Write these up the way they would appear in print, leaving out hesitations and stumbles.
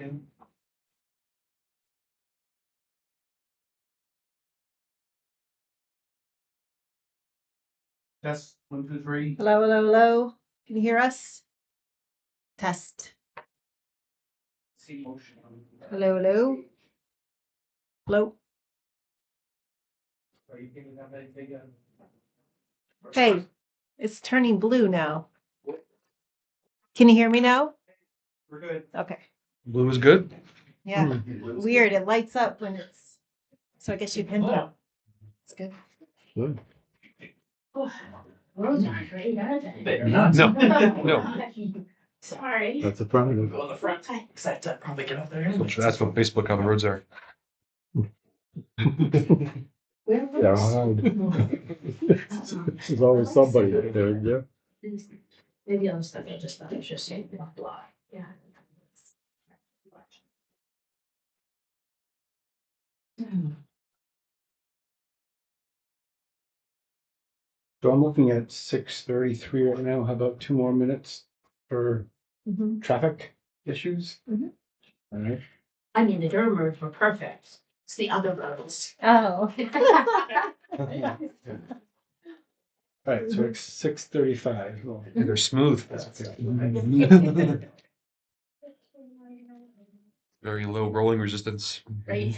in. Test 1, 2, 3. Hello, hello, hello. Can you hear us? Test. See motion. Hello, hello. Hello. Are you giving that big? Hey, it's turning blue now. Can you hear me now? We're good. Okay. Blue is good. Yeah. Weird. It lights up when it's. So I guess you pinned it. It's good. Good. Roads aren't great, are they? They're not. No, no. Sorry. That's the front of it. Go on the front. Cause I have to probably get up there. That's what Facebook how the roads are. Where They're was? hard. There's always somebody up there, yeah. Maybe other stuff, I just thought it was just saying blah, yeah. So I'm looking at 6:33 right now. How about 2 more minutes for Mm-hmm. traffic issues? Mhm. All right. I mean, the Durham roads were perfect. It's the other roads. Oh. All right, so it's 6:35. Well, They're smooth. Very low rolling resistance. Right?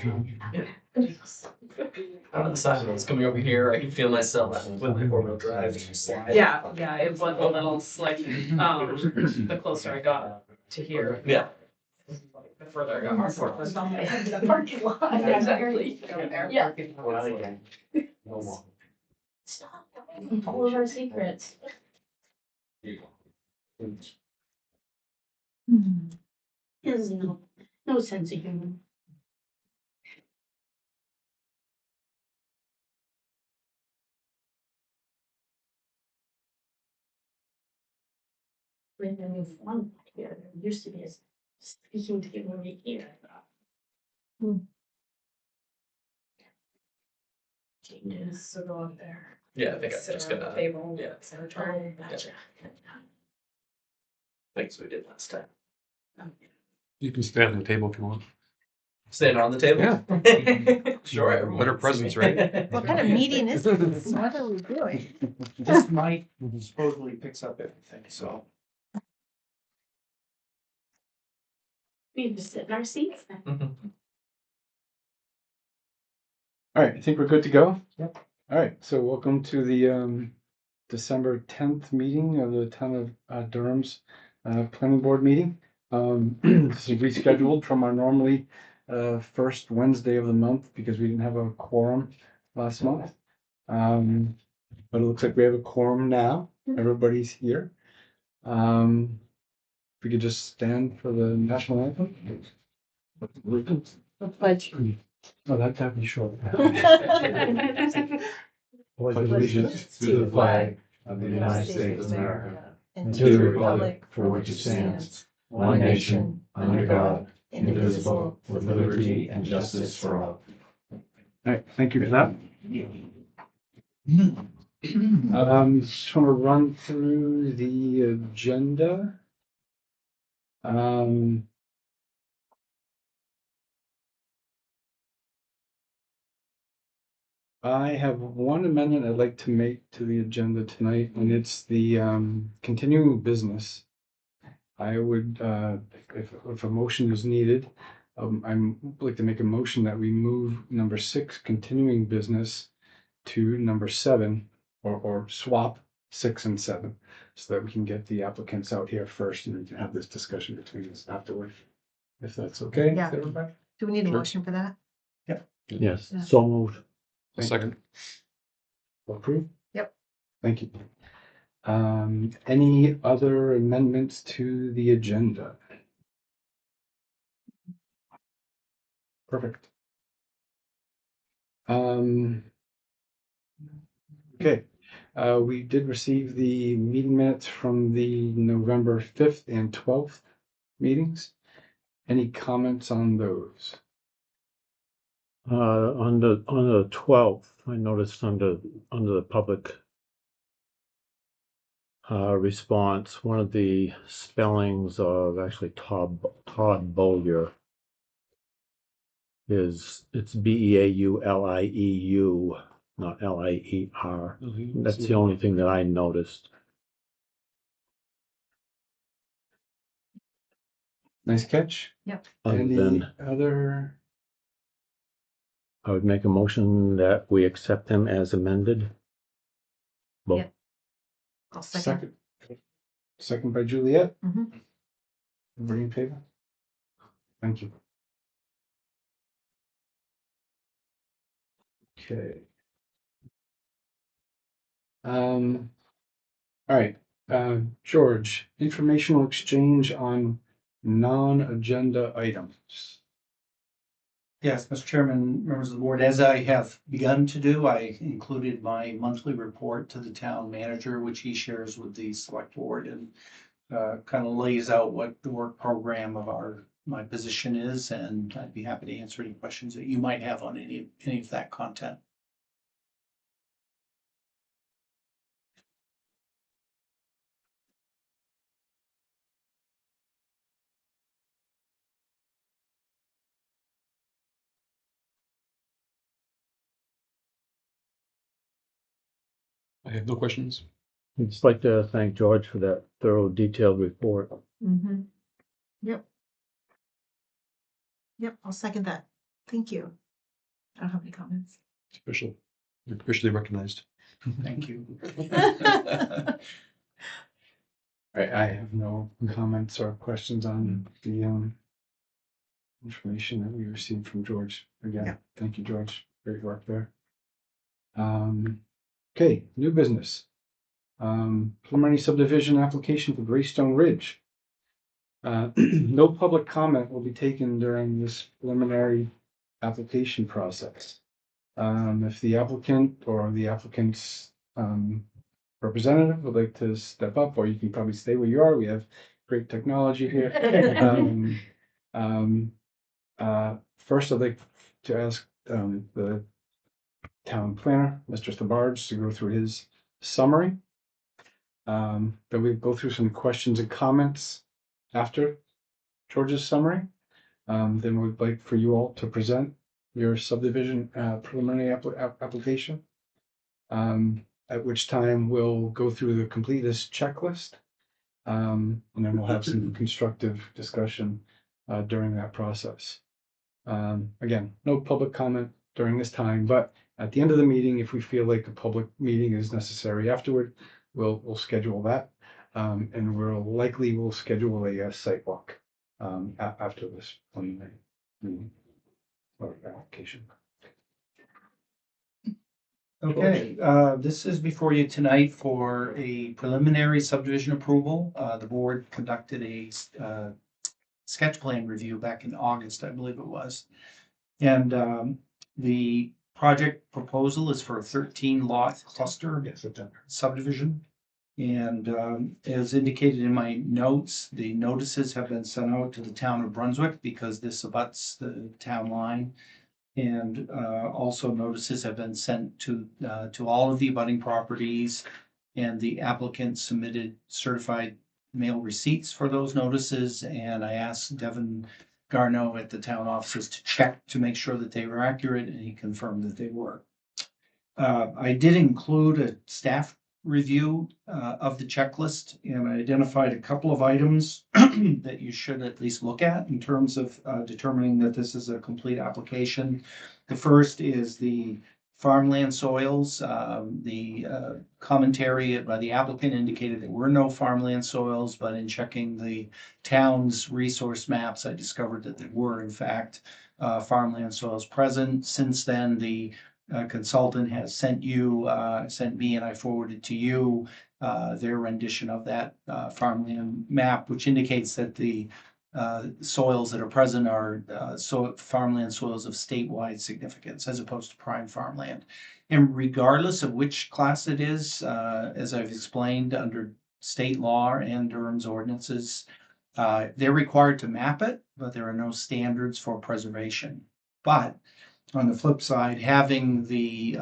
Out on the side of it's coming over here. I can feel myself with my 4-wheel drive. Slide. Yeah, it went a little slightly, the closer I got to here. Yeah. The further I got. Our fork was on my head to the parking lot. Yeah, exactly. Yeah. Stop, all of our secrets. There's no sense of humor. When I moved one here, there used to be a speaking to get over here. Changes. So go up there. Yeah, I think I'm Sit just around the gonna. table. Yeah. Center Oh, turn. gotcha. Things we did last time. You can stand on the table if you want. Stand on the table? Yeah. Sure. everyone Better can see presence, me. right? What kind of meeting is this? What are we doing? This mic supposedly picks up everything, so. We have to sit in our seats then. All right, I think we're good to go. Yep. All right, so welcome to the December 10th meeting of the Town of Durham's Planning Board meeting. This is rescheduled from our normally first Wednesday of the month because we didn't have a quorum last month. But it looks like we have a quorum now. Everybody's here. If we could just stand for the national anthem. The pledge. Oh, that'd be short. Pledge allegiance to the flag of the United States of America and to the republic for which it stands, one nation, under God, indivisible, with liberty and justice for all. All right, thank you for that. Just want to run through the agenda. I have one amendment I'd like to make to the agenda tonight, and it's the continuing business. I would, if a motion is needed, I'm like to make a motion that we move number 6, continuing business, to number 7, or swap 6 and 7, so that we can get the applicants out here first, and we can have this discussion between us afterward, if that's okay. with Yeah. everybody? Do we need a Sure. motion for that? Yes, Yeah. so moved. Second. Approved? Yep. Thank you. Any other amendments to the agenda? Perfect. Okay, we did receive the meeting minutes from the November 5th and 12th meetings. Any comments on those? On the 12th, I noticed under the public response. One of the spellings of actually Todd Bowyer it's Beaulieu, not Lier. That's the only thing that I noticed. Nice catch. Other Any than, other? I would make a motion that we accept them as amended. Well, Yep. I'll second. Second by Juliet. Mhm. Everybody in favor? Thank you. Okay. All right, George, informational exchange on non-agenda items. Yes, Mr. Chairman, members of the board, as I have begun to do, I included my monthly report to the town manager, which he shares with the select board and kind of lays out what the work program of my position is, and I'd be happy to answer any questions that you might have on any of that content. I have no questions. I'd just like to thank George for that thorough, detailed report. Mm-hmm. Yep. Yep, I'll second that. Thank you. I don't have any comments. It's official. You're officially recognized. Thank you. Right, I have no comments or questions on the information that we received from George. Again, Yeah. thank you, George. Great work there. Okay, new business. Preliminary subdivision application for Greystone Ridge. No public comment will be taken during this preliminary application process. If the applicant or the applicant's representative would like to step up, or you can probably stay where you are. We have great technology here. First, I'd like to ask the town planner, Mr. Thabarge, to go through his summary. Then we go through some questions and comments after George's summary. Then we'd like for you all to present your subdivision preliminary application. At which time we'll go through the completeness checklist. And then we'll have some constructive discussion during that process. Again, no public comment during this time, but at the end of the meeting, if we feel like a public meeting is necessary afterward, we'll schedule that. And we'll schedule a site walk after this preliminary meeting or application. Okay, this is before you tonight for a preliminary subdivision approval. The board conducted a sketch plan review back in August, I believe it was. And the project proposal is for a 13-lot cluster subdivision. And as indicated in my notes, the notices have been sent out to the town of Brunswick because this abuts the town line. And also notices have been sent to all of the abutting properties, and the applicant submitted certified mail receipts for those notices. And I asked Devin Garneau at the town offices to check to make sure that they were accurate, and he confirmed that they were. I did include a staff review of the checklist, and I identified a couple of items that you should at least look at in terms of determining that this is a complete application. The first is the farmland soils. The commentary by the applicant indicated there were no farmland soils, but in checking the town's resource maps, I discovered that there were in fact farmland soils present. Since then, the consultant has sent me, and I forwarded to you their rendition of that farmland map, which indicates that the soils that are present are farmland soils of statewide significance as opposed to prime farmland. And regardless of which class it is, as I've explained, under state law and Durham's ordinances, they're required to map it, but there are no standards for preservation. But on the flip side, having the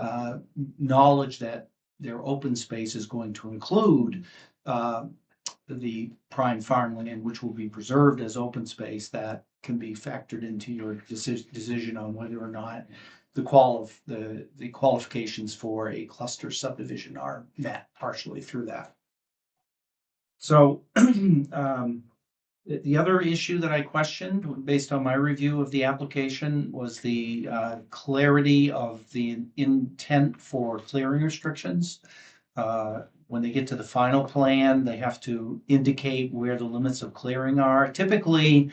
knowledge that their open space is going to include the prime farmland, which will be preserved as open space, that can be factored into your decision on whether or not the qualifications for a cluster subdivision are met partially through that. So, the other issue that I questioned, based on my review of the application, was the clarity of the intent for clearing restrictions. When they get to the final plan, they have to indicate where the limits of clearing are. Typically,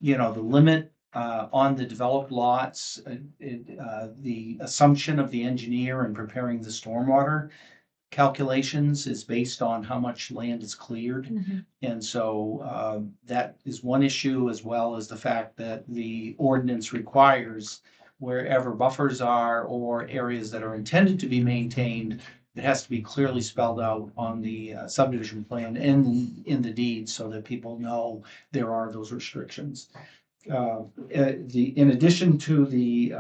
the limit on the developed lots, the assumption of the engineer in preparing the stormwater calculations is based on how much land is cleared. And so that is one issue, as well as the fact that the ordinance requires wherever buffers are or areas that are intended to be maintained, it has to be clearly spelled out on the subdivision plan and in the deed so that people know there are those restrictions. In addition to the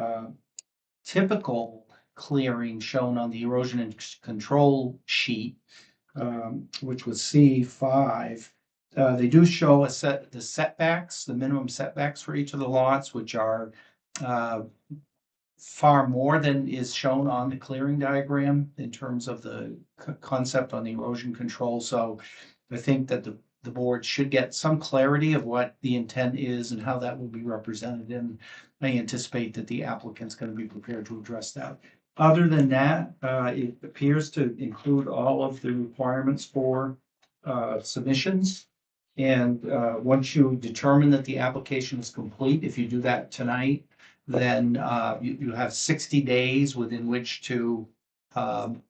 typical clearing shown on the erosion and control sheet, which was C5, they do show the setbacks, the minimum setbacks for each of the lots, which are far more than is shown on the clearing diagram in terms of the concept on the erosion control. So I think that the board should get some clarity of what the intent is and how that will be represented. And I anticipate that the applicant's going to be prepared to address that. Other than that, it appears to include all of the requirements for submissions. And once you determine that the application is complete, if you do that tonight, then you have 60 days within which to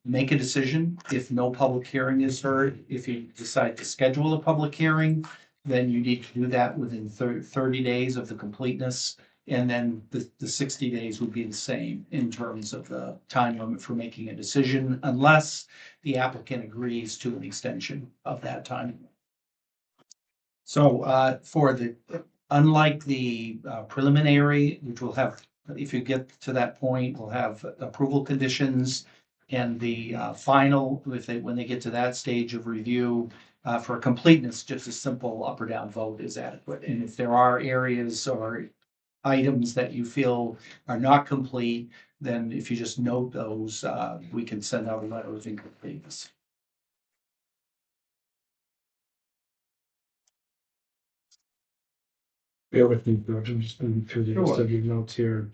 make a decision. If no public hearing is heard, if you decide to schedule a public hearing, then you need to do that within 30 days of the completeness. And then the 60 days would be the same in terms of the time limit for making a decision, unless the applicant agrees to an extension of that time. So unlike the preliminary, which will have, if you get to that point, we'll have approval conditions, and the final, when they get to that stage of review, for completeness, just a simple up or down vote is adequate. And if there are areas or items that you feel are not complete, then if you just note those, we can send out a letter of incompleteness. Bear with me, George. I'm just going through the rest Sure. of your notes here.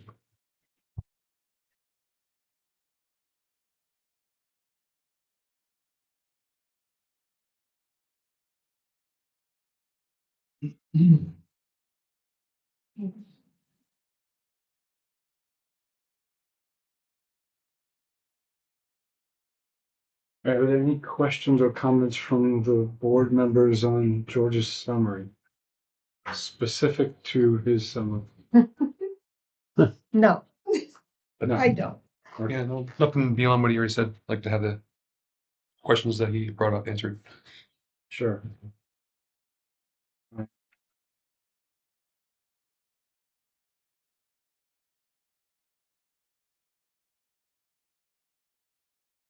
Are there any questions or comments from the board members on George's summary? Specific to his summary? No, No. I don't. Yeah, no, nothing beyond what he already said. Like to have the questions that he brought up answered. Sure.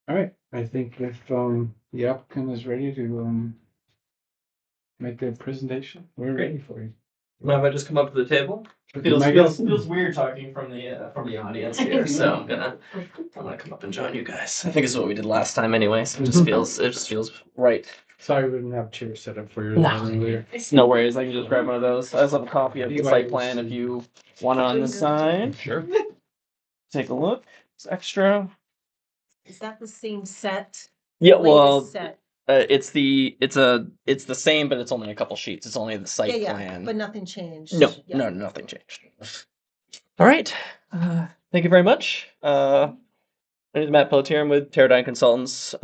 All right, I think if the applicant is ready to make their presentation, we're ready for you. Mind if I just come up to the table? Feels weird talking from the audience here, so I'm gonna come up and join you guys. I think it's what we did last time anyway, so it just feels right. Sorry we didn't have chairs set up for you No. earlier. No worries, I can just grab one of those. I also have a copy of the site plan if you want it on this side. Sure. Take a look. It's extra. Is that the same set? Yeah, Latest well, set? it's the same, but it's only a couple sheets. It's only the site Yeah, plan. but nothing changed. No, Yeah. no, nothing changed. All right. Thank you very much. My name is Matt Pelletier. I'm with Teradyne Consultants,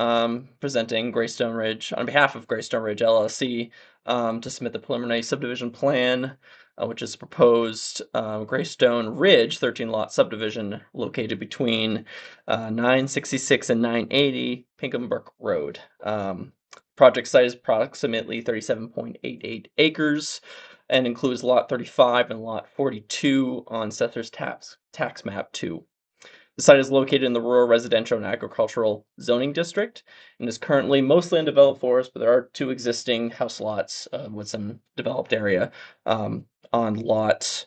presenting Greystone Ridge on behalf of Greystone Ridge LLC to submit the preliminary subdivision plan, which is proposed Greystone Ridge 13-lot subdivision located between 966 and 980 Pinkham Brook Road. Project site is approximately 37.88 acres and includes lot 35 and lot 42 on Sether's tax map 2. The site is located in the rural residential and agricultural zoning district and is currently mostly undeveloped forest, but there are 2 existing house lots with some developed area on lot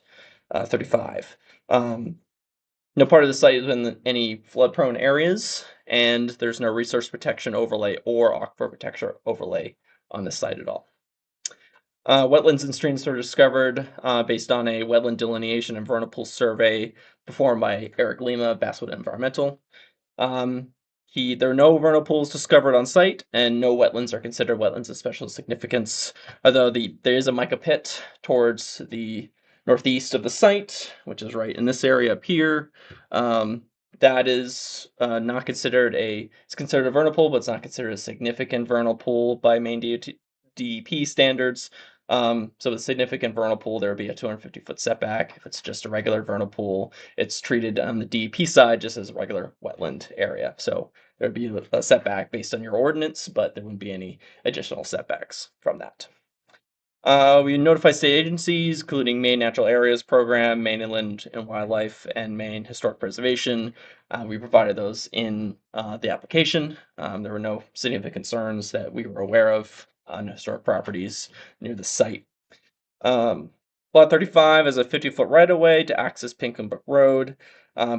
35. No part of the site is in any flood-prone areas, and there's no resource protection overlay or aquifer protection overlay on this site at all. Wetlands and streams were discovered based on a wetland delineation and vernal pool survey performed by Eric Lima, Basswood Environmental. There are no vernal pools discovered on site, and no wetlands are considered wetlands of special significance, although there is a mica pit towards the northeast of the site, which is right in this area up here. That is not considered it's considered a vernal pool, but it's not considered a significant vernal pool by Maine DEP standards. So with a significant vernal pool, there would be a 250-foot setback. If it's just a regular vernal pool, it's treated on the DEP side just as a regular wetland area. So there'd be a setback based on your ordinance, but there wouldn't be any additional setbacks from that. We notify state agencies, including Maine Natural Areas Program, Maine Inland and Wildlife, and Maine Historic Preservation. We provided those in the application. There were no significant concerns that we were aware of on historic properties near the site. Lot 35 is a 50-foot right-of-way to access Pinkham Brook Road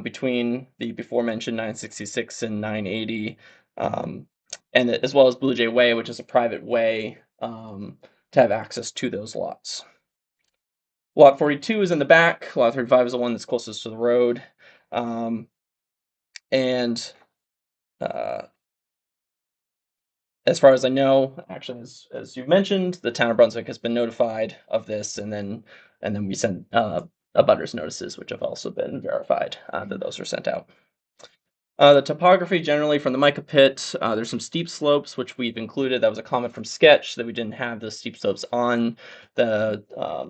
between the before-mentioned 966 and 980, and as well as Blue Jay Way, which is a private way to have access to those lots. Lot 42 is in the back. Lot 35 is the one that's closest to the road. As far as I know, actually, as you mentioned, the town of Brunswick has been notified of this, and then we sent abutters notices, which have also been verified that those were sent out. The topography generally from the mica pit, there's some steep slopes, which we've included. That was a comment from Sketch that we didn't have the steep slopes on the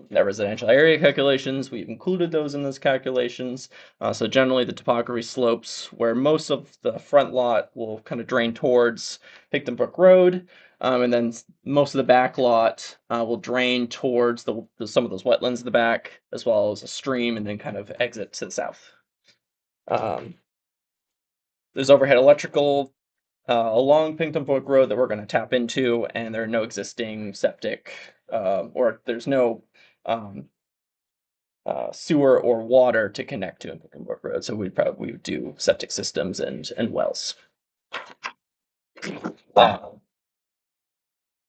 residential area calculations. We've included those in those calculations. So generally the topography slopes where most of the front lot will kind of drain towards Picton Brook Road. And then most of the back lot will drain towards some of those wetlands in the back, as well as a stream, and then kind of exit to the south. There's overhead electrical along Picton Brook Road that we're going to tap into, and there are no existing septic or there's no sewer or water to connect to in Picton Brook Road. So we would do septic systems and wells.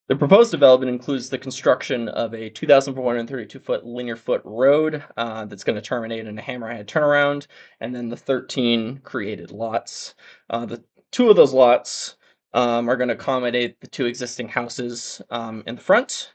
The proposed development includes the construction of a 2,432-foot linear foot road that's going to terminate in a hammerhead turnaround, and then the 13 created lots. The 2 of those lots are going to accommodate the 2 existing houses in the front,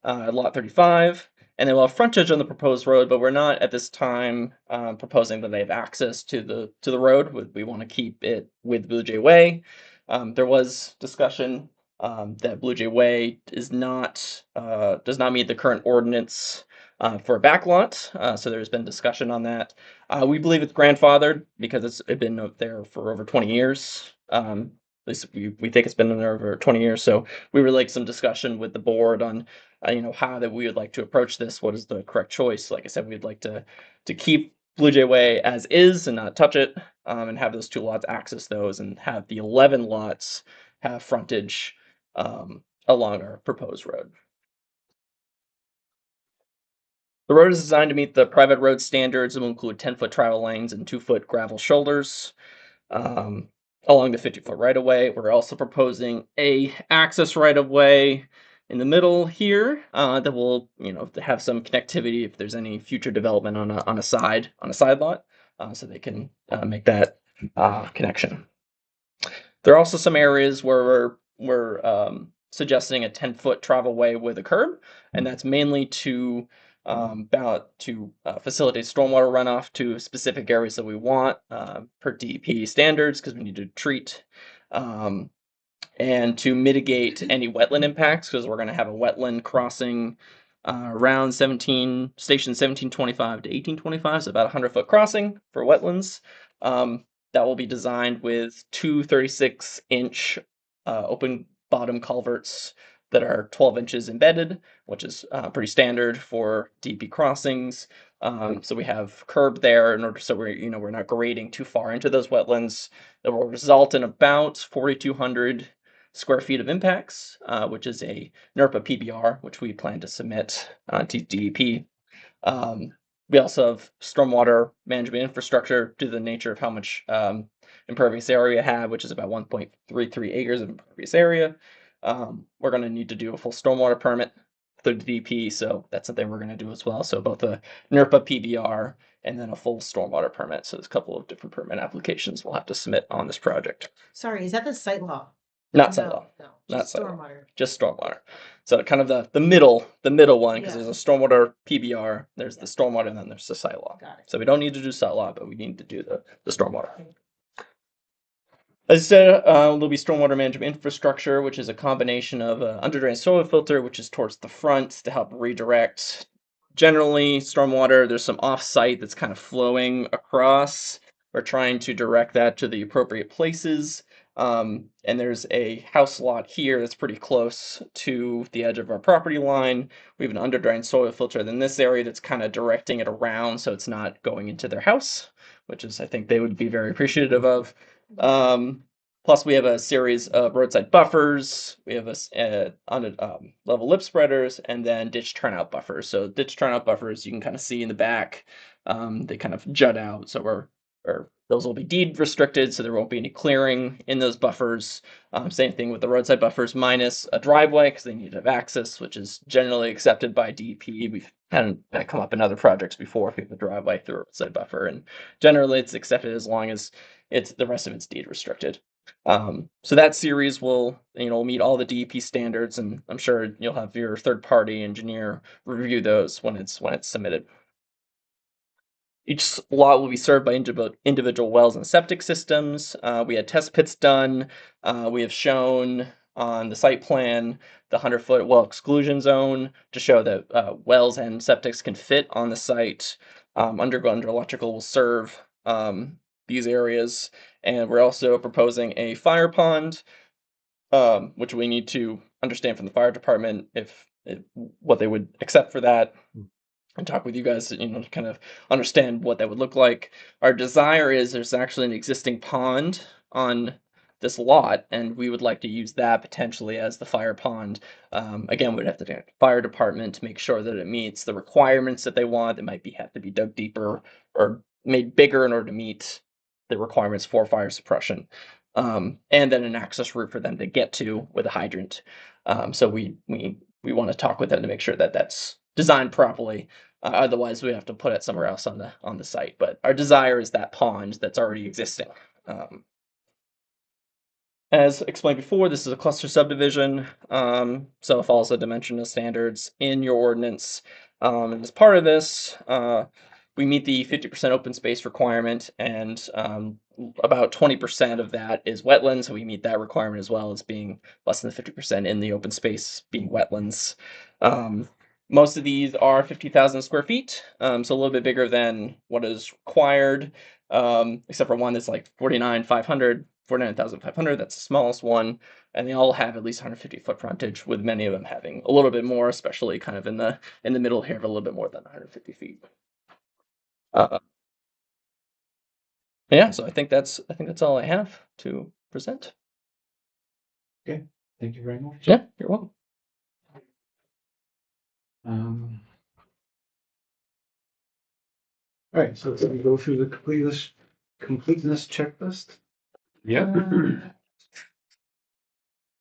lot 35, and they will have frontage on the proposed road, but we're not at this time proposing that they have access to the road. We want to keep it with Blue Jay Way. There was discussion that Blue Jay Way does not meet the current ordinance for a backlot. So there's been discussion on that. We believe it's grandfathered because it's been up there for over 20 years. At least we think it's been there over 20 years. So we would like some discussion with the board on how that we would like to approach this. What is the correct choice? Like I said, we'd like to keep Blue Jay Way as is and not touch it, and have those 2 lots access those, and have the 11 lots have frontage along our proposed road. The road is designed to meet the private road standards and will include 10-foot travel lanes and 2-foot gravel shoulders along the 50-foot right-of-way. We're also proposing a access right-of-way in the middle here that will, have some connectivity if there's any future development on a side lot, so they can make that connection. There are also some areas where we're suggesting a 10-foot travel way with a curb, and that's mainly to facilitate stormwater runoff to specific areas that we want per DEP standards, because we need to treat, and to mitigate any wetland impacts, because we're going to have a wetland crossing around station 1725 to 1825, so about 100-foot crossing for wetlands. That will be designed with 2 36-inch open bottom culverts that are 12 inches embedded, which is pretty standard for DEP crossings. So we have curb there in order so we're not grading too far into those wetlands. That will result in about 4,200 square feet of impacts, which is a NERPA PBR, which we plan to submit to DEP. We also have stormwater management infrastructure due to the nature of how much impervious area we have, which is about 1.33 acres of impervious area. We're going to need to do a full stormwater permit through the DP, so that's something we're going to do as well. So both a NERPA PBR and then a full stormwater permit. So there's a couple of different permit applications we'll have to submit on this project. Sorry, is that the site law? Not site law, No, not just site law. stormwater. Just stormwater. So kind of the middle one, because Yeah. there's a stormwater PBR, there's the stormwater, and then there's the site law. Got it. So we don't need to do site law, but we need to do the stormwater. As I said, there'll be stormwater management infrastructure, which is a combination of underdrain soil filter, which is towards the front to help redirect. Generally, stormwater, there's some off-site that's kind of flowing across. We're trying to direct that to the appropriate places. And there's a house lot here that's pretty close to the edge of our property line. We have an underdrain soil filter in this area that's kind of directing it around so it's not going into their house, which is, I think, they would be very appreciative of. Plus, we have a series of roadside buffers. We have level lip spreaders and then ditch turnout buffers. So ditch turnout buffers you can kind of see in the back. They kind of jut out, so those will be deed restricted, so there won't be any clearing in those buffers. Same thing with the roadside buffers minus a driveway because they need to have access, which is generally accepted by DEP. We've had that come up in other projects before if you have a driveway through a roadside buffer, and generally it's accepted as long as the rest of it's deed restricted. So that series will meet all the DEP standards, and I'm sure you'll have your third-party engineer review those when it's submitted. Each lot will be served by individual wells and septic systems. We had test pits done. We have shown on the site plan the 100-foot well exclusion zone to show that wells and septics can fit on the site. Underground electrical will serve these areas. And we're also proposing a fire pond, which we need to understand from the fire department what they would accept for that. And talk with you guys to kind of understand what that would look like. Our desire is there's actually an existing pond on this lot, and we would like to use that potentially as the fire pond. Again, we'd have to get the fire department to make sure that it meets the requirements that they want. It might have to be dug deeper or made bigger in order to meet the requirements for fire suppression. And then an access route for them to get to with a hydrant. So we want to talk with them to make sure that that's designed properly. Otherwise, we have to put it somewhere else on the site. But our desire is that pond that's already existing. As explained before, this is a cluster subdivision, so it follows the dimensional standards in your ordinance. And as part of this, we meet the 50% open space requirement, and about 20% of that is wetlands, so we meet that requirement as well as being less than 50% in the open space being wetlands. Most of these are 50,000 square feet, so a little bit bigger than what is required, except for one that's like 49,500, that's the smallest one, and they all have at least 150 foot frontage, with many of them having a little bit more, especially kind of in the middle here, a little bit more than 150 feet. Yeah, so I think that's all I have to present. Thank you very much. Yeah, you're welcome. All right, so we go through the completeness checklist. Yeah.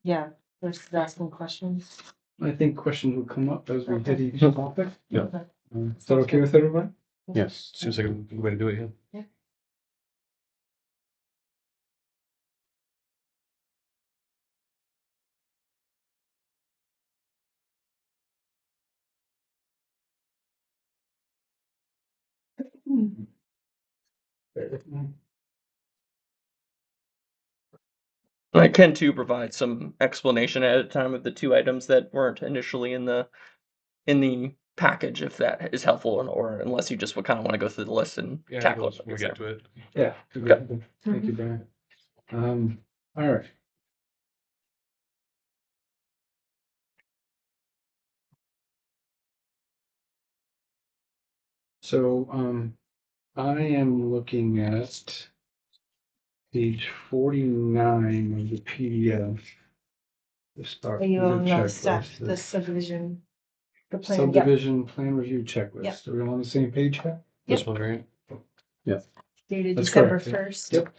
Yeah, versus asking questions. I think questions will come up as we hit each topic. Yeah. Okay. Is that okay with everyone? Yes. Seems like a good way to do it, yeah. I can too provide some explanation at a time of the two items that weren't initially in the package, if that is helpful, or unless you just would kind of want to go through the list and Yeah, tackle it. we'll get to it. Yeah. Okay. Thank you, Brian. All right. So, I am looking at page 49 of the PDF. The start. Are you the on the checklist, the subdivision? The plan, yep. Subdivision plan review Yep. checklist. Are we all on the same page here? This one, right? Dated That's December correct, yeah. 1st. Yep.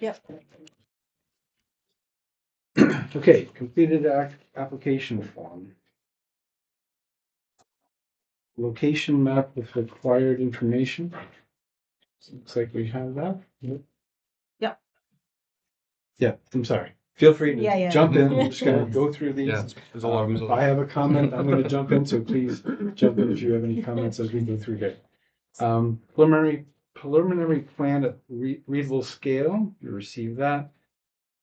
Yep. Okay, completed application form. Location map with required information. Looks like we have that. Yep. Yeah, I'm sorry. Feel free to Yeah. jump in. I'm just gonna go through these. Yeah, there's a lot of them. If I have a comment, I'm gonna jump in, so please jump in if you have any comments as we go through here. Preliminary plan at readable scale, you received that.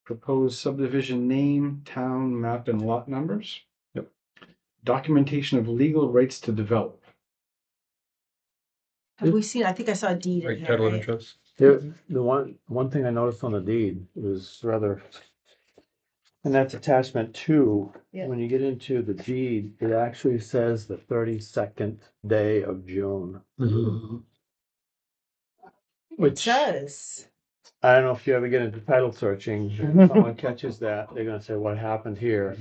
Proposed subdivision name, town, map, and lot numbers. Yep. Documentation of legal rights to develop. Have we seen, I think I saw a deed in Right, here, title and right? interest. The one thing I noticed on the deed was rather, and that's attachment 2. Yeah. When you get into the deed, it actually says the 32nd day of June. It Which, does. I don't know if you ever get into title searching, if someone catches that, they're gonna say, what happened here?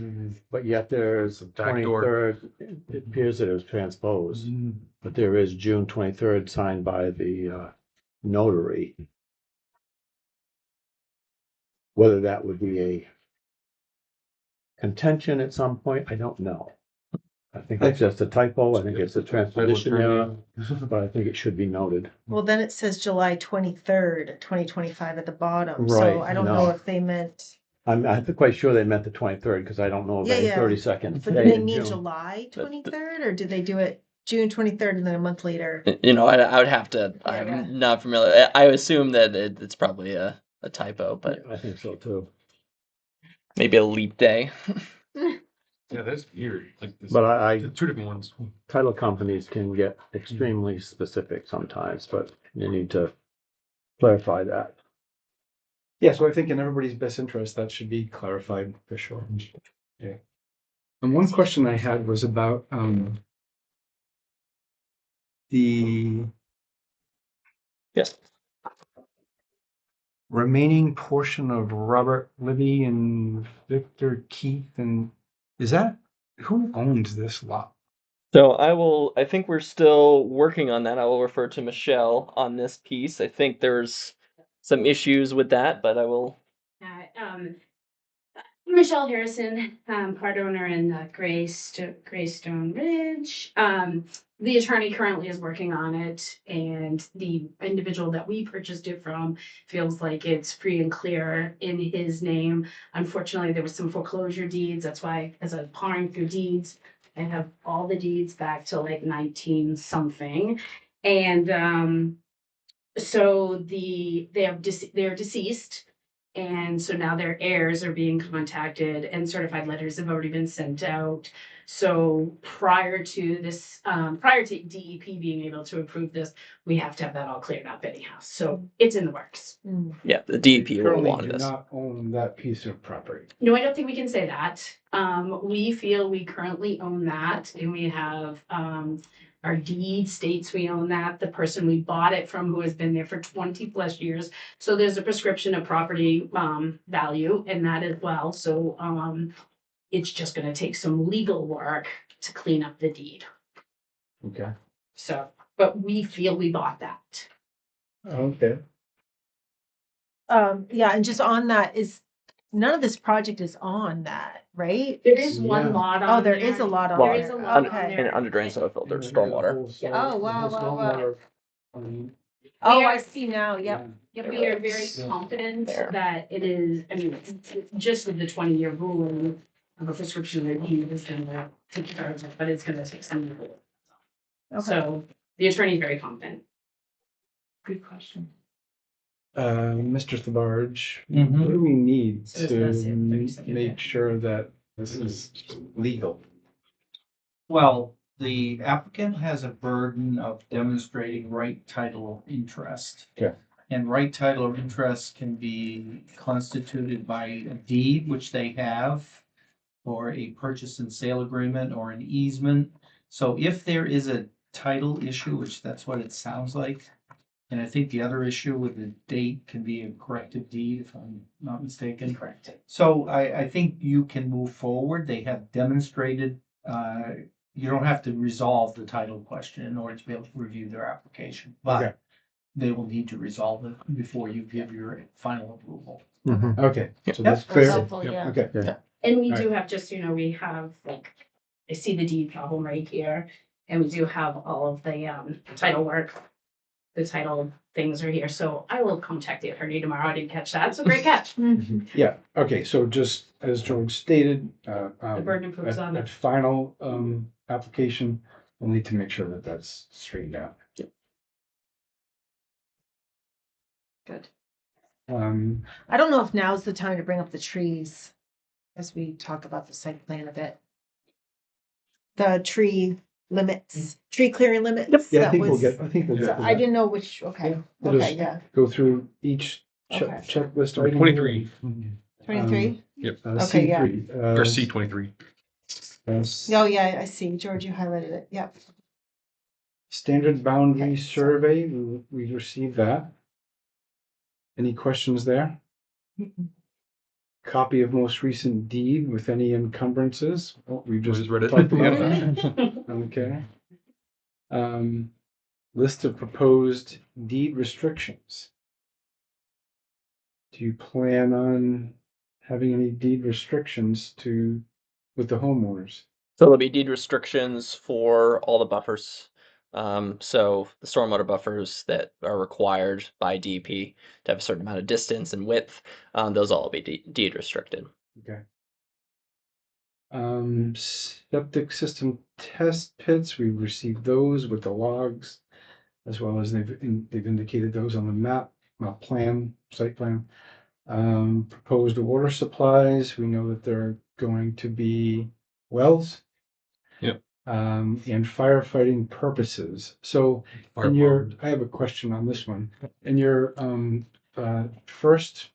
But yet there's Backdoor. 23rd, it appears that it was transposed, but there is June 23rd signed by the notary. Whether that would be a contention at some point, I don't know. I think it's just a typo, I think it's a transposition error, but I think it should be noted. Well, then it says July 23rd, 2025 at the bottom. So Right, I don't I know know. if they meant, I'm quite sure they meant the 23rd, because I don't know of Yeah, any yeah. 32nd but did day they in mean June. July 23rd or did they do it June 23rd and then a month later? You know, I would have to. Yeah, I'm yeah. not familiar. I assume that it's probably a typo, but I think so too. maybe a leap day. Yeah, that's weird. Like this, But I two different ones. title companies can get extremely specific sometimes, but you need to clarify that. Yeah, so I think in everybody's best interest, that should be clarified for sure. Yeah. And one question I had was about the Yes. remaining portion of Robert Libby and Victor Keith, and is that who owns this lot? So I think we're still working on that. I will refer to Michelle on this piece. I think there's some issues with that, but I will. Michelle Harrison, part owner in Greystone Ridge. The attorney currently is working on it, and the individual that we purchased it from feels like it's free and clear in his name. Unfortunately, there was some foreclosure deeds. That's why, as I'm pawing through deeds, I have all the deeds back to like 19 something, and so they're deceased. And so now their heirs are being contacted and certified letters have already been sent out. So prior to this, prior to DEP being able to approve this, we have to have that all cleared up anyhow. So it's in the works. Yeah, the DEP will Currently want do this. not own that piece of property. No, I don't think we can say that. We feel we currently own that and we have, our deed states we own that. The person we bought it from who has been there for 20 plus years. So there's a prescription of property, value in that as well. So, it's just gonna take some legal work to clean up the deed. Okay. So, but we feel we bought that. Okay. Yeah, and just on that is, none of this project is on that, right? There is Yeah. one lot on Oh, there is a lot on There there. is a lot on Okay. And there. under drain soil filter, stormwater. Oh, wow, wow, wow. Oh, I see now, yep. Yeah, we are very confident There. that it is, I mean, it's just with the 20-year rule of a prescription review is gonna take care of it, but it's gonna take some. Okay. So the attorney is very confident. Good question. Mr. Thabarge, Mhm. what do we need So it's to gonna say 32nd make day. sure that this is legal? Well, the applicant has a burden of demonstrating right title of interest. Okay. And right title of interest can be constituted by a deed, which they have, or a purchase and sale agreement or an easement. So if there is a title issue, which that's what it sounds like. And I think the other issue with the date can be a corrected deed, if I'm not mistaken. Correct. So I think you can move forward. They have demonstrated, you don't have to resolve the title question in order to be able to review their application, Okay. but they will need to resolve it before you give your final approval. Okay, Yep. so that's That's clear. helpful, yeah. Okay, And we Right. do have, just, we have, like, I see the deed problem right here, and we do have all of the, title work. The title things are here, so I will contact the attorney tomorrow. I didn't catch that. It's a great catch. yeah, okay, so just as George stated, The burden of proof is on at it. final, application, we'll need to make sure that that's straightened out. Good. Um, I don't know if now's the time to bring up the trees as we talk about the site plan a bit. The tree limits, tree clearing limits. yeah, I that think we'll was- get, I think we'll so get to I that. didn't know which, okay, We'll okay, just yeah, Go through each Okay. checklist. Number item. 23. 23? C Okay, yeah. three. Or C23. Oh, yeah, I see, George, you highlighted it, yep. Standard boundary Okay, so- survey, we received that. Any questions there? Copy of most recent deed with any encumbrances. Oh, we just just read it. talked about that. Okay. List of proposed deed restrictions. Do you plan on having any deed restrictions with the homeowners? So there'll be deed restrictions for all the buffers. So the stormwater buffers that are required by DEP to have a certain amount of distance and width, those all will be deed restricted. Okay. Septic system test pits, we received those with the logs, as well as they've indicated those on the site plan. Proposed water supplies, we know that they're going to be wells. Yep. And firefighting purposes. So Fire pond. I have a question on this one. In your first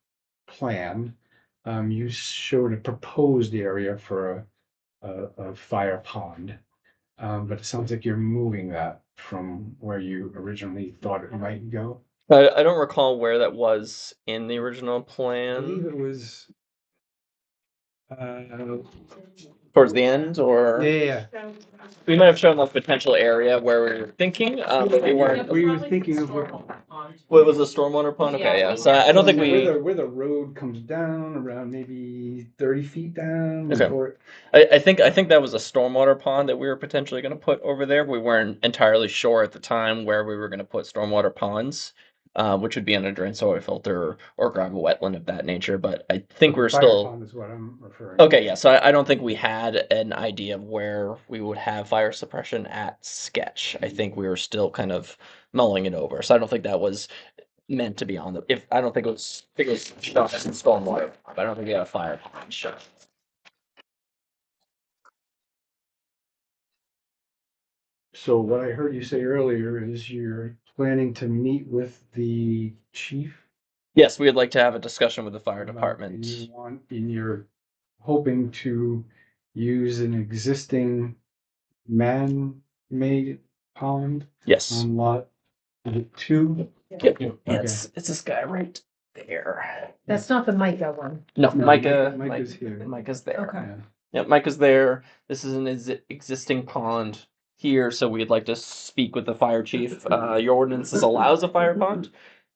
plan, you showed a proposed area for a fire pond. But it sounds like you're moving that from where you originally thought it might go. I don't recall where that was in the original I believe plan. it was. Towards the end, or Yeah. we might have shown the potential area where we were thinking, but we weren't. We were thinking of what. What was the stormwater pond? Okay, yeah. So I don't think Where the road comes down around maybe 30 feet down. Okay. Or, I think that was a stormwater pond that we were potentially going to put over there. We weren't entirely sure at the time where we were going to put stormwater ponds, which would be on a drain soil filter or gravel wetland of that nature. But I think we were fire still pond is what I'm referring. okay. Yeah, so I don't think we had an idea of where we would have fire suppression at sketch. I think we were still kind of mulling it over. So I don't think that was meant to be on the. If I don't think it was. I think it was shown as a stormwater, but I don't think we had a fire pond shown. So what I heard you say earlier is you're planning to meet with the chief. Yes, we would like to have a discussion with the fire about- department. and you're hoping to use an existing man-made pond Yes. on lot 2. Yep. Okay. It's this guy right there. That's not the Micah one. No, No, Micah. Micah's here. Micah's there. Okay. Yeah. Yep, Micah's there. This is an existing pond here, so we'd like to speak with the fire chief. Your ordinances allows a fire pond.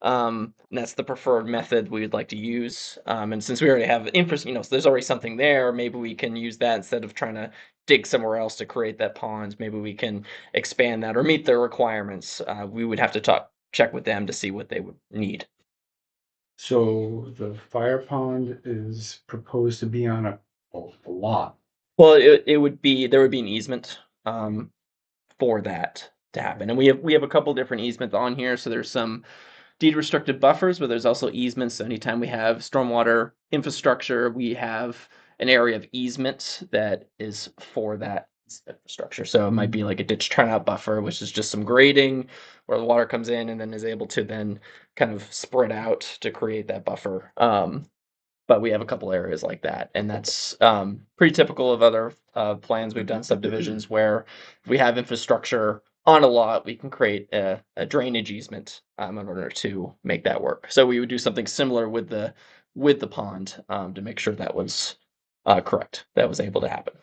And that's the preferred method we would like to use. And since we already have so there's already something there, maybe we can use that instead of trying to dig somewhere else to create that pond. Maybe we can expand that or meet their requirements. We would have to check with them to see what they would need. So the fire pond is proposed to be on a lot. Well, there would be an easement for that to happen, and we have a couple different easements on here. So there's some deed restricted buffers, but there's also easements. So anytime we have stormwater infrastructure, we have an area of easement that is for that infrastructure. So it might be like a ditch turnout buffer, which is just some grading where the water comes in and then is able to then kind of spread out to create that buffer. But we have a couple areas like that, and that's pretty typical of other plans we've done, subdivisions where we have infrastructure on a lot, we can create a drainage easement in order to make that work. So we would do something similar with the pond to make sure that was correct. That was able to happen.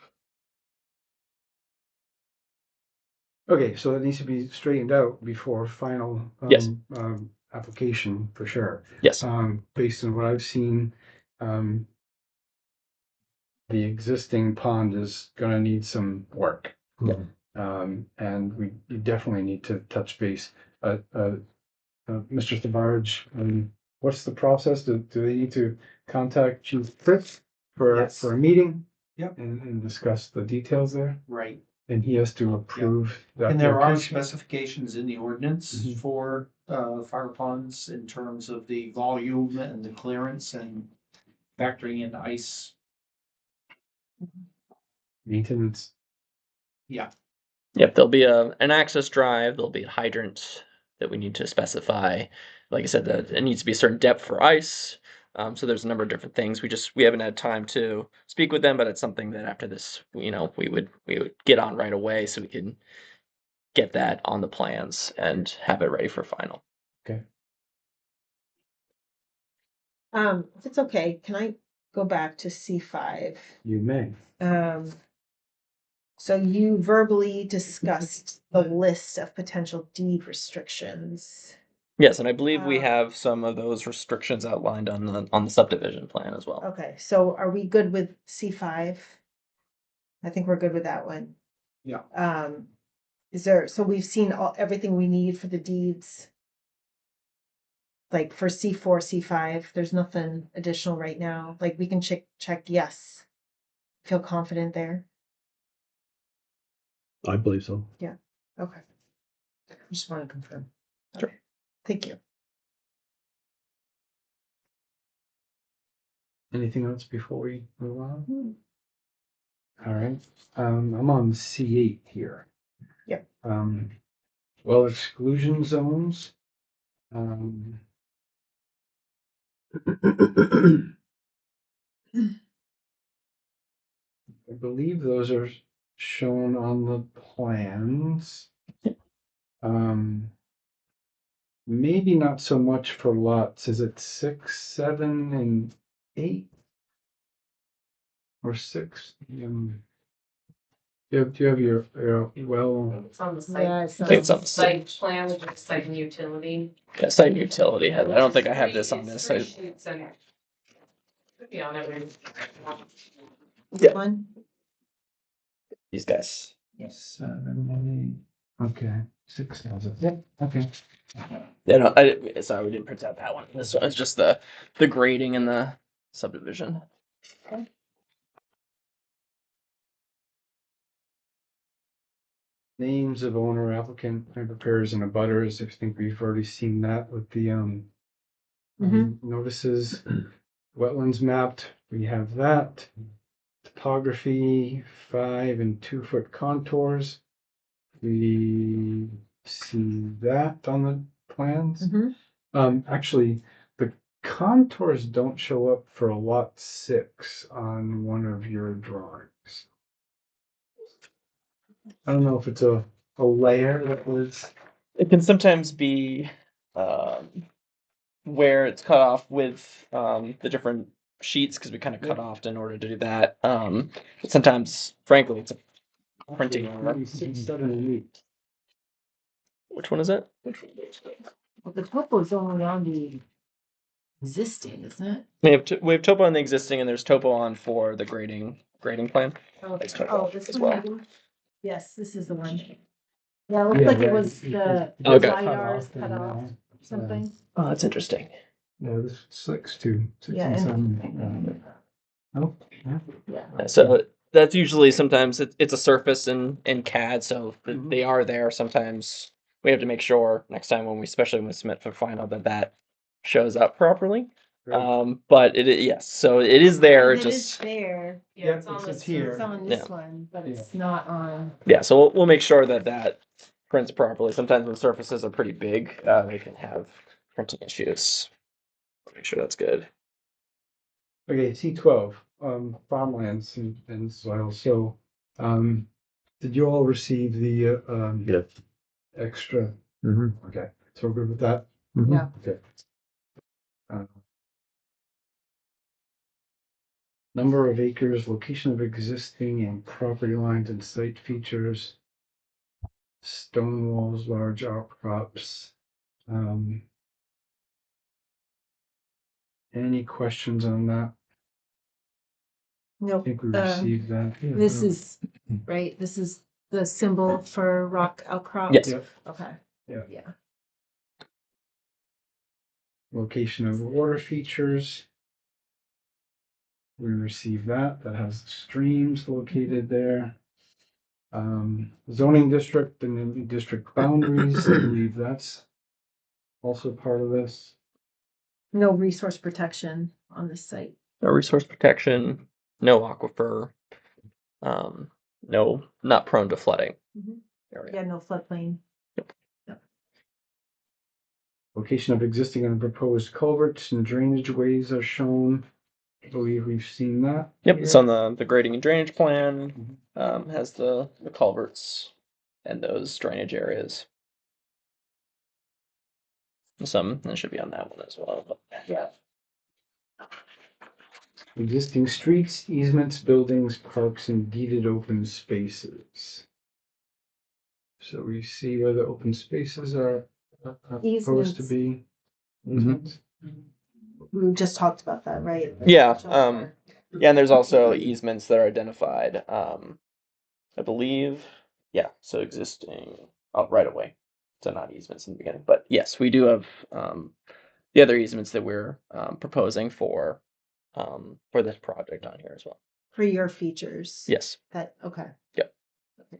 Okay, so that needs to be straightened out before final Yes. application for sure. Yes. Based on what I've seen, the existing pond is gonna need some work. Yeah. And we definitely need to touch base. Mr. Thabarge, what's the process? Do they need to contact Chief Fritz Yes. for a meeting? Yep. And discuss the details there? Right. And he has to approve that. And there are location? specifications in the ordinance Mhm. for fire ponds in terms of the volume and the clearance and factoring in ice. Maintenance. Yeah, Yep, there'll be an access drive, there'll be a hydrant that we need to specify. Like I said, that it needs to be a certain depth for ice. So there's a number of different things. We haven't had time to speak with them, but it's something that after this, we would get on right away so we can get that on the plans and have it ready for final. If it's okay, can I go back to C5? You may. So you verbally discussed the list of potential deed restrictions. Yes, and I believe we Um, have some of those restrictions outlined on the subdivision plan as well. Okay, so are we good with C5? I think we're good with that one. Yeah. So we've seen everything we need for the deeds? Like for C4, C5, there's nothing additional right now. Like we can check yes. Feel confident there? I believe so. Okay. Just want to confirm. Sure. Okay. Thank you. Anything else before we move on? All right, I'm on C8 here. Yep. Well, exclusion zones. I believe those are shown on the plans. Maybe not so much for lots. Is it 6, 7, and 8? Or 6? Do you have your well? It's on the Yeah, site. it's It's on the Site plan, which is site and utility. Yeah, site utility. I don't think I have this on this. Three sheets and could be on every. Yeah. One? These guys. 7, 8. Okay, 6,000. Yeah. Okay. Yeah, no, sorry, we didn't print out that one. This one is just the grading and the subdivision. Names of owner, applicant, and preparers and abutters. I think we've already seen that with the notices. Wetlands mapped, we have that. Topography, 5 and 2 foot contours. We see that on the plans. Actually, the contours don't show up for lot 6 on one of your drawings. I don't know if it's a layer that was. It can sometimes be where it's cut off with the different sheets because we kind of cut off in order to do that. But sometimes, frankly, it's a printing error. 6, 7, and 8. Which one is it? Well, the topo is only on the existing, isn't it? We have topo on the existing, and there's topo on for the grading plan. It's topo this as one well. maybe? Yes, this is the one. Yeah, it looks like it was the Okay. LiDARs cut off, something. Oh, that's interesting. Yeah, this 6 too. 6 Yeah, and and- 7. Oh, yeah. Yeah. So that's usually sometimes it's a surface in CAD, so they are there. Sometimes we have to make sure next time especially when we submit for final that shows up properly. Right. But yes, so it is there. It is Just there. Yeah, it's Yeah, on it's this. here. It's on this one, but it's not on. yeah, so we'll make sure that prints properly. Sometimes when surfaces are pretty big, they can have printing issues. Make sure that's good. Okay, C12, farmlands and soil. So, did you all receive the Yes. extra. Mhm. Okay, so we're good with that? Mhm. Yeah. Okay. Uh, Number of acres, location of existing and property lines and site features. Stone walls, large outcrops. Any questions on that? I Nope. think we received that. This is, right, this is the symbol for rock outcrop? Yes. Yep. Okay. Yeah. Yeah. Location of water features. We received that. That has streams located there. Zoning district and then district boundaries. I believe that's also part of this. No resource protection on this site. No resource protection, no aquifer, no, not prone to flooding Mhm. area. Yeah, no floodplain. Location of existing and proposed culverts and drainage ways are shown. I believe we've seen that. Yep, it's here. on the grading and drainage plan. Has the culverts and those drainage areas. That should be on that one as well. But Yeah. Existing streets, easements, buildings, parks, and deeded open spaces. So we see where the open spaces are supposed to Easements. be. Mhm. We just talked about that, right? Yeah, yeah, and there's also easements that are identified. I believe, yeah. So existing, right away. So not easements in the beginning, but yes, we do have the other easements that we're proposing for this project on here as well. For your features. Yes. That, okay. Yep. Okay.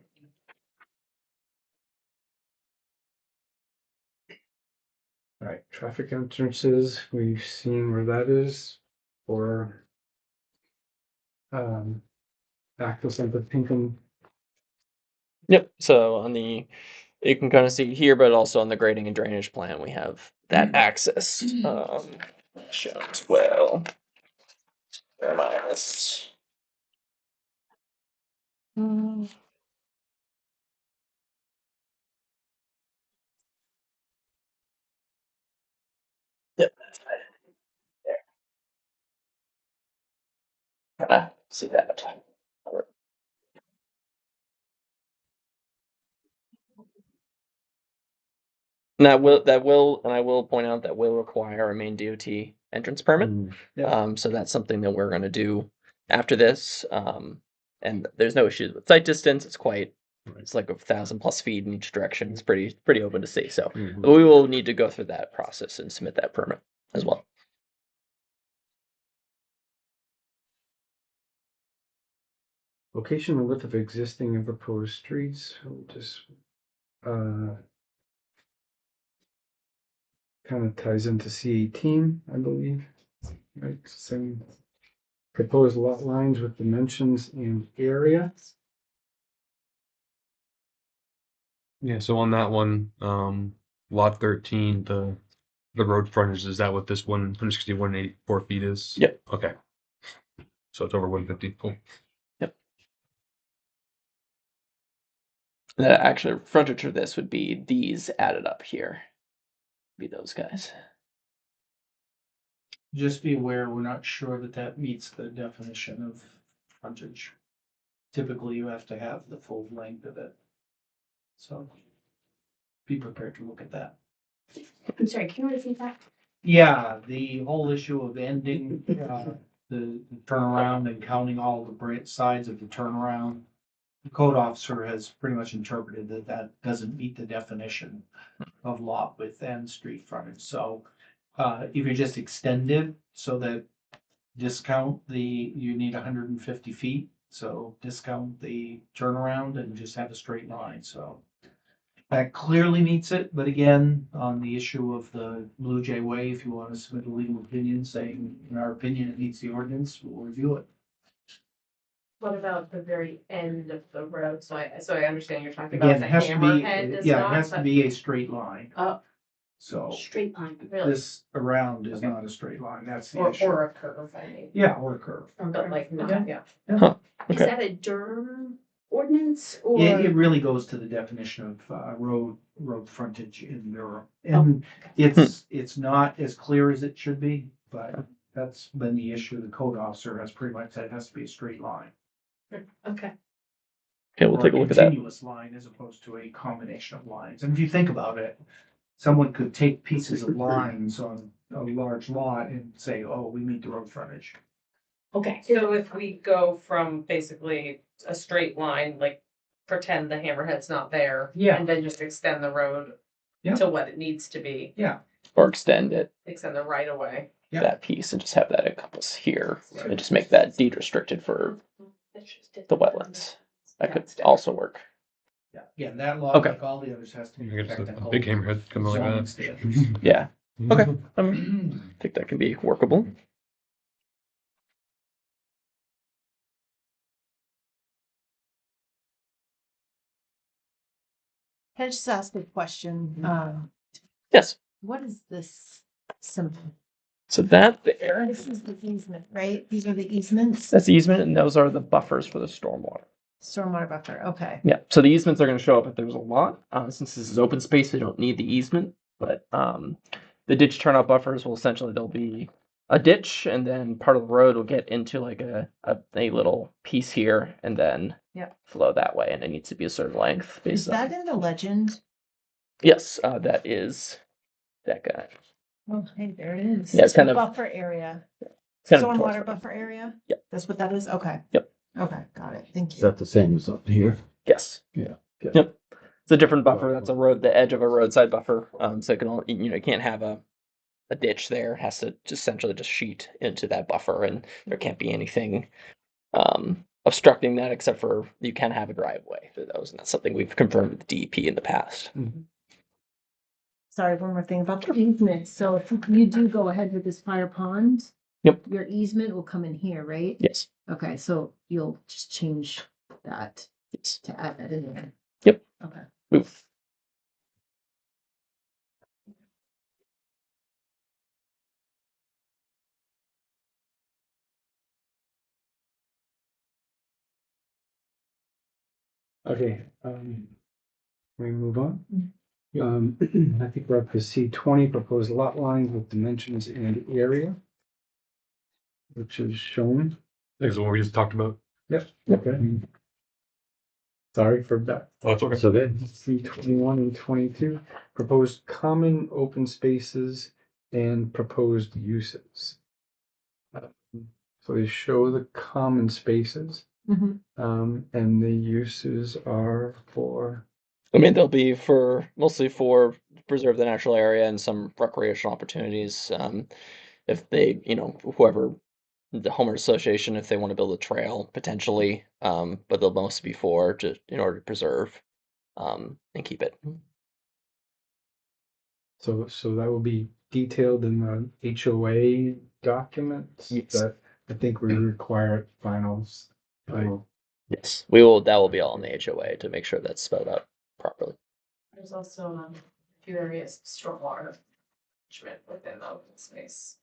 All right, traffic entrances, we've seen where that is for access into Pinkham. Yep. So you can kind of see here, but also on the grading and drainage plan, we have that access shown as well. Minus. Yep. There. See that. And and I will point out that will require a main DOT entrance permit. Yeah. So that's something that we're gonna do after this. And there's no issues with sight distance. It's like 1,000+ feet in each direction. It's pretty open to see. So Mhm. we will need to go through that process and submit that permit as well. Location and width of existing and proposed streets, we'll just kind of ties into C18, I believe. Right, same proposed lot lines with dimensions and area. Yeah, so on that one, lot 13, the road frontage, is that what this 161.84 feet is? Yep. Okay. So it's over 150. Cool. The actual frontage for this would be these added up here. Be those guys. Just be aware, we're not sure that that meets the definition of frontage. Typically, you have to have the full length of it. So be prepared to look at that. I'm sorry, can you repeat that? Yeah, the whole issue of ending, the turnaround and counting all the sides of the turnaround. The code officer has pretty much interpreted that that doesn't meet the definition of lot width and street frontage. So if you just extend it so that you need 150 feet. So discount the turnaround and just have a straight line. So that clearly meets it. But again, on the issue of the Blue Jay Way, if you want to submit a legal opinion saying, in our opinion, it meets the ordinance, we'll review it. What about the very end of the road? So I understand you're talking about Again, the it has to be, hammerhead is yeah, it not, has to but- be a straight line. So Straight line, really, this around is Okay. not a straight line. That's the Or issue. a curve, I mean. Yeah, or a curve. But like, not, yeah. is Okay. that a Durham ordinance or? It really goes to the definition of road road frontage in Durham. And it's not as clear as it should be, but that's been the issue. The code officer has pretty much said it has to be a straight line. Okay. Okay, we'll Or take a look at that. continuous line as opposed to a combination of lines. And if you think about it, someone could take pieces of lines on a large lot and say, oh, we meet the road frontage. Okay. So if we go from basically a straight line, like pretend the hammerhead's not there. Yeah. And then just extend the road Yeah. to what it needs to be, Or extend it, extend the right of way. Yeah. that piece, and just have that encompass here, and just make that deed restricted for the wetlands. That could also work. Yeah, and that lot, Okay. like all the others, has to be. I guess protected a big whole hammerhead coming like zoning that. standards. Yeah. Okay. I think that can be workable. Can I just ask a question? Yes. What is this symbol? So that there, This is the easement, right? These are the easements, that's the easement, and those are the buffers for the stormwater. stormwater buffer, okay. Yeah. So the easements are going to show up if there's a lot. Since this is open space, we don't need the easement. But the ditch turnout buffers will essentially there'll be a ditch, and then part of the road will get into like a little piece here, and then Yep. flow that way, and it needs to be a certain length. Is Based on that in the legend? yes, that is that guy. Oh, hey, there it is. Yeah, it's kind of- Buffer area, It's kind of towards stormwater the- buffer area? Yep. That's what that is? Okay. Yep. Okay, got it. Thank Is you. that the same as up here? Yes. Yeah. Okay. Yep. It's a different buffer. That's a road, the edge of a roadside buffer. So it can only, you can't have a ditch there. It has to just essentially just sheet into that buffer, and there can't be anything obstructing that except for you can have a driveway through those, and that's something we've confirmed with the DEP in the past. Sorry, one more thing about the Easement, so if you do go ahead with this fire pond. Yep. Your easement will come in here, right? Yes. Okay, so you'll just change that Yes. to add that in there. Yep. Okay. Oof. Okay, we move on. I think we're up to C20, proposed lot lines with dimensions and area, which is shown. That's what we just talked about. Okay. Sorry for that. Oh, it's okay. So then, C21 and 22, proposed common open spaces and proposed uses. So they show the common spaces, Mhm. and the uses are for, I mean, they'll be mostly for preserve the natural area and some recreational opportunities. If they, whoever the homeowners association, if they want to build a trail potentially, but they'll mostly be for just in order to preserve and keep it. so that will be detailed in the HOA documents Yes. that I think we require at finals. Yes, we will. That will be all in the HOA to make sure that's spelled out properly. There's also a few areas of stormwater management within the open space.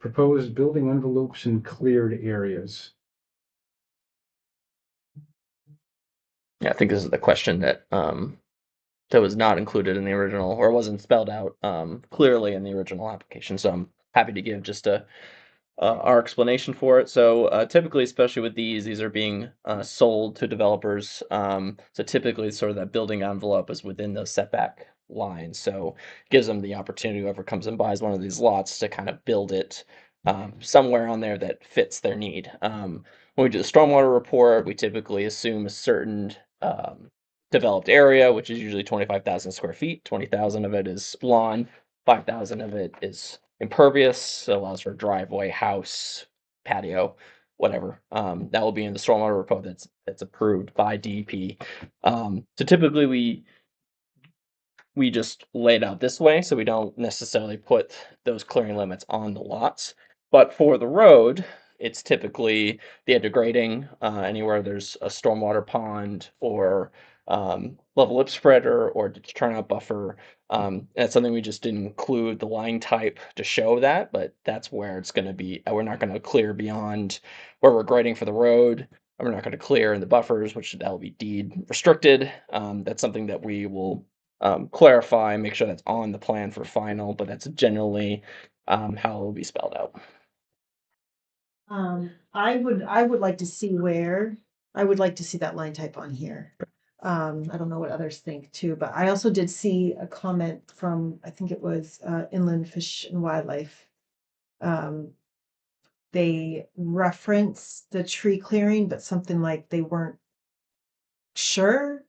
Proposed building envelopes in cleared areas. Yeah, I think this is the question that was not included in the original or wasn't spelled out clearly in the original application. So I'm happy to give just our explanation for it. So typically, especially with these are being sold to developers. So typically, sort of that building envelope is within the setback line. So it gives them the opportunity, whoever comes and buys one of these lots, to kind of build it somewhere on there that fits their need. When we do the stormwater report, we typically assume a certain developed area, which is usually 25,000 square feet. 20,000 of it is lawn, 5,000 of it is impervious, so allows for driveway, house, patio, whatever. That will be in the stormwater report that's approved by DEP. So typically we just lay it out this way, so we don't necessarily put those clearing limits on the lots. But for the road, it's typically the edge of grading, anywhere there's a stormwater pond or level lip spreader or ditch turnout buffer. That's something we just didn't include the line type to show that, but that's where it's going to be. We're not going to clear beyond where we're grading for the road. we're not going to clear in the buffers, which that will be deed restricted. That's something that we will clarify, make sure that's on the plan for final, but that's generally how it will be spelled out. I would like to see that line type on here. I don't know what others think too, but I also did see a comment from, I think it was Inland Fish and Wildlife. They referenced the tree clearing, but something like they weren't sure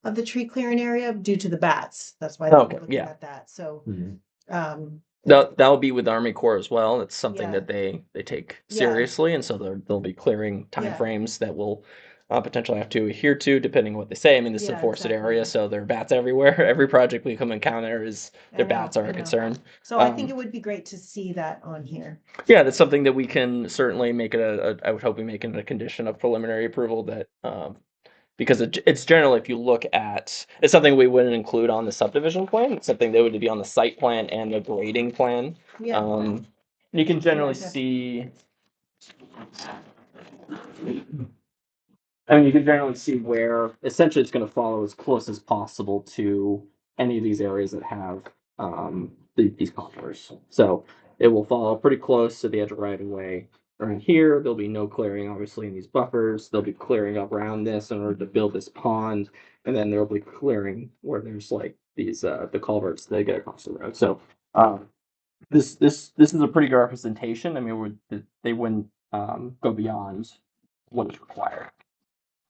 of the tree clearing area due to the bats. That's why they were Okay, looking yeah. at that. So, Mhm. That'll be with Army Corps as well. It's something Yeah. that they take Yeah. seriously, and so they'll be clearing Yeah. timeframes that will potentially have to adhere to, depending on what they say. I mean, this is a Yeah, forested exactly. area, so there are bats everywhere. Every project we come encounter is I their know, bats are I a know. concern. So I think it would be great to see that on here. Yeah, that's something that we can certainly make it I would hope we make it a condition of preliminary approval that because it's generally, if you look at, it's something we wouldn't include on the subdivision plan. It's something that would be on the site plan and the grading plan. Yeah. You can generally Yeah, see. I mean, you can generally see where essentially it's going to follow as close as possible to any of these areas that have these contours. So it will follow pretty close to the edge of right of way. Around here, there'll be no clearing, obviously, in these buffers. They'll be clearing up around this in order to build this pond, and then there'll be clearing where there's like these the culverts that get across the road. So this is a pretty good representation. I mean, they wouldn't go beyond what is required,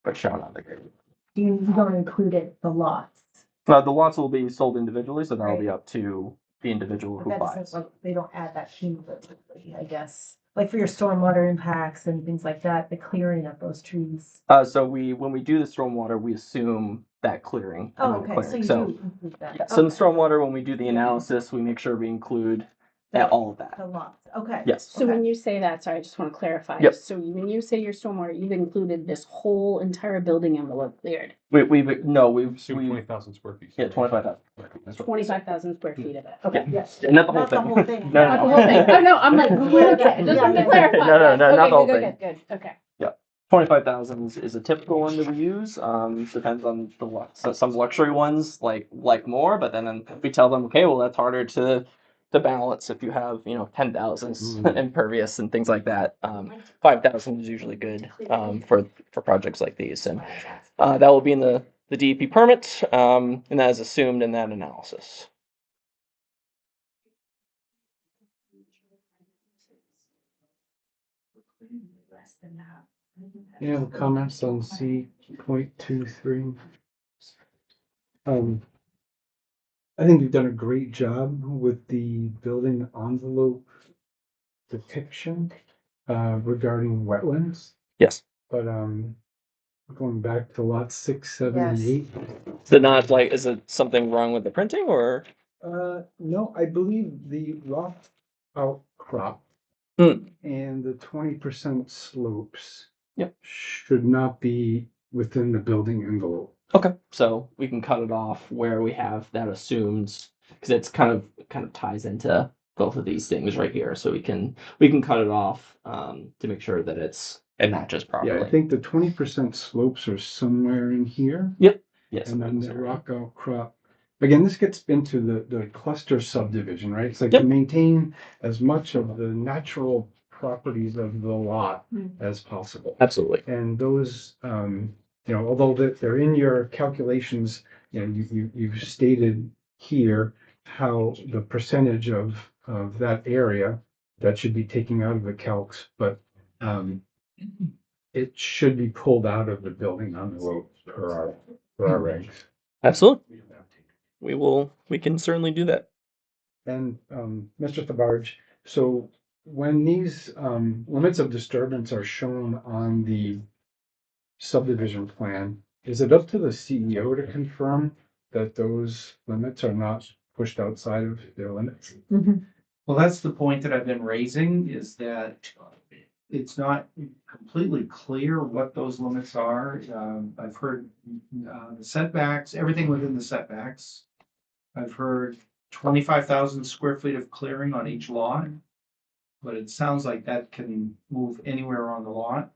but shown on the grid. You don't include it, the lots. The lots will be sold individually, so that'll be Right. up to the individual But who that buys. doesn't, they don't add that cumulatively, I guess. Like for your stormwater impacts and things like that, the clearing of those trees. So when we do the stormwater, we assume that clearing. Oh, amount of okay, so clearing. you do include that. Yeah, so the Okay. stormwater, when we do the analysis, we make sure we include all of that. The lots, okay. Yes. So Okay. when you say that, sorry, I just want to clarify. Yep. So when you say your stormwater, you've included this whole entire building envelope cleared, We've Assume 20,000 square feet. yeah, 25,000. 25,000 square feet of it. Okay. Yes. Not the whole Not thing. the whole thing. No, Not no, the whole thing. Oh, no, I'm like, okay, I just wanted to clarify. No, no, no, Okay, not the whole good, thing. Good, okay. 25,000 is a typical one that we use. Depends on so some luxury ones like more, but then we tell them, okay, well that's harder to balance if you have 10,000 impervious and things like that. 5,000 is usually good for projects like these, and that will be in the DEP permit, and that is assumed in that analysis. Any other comments on C.23? I think you've done a great job with the building envelope depiction regarding wetlands, Yes. but going back to lot 6, 7, and Yes. 8. So not like, is it something wrong with the printing or? No, I believe the rock outcrop Hmm. and the 20% slopes Yep. should not be within the building envelope. Okay, so we can cut it off where we have that assumed, because it's kind of ties into both of these things right here. So we can cut it off to make sure that it matches properly. Yeah, I think the 20% slopes are somewhere in here. Yep. Yes. And then the rock outcrop. Again, this gets into the cluster subdivision, right? It's like Yep. to maintain as much of the natural properties of the lot as possible. Absolutely. And those, although they're in your calculations, you've stated here how the percentage of that area that should be taken out of the calcs, but it should be pulled out of the building envelope per our regs. Absolutely. We can certainly do that. And Mr. Thabarge, so when these limits of disturbance are shown on the subdivision plan, is it up to the CEO to confirm that those limits are not pushed outside of their limits? Well, that's the point that I've been raising, is that it's not completely clear what those limits are. I've heard the setbacks, everything within the setbacks. I've heard 25,000 square feet of clearing on each lot, but it sounds like that can move anywhere on the lot.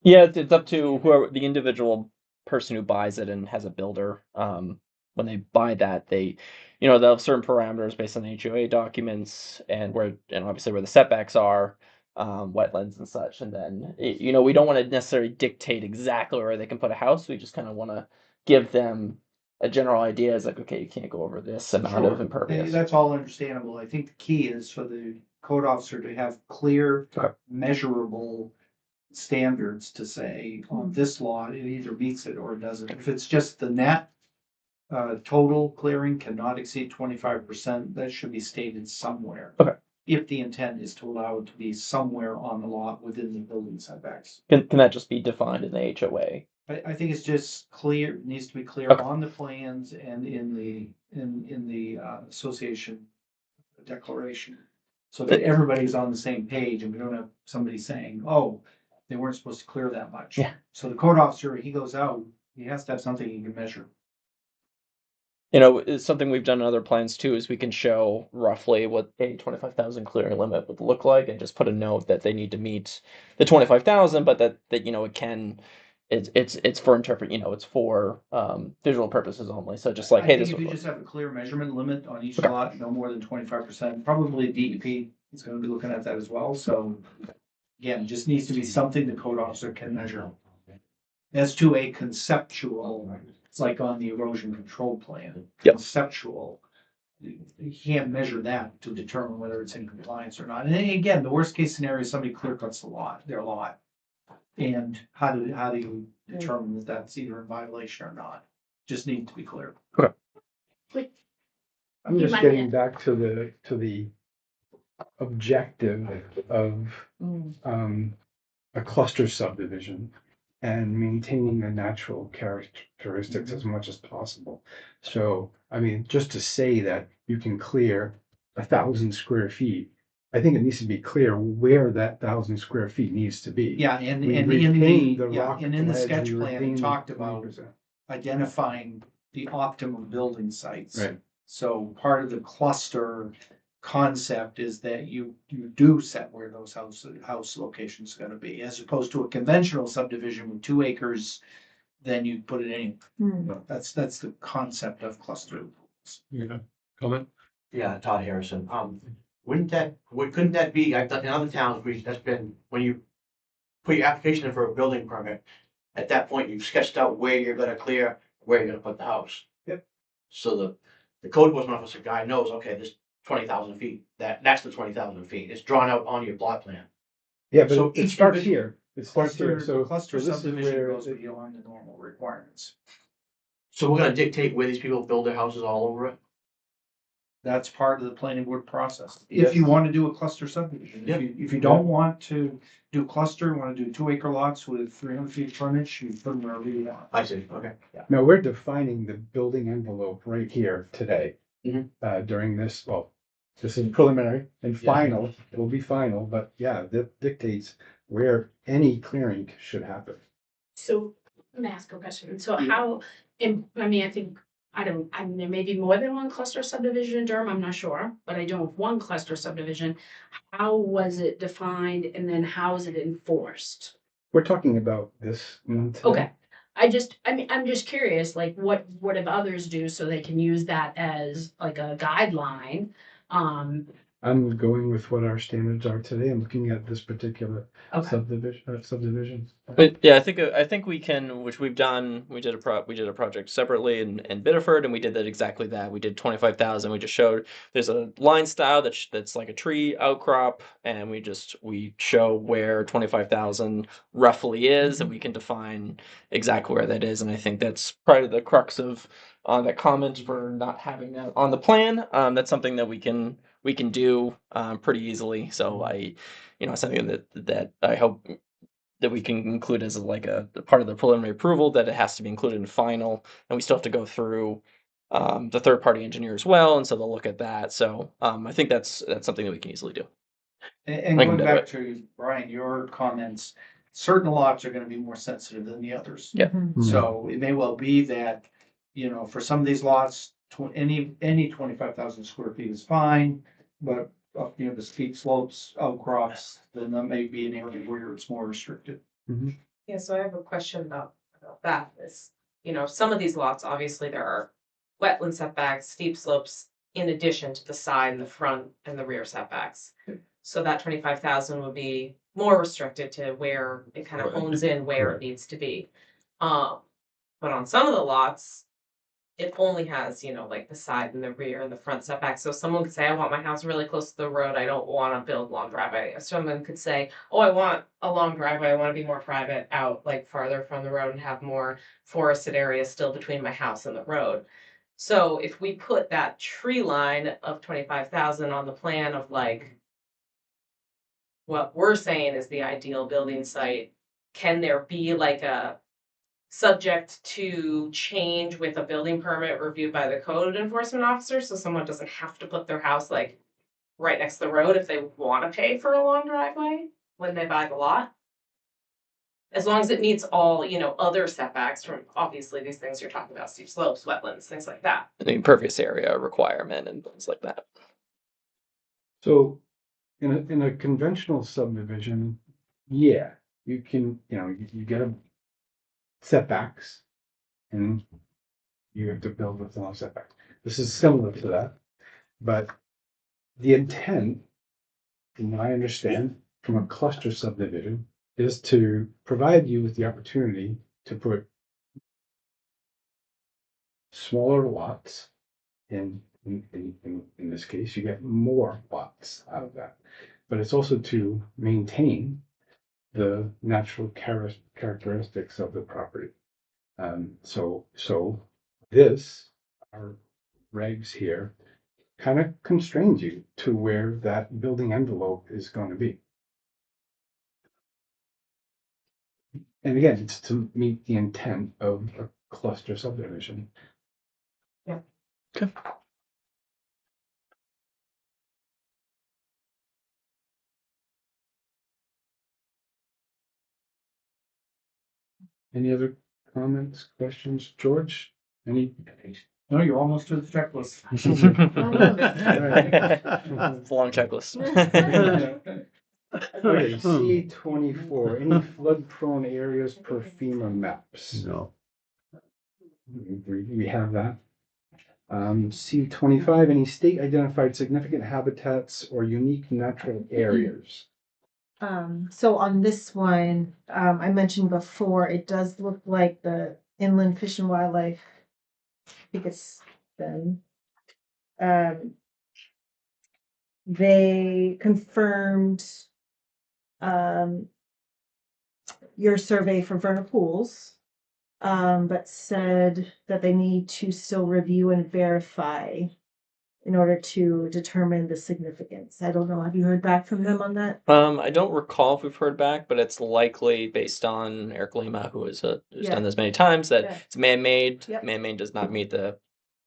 Yeah, it's up to whoever the individual person who buys it and has a builder. When they buy that, they'll have certain parameters based on the HOA documents and obviously where the setbacks are, wetlands and such. And then, we don't want to necessarily dictate exactly where they can put a house. We just kind of want to give them a general idea. It's like, okay, you can't go over this amount of Sure. impervious. That's all understandable. I think the key is for the code officer to have clear, Okay. measurable standards to say on this lot, it either meets it or it doesn't. If it's just the net total clearing cannot exceed 25%, that should be stated somewhere. Okay. If the intent is to allow it to be somewhere on the lot within the building setbacks. Can that just be defined in the HOA? I think it's just clear, it needs to be clear Okay. on the plans and in the association declaration. So that everybody's on the same page and we don't have somebody saying, oh, they weren't supposed to clear that much. Yeah. So the code officer, he goes out, he has to have something he can measure. It's something we've done in other plans too, is we can show roughly what a 25,000 clearing limit would look like and just put a note that they need to meet the 25,000, but that it's for it's for visual purposes only. So just like, I hey, think this if would you work. just have a clear measurement limit on each Okay. lot, no more than 25%, probably DEP is gonna be looking at that as well, so. Again, it just needs to be something the code officer can measure. As to a conceptual, it's like on the erosion control plan. Yep. Conceptual. You can't measure that to determine whether it's in compliance or not. And then again, the worst case scenario is somebody clear cuts their lot. And how do you determine that that's either in violation or not? Just need to be clear. I'm just getting back to the objective of a cluster subdivision and maintaining the natural characteristics as much as possible. So, I mean, just to say that you can clear 1,000 square feet, I think it needs to be clear where that 1,000 square feet needs to be. Yeah, and We in retain the, yeah, rock and in the ledge, sketch we plan, retain it the talked about 20%. identifying the optimum building sites. Right. So part of the cluster concept is that you do set where those house locations are gonna be, as opposed to a conventional subdivision with 2 acres, then you put it in. That's the concept of cluster. Yeah. Comment? Yeah, Todd Harrison. Couldn't that be, I've done in other towns, that's been, when you put your application in for a building permit, at that point, you've sketched out where you're gonna clear, where you're gonna put the house. Yep. So the code enforcement officer guy knows, okay, this 20,000 feet, that's the 20,000 feet. It's drawn out on your plot plan. Yeah, So but it each starts individual- here. It starts here. So Cluster this is subdivision where goes it- beyond the normal requirements. So we're gonna dictate where these people build their houses all over it? That's part of the planning board process. Yes. If you want to do a cluster subdivision, Yeah. if you don't want to do cluster, want to do 2 acre lots with 300 feet frontage, you put them wherever you want. I see, okay. Now, we're defining the building envelope right here today. Mhm. During this, well, this is preliminary and Yeah. final, it will be final, but yeah, that dictates where any clearing should happen. So, let me ask a question. So how, I think, there may be more than one cluster subdivision in Durham, I'm not sure, but I know of one cluster subdivision. How was it defined and then how is it enforced? We're talking about this one today. Okay, I'm just curious, like, what if others do so they can use that as like a guideline? I'm going with what our standards are today. I'm looking at this particular Okay. subdivision. But yeah, I think we can, which we've done. We did a project separately in Biddeford, and we did exactly that. We did 25,000. We just showed there's a line style that's like a tree outcrop, and we show where 25,000 roughly is, and we can define exactly where that is. And I think that's probably the crux of that comment for not having that on the plan. That's something that we can do pretty easily. So something that I hope that we can include as like a part of the preliminary approval, that it has to be included in final, and we still have to go through the third party engineer as well, and so they'll look at that. So I think that's something that we can easily do. And I can going do back it. to Brian, your comments, certain lots are gonna be more sensitive than the others. Yeah. So it may well be that, for some of these lots, any 25,000 square feet is fine, but up near the steep slopes, outcrops, then that may be an area where it's more restricted. Mhm. Yeah, so I have a question about that is, some of these lots, obviously there are wetland setbacks, steep slopes, in addition to the side, the front and the rear setbacks. So that 25,000 would be more restricted to where it kind of Right. hones in where it needs to be. But on some of the lots, it only has, like the side and the rear and the front setback. So someone could say, I want my house really close to the road. I don't want to build long driveway. Someone could say, oh, I want a long driveway. I want to be more private out, like farther from the road and have more forested areas still between my house and the road. So if we put that tree line of 25,000 on the plan of like what we're saying is the ideal building site, can there be like a subject to change with a building permit reviewed by the code enforcement officer, so someone doesn't have to put their house like right next to the road if they want to pay for a long driveway when they buy the lot? As long as it meets all, other setbacks from obviously these things you're talking about, steep slopes, wetlands, things like that. The impervious area requirement and things like that. So in a conventional subdivision, yeah, you can, you get a setbacks and you have to build within those setbacks. This is similar to that, but the intent, from what I understand, from a cluster subdivision is to provide you with the opportunity to put smaller lots in this case, you get more lots out of that. But it's also to maintain the natural characteristics of the property. So this, our regs here, kind of constrains you to where that building envelope is going to be. And again, it's to meet the intent of a cluster subdivision. Yeah. Okay. Any other comments, questions? George? Any? No, you're almost to the checklist. It's a long checklist. Okay, C24, any flood-prone areas per FEMA maps? No. We have that. C25, any state identified significant habitats or unique natural areas? So on this one, I mentioned before, it does look like the Inland Fish and Wildlife, I think it's them. They confirmed your survey for vernal pools, but said that they need to still review and verify in order to determine the significance. I don't know. Have you heard back from them on that? I don't recall if we've heard back, but it's likely based on Eric Lima, who's Yeah. done this many times, that Yeah. it's man-made. Yep. Man-made does not meet the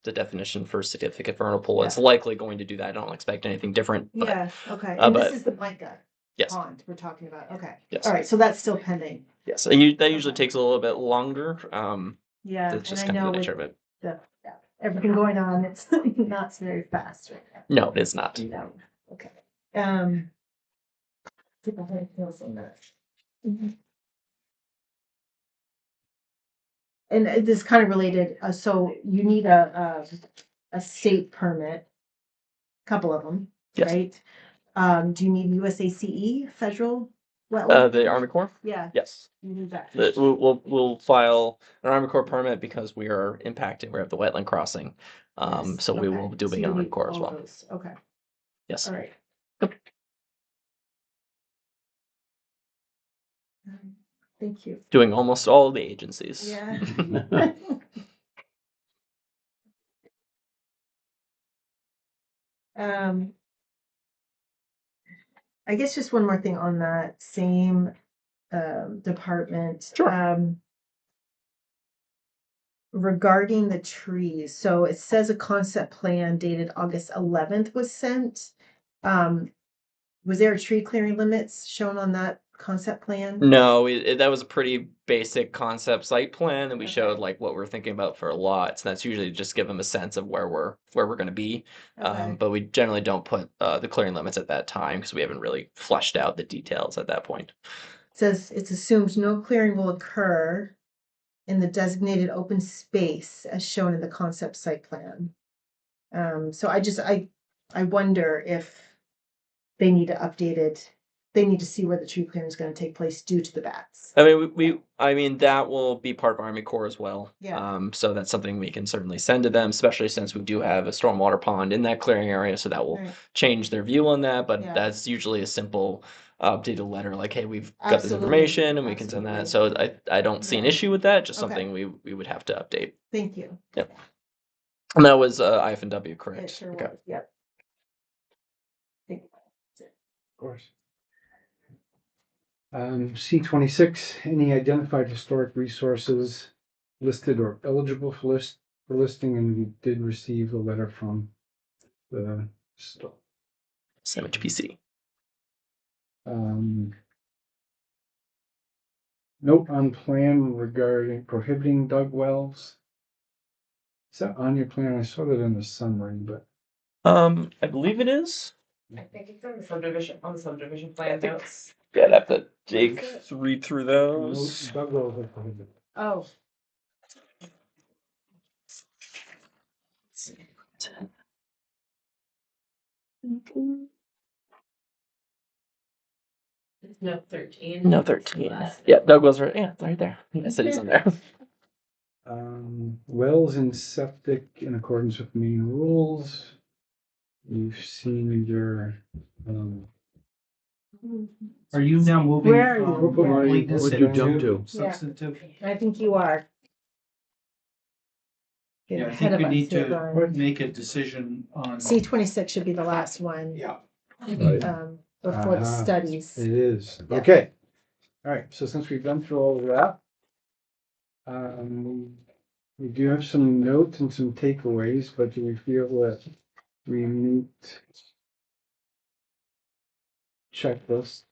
definition for significant vernal pool. Yeah. It's likely going to do that. I don't expect anything different. But Yeah, okay. And but- this is the Micah yes, pond we're talking about. Okay. yes, All right, so that's still pending. yes. That usually takes a little bit longer. Yeah, That's just and I kind of know the nature with of it. everything going on, it's not very fast right now. No, it is not. No, okay. People have feels on that. And this is kind of related, so you need a state permit, couple of them, Yes. right? Do you need USACE, federal wetland? The Army Corps. Yeah, Yes. you need that. We'll file an Army Corps permit because we are impacted. We have the wetland crossing. Yes, So we okay. will be doing So you Army need Corps as all well. those. Okay, Yes. all right. Thank you. Doing almost all the agencies. Yeah. I guess just one more thing on that same department. Sure. Regarding the trees, so it says a concept plan dated August 11th was sent. Was there a tree clearing limits shown on that concept plan? No, that was a pretty basic concept site plan, and we Okay. showed like what we're thinking about for lots. And that's usually just give them a sense of where we're going to be. Okay. But we generally don't put the clearing limits at that time because we haven't really fleshed out the details at that point. says it's assumed no clearing will occur in the designated open space as shown in the concept site plan. So I wonder if they need to update it. They need to see where the tree clearing is going to take place due to the bats. I mean, I mean, that will be part of Army Corps as well. Yeah. So that's something we can certainly send to them, especially since we do have a stormwater pond in that clearing area. So that will Right. change their view on that. But Yeah. that's usually a simple updated letter like, hey, we've got this Absolutely. information and we can send that. So I don't see an Yeah. issue with that. Just Okay. something we would have to update. Thank you. Yep. And that was IF&W, correct? It sure Okay. was. Yep. Thank you. Of course. C26, any identified historic resources listed or eligible for listing, and we did receive a letter from the SMHPC. Note on plan regarding prohibiting dug wells. Is that on your plan? I saw that in the summary, but I believe it is. I think it's on the subdivision plan notes. Yeah, I'd have to read through those. dug wells are prohibited. Oh, No, 13. No, 13. Yeah, Doug was right. Yeah, right there. I said he's on there. Wells and septic in accordance with main rules. You've seen your, Are you now moving? Where are you? from Where are you? completeness What'd you into jump to? Substantive? I think you are. Getting Yeah, I ahead think of we us need here, to Brian. make a decision on. C26 should be the last one. Yeah. Before the Uh-huh. studies. It is, Yeah. okay. All right, so since we've been through all of that, we do have some notes and some takeaways, but do we feel that we meet checklist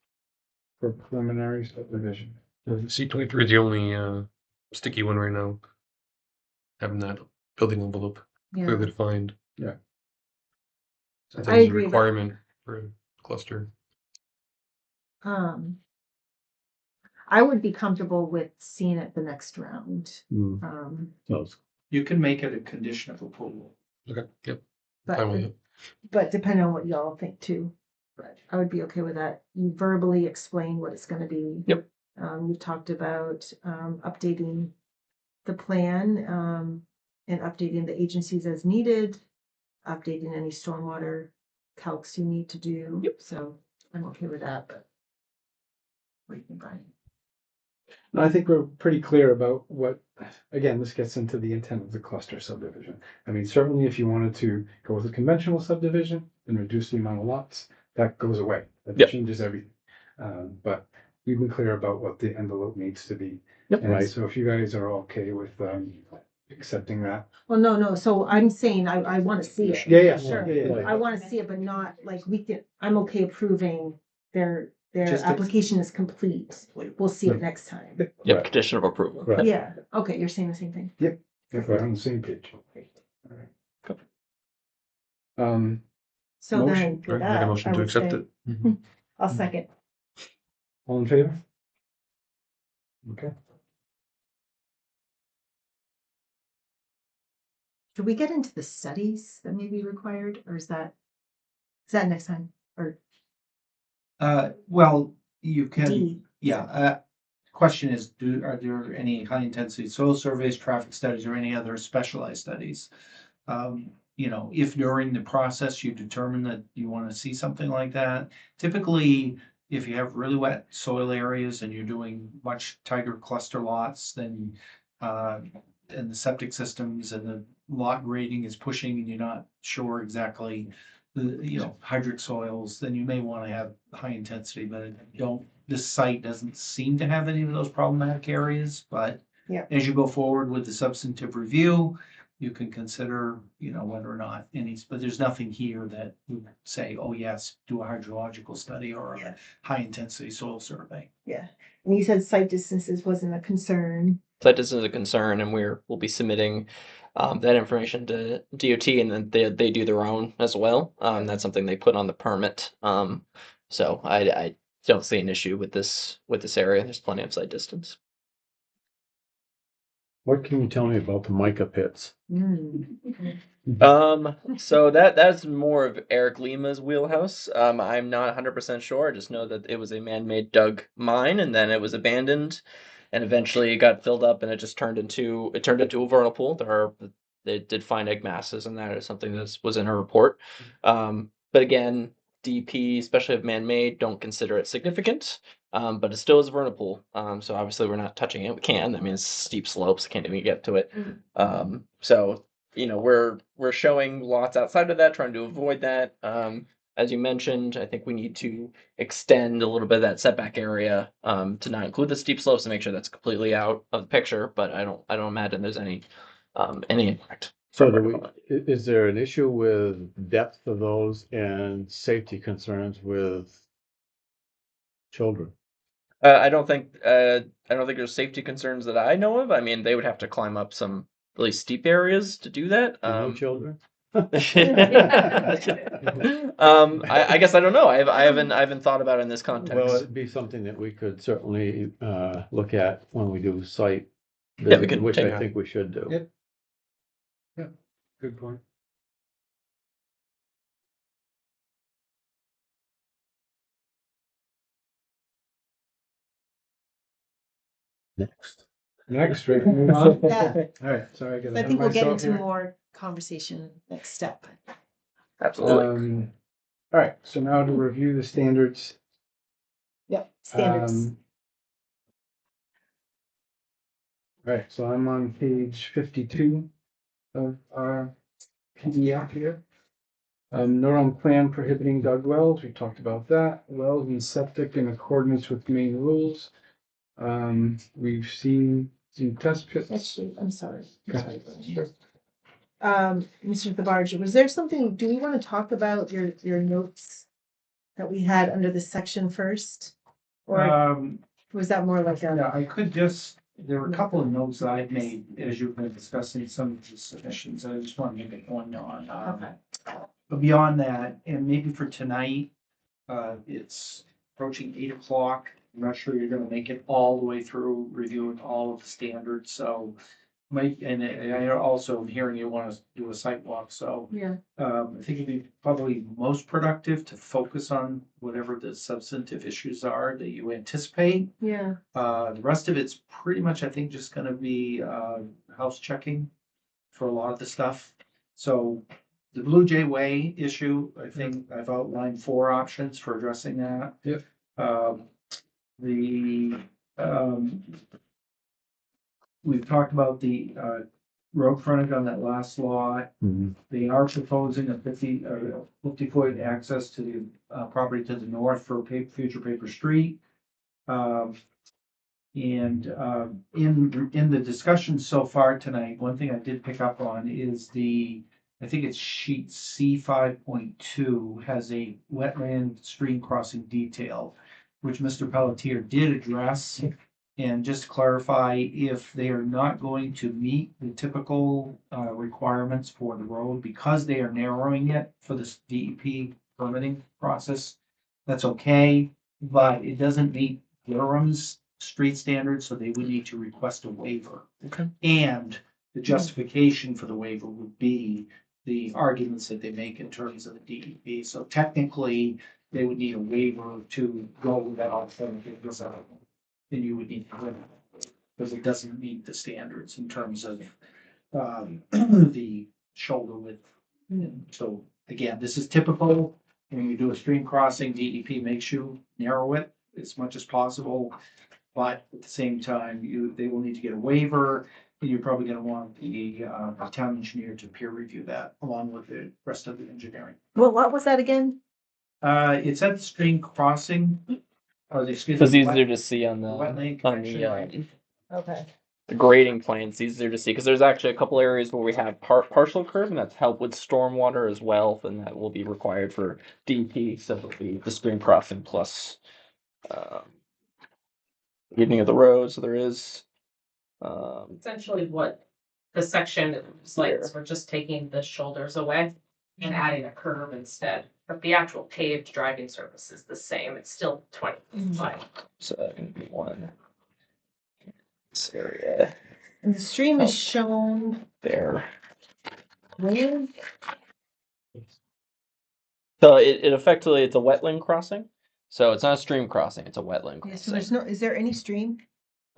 for preliminary subdivision? C23 is the only sticky one right now. Having that building envelope Yeah. clearly defined. Yeah. So I that is a agree with- requirement for a cluster. I would be comfortable with seeing it the next round. You can make it a condition of approval. Okay. Yep. But Fine with it. But depending on what y'all think too. Right. I would be okay with that. You verbally explain what it's gonna be. Yep. You've talked about updating the plan and updating the agencies as needed, updating any stormwater calcs you need to do. Yep. So I'm okay with that, but what do you think, Brian? No, I think we're pretty clear about what, again, this gets into the intent of the cluster subdivision. I mean, certainly if you wanted to go with a conventional subdivision and reduce the amount of lots, that goes away. That Yep. changes everything. But we've been clear about what the envelope needs to be. Yep. And so if you guys are okay with accepting that. Well, no, so I'm saying I wanna see it. Yeah, Sure. yeah. I wanna see it, but not like I'm okay approving their Just ex- application is complete. We'll see it next time. Yep, condition of approval. Right. Yeah, okay, you're saying the same thing. If we're on the same page. All right. So then, Motion, with Right, make that, a motion I to would accept say- it. I'll second. all in favor? Okay. Should we get into the studies that may be required, or is that next time, or Well, you can, D? yeah, question is, are there any high intensity soil surveys, traffic studies, or any other specialized studies? If during the process you determine that you want to see something like that, typically, if you have really wet soil areas and you're doing much tighter cluster lots, then and the septic systems and the lot grading is pushing and you're not sure exactly the, hydric soils, then you may want to have high intensity, but this site doesn't seem to have any of those problematic areas, but Yeah. as you go forward with the substantive review, you can consider, whether or not but there's nothing here that would say, oh, yes, do a hydrological study or Yeah. a high intensity soil survey. Yeah, and you said site distances wasn't a concern. That is a concern, and we'll be submitting that information to DOT, and then they do their own as well. That's something they put on the permit. So I don't see an issue with this area. There's plenty of site distance. What can you tell me about the mica pits? So that's more of Eric Lima's wheelhouse. I'm not 100% sure. I just know that it was a man-made dug mine, and then it was abandoned, and eventually it got filled up, and it just turned into a vernal pool. They did find egg masses, and that is something that was in a report. But again, DP, especially if man-made, don't consider it significant. But it still is a vernal pool. So obviously we're not touching it. We can. I mean, it's steep slopes. Can't even get to it. So we're showing lots outside of that, trying to avoid that. As you mentioned, I think we need to extend a little bit of that setback area to not include the steep slopes to make sure that's completely out of the picture. But I don't imagine there's any impact. So is there an issue with depth of those and safety concerns with children? I don't think there's safety concerns that I know of. I mean, they would have to climb up some really steep areas to do that. No children? I guess I don't know. I haven't thought about it in this context. Well, it'd be something that we could certainly look at when we do site Yeah, we visit, could which take I a- think we should do. Yep. Good point. Next, we can move on. Yeah. All right, sorry, I got I ahead think of we'll get myself into here. more conversation next step. Absolutely. All right, so now to review the standards. Yep, standards. Right, so I'm on page 52 of our PDF here. Note on plan prohibiting dug wells, we talked about that. Wells and septic in accordance with main rules. We've seen some test pits. Actually, I'm sorry. Go ahead. Sure. Mr. Thabarge, was there something, do we want to talk about your notes that we had under this section first? Or was that more like Yeah, I could just, there were a couple of notes that I've made as you've been discussing some of the submissions. I just want to make a point on. Okay. But beyond that, and maybe for tonight, it's approaching 8 o'clock. I'm not sure you're gonna make it all the way through reviewing all of the standards, so and I also am hearing you want to do a site walk, so Yeah. I think it'd be probably most productive to focus on whatever the substantive issues are that you anticipate. Yeah. The rest of it's pretty much, I think, just gonna be house checking for a lot of the stuff. So the Blue Jay Way issue, I think I've outlined 4 options for addressing that. Yep. We've talked about the road frontage on that last lot. Mhm. They are proposing a 50-foot access to the property to the north for future paper street. And in the discussion so far tonight, one thing I did pick up on is I think it's sheet C 5.2 has a wetland stream crossing detail, which Mr. Pelletier did address. And just to clarify, if they are not going to meet the typical requirements for the road because they are narrowing it for this DEP permitting process, that's okay, but it doesn't meet Durham's street standards, so they would need to request a waiver. Okay. And the justification for the waiver would be the arguments that they make in terms of the DEP. So technically, they would need a waiver to go with that alternative design. Then you would need to, because it doesn't meet the standards in terms of the shoulder width. So again, this is typical. When you do a stream crossing, DEP makes you narrow it as much as possible. But at the same time, they will need to get a waiver, and you're probably gonna want the town engineer to peer review that along with the rest of the engineering. Well, what was that again? It's at stream crossing, or excuse So it's me, easier to see on the wetland on Okay. the grading plan. It's easier to see because there's actually a couple areas where we have partial curve, and that's help with stormwater as well, and that will be required for DEP. So it'll be the stream crossing plus evening of the road. So there is Essentially what the section is like, Here. is we're just taking the shoulders away and adding a curve instead. but the actual paved driving surface is the same. It's still 25. So that's gonna be one. This area And the stream is shown there. where? So it effectively it's a wetland crossing. So it's not a stream crossing, it's a wetland Yeah, crossing. so there's no, is there any stream?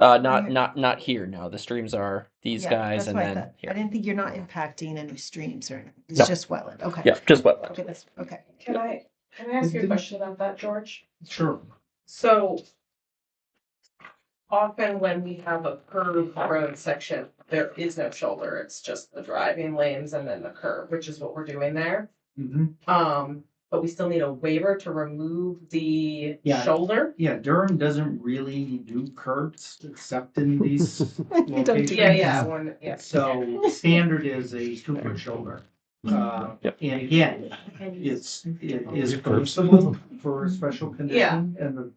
Not here, no. The streams are these Yeah, guys that's and what I then thought. I here. didn't think you're not impacting any streams or, it's No. just wetland, okay. Yeah, just wetland. Okay, that's, okay. Can I ask you a question about that, George? Sure. So often when we have a curved road section, there is no shoulder. It's just the driving lanes and then the curb, which is what we're doing there. Mm-hmm. But we still need a waiver to remove the Yeah. shoulder. Yeah, Durham doesn't really do curbs except in these don't do locations. Yeah. So the standard is a 2-foot shoulder. Yep. And again, it is permissible for a special condition, and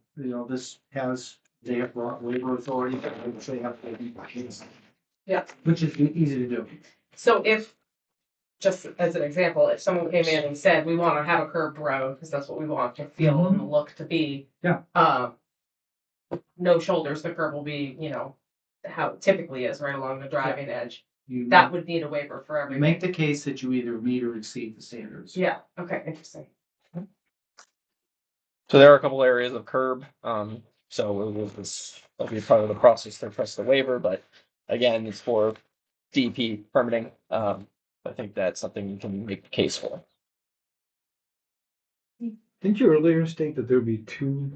this they have brought waiver authority, which they have to be. Yeah. Which is easy to do. So if, just as an example, if someone came in and said, we want to have a curved road, because that's what we want to feel and look to be. Yeah. No shoulders, the curb will be, how it typically is, right along the driving edge. You That would need a waiver for you everything. make the case that you either meet or exceed the standards. Yeah, okay, interesting. So there are a couple areas of curb. So that'll be part of the process to press the waiver, but again, it's for DEP permitting. I think that's something you can make a case for. Didn't you earlier state that there'd be 2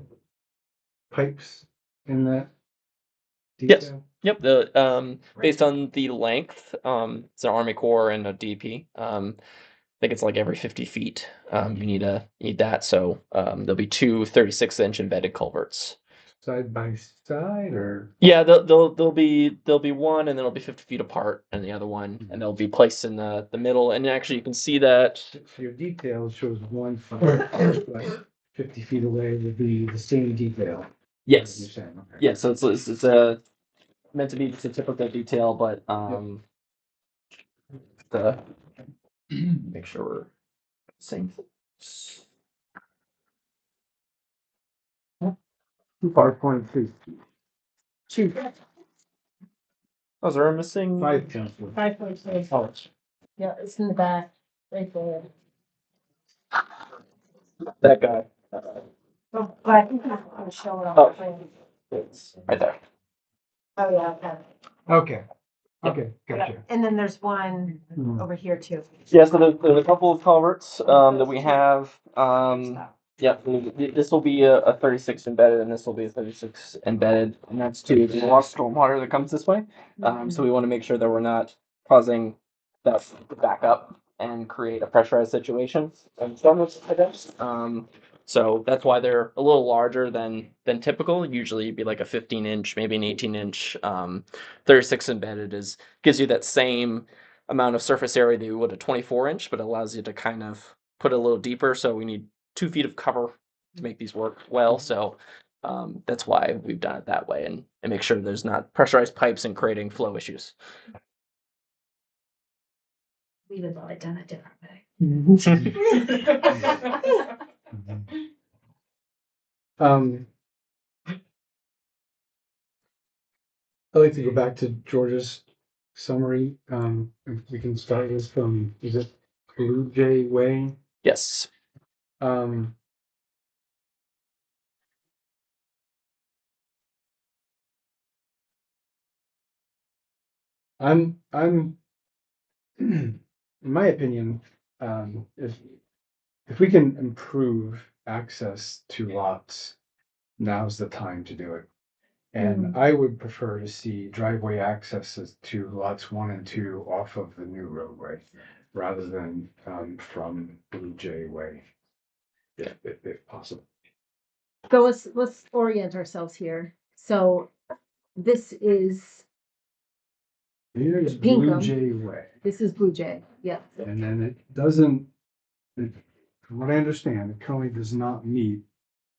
pipes in that? Yes. detail? Yep. The based on the length, it's an Army Corps and a DP. I think it's like every 50 feet. You need that. So there'll be 2 36-inch embedded culverts. Side by side, or Yeah, there'll be one, and then it'll be 50 feet apart, and the other one, and they'll be placed in the middle. And actually, you can see that. so your detail shows one like 50 feet away would be the same detail. Yes. You're saying, okay. Yeah. So it's meant to be just a typical detail, but the make sure we're same. 5.2. Oh, is there a missing? 5.2. 5.6. Oh, Yeah, it's in the back, right there. that guy. Oh, but I think that's gonna show it on Oh. the plan. It's right there. Oh, yeah, okay. Okay. Okay, gotcha. And then there's one Hmm. over here too. Yeah, so there's a couple of culverts that we have. Yeah, this will be a 36 embedded, and this will be a 36 embedded, and that's to the lost stormwater that comes this way. So we want to make sure that we're not causing that to back up and create a pressurized situation. And so that's why they're a little larger than typical. Usually, it'd be like a 15-inch, maybe an 18-inch. 36 embedded gives you that same amount of surface area that you would a 24-inch, but allows you to kind of put it a little deeper. So we need 2 feet of cover to make these work well. So that's why we've done it that way, and make sure there's not pressurized pipes and creating flow issues. We would have done it different way. I'd like to go back to George's summary. If we can start with is it Blue Jay Way? Yes. I'm in my opinion, if we can improve access to lots, now's the time to do it. And I would prefer to see driveway accesses to lots 1 and 2 off of the new roadway, rather than from Blue Jay Way, if possible. So let's orient ourselves here. So this is Here's Pinkham. Blue Jay Way, This is Blue Jay, yeah. and then it doesn't. From what I understand, it currently does not meet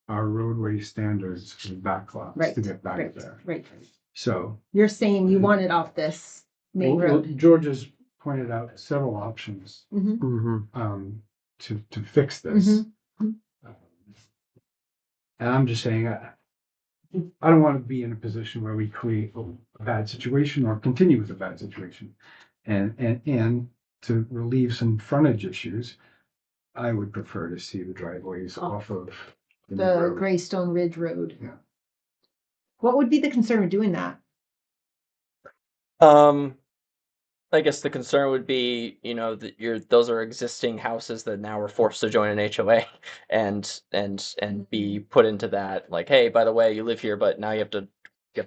our roadway standards for backlots Right, to get back right, there. right. So You're saying you want it off this main well, road. George has pointed out several options. Mhm. Um, to fix this. Mhm. And I'm just saying, I don't want to be in a position where we create a bad situation or continue with a bad situation. And to relieve some frontage issues, I would prefer to see the driveways off of the new The road. Greystone Ridge Road. Yeah. What would be the concern with doing that? I guess the concern would be, that those are existing houses that now are forced to join an HOA and be put into that, like, hey, by the way, you live here, but now you have to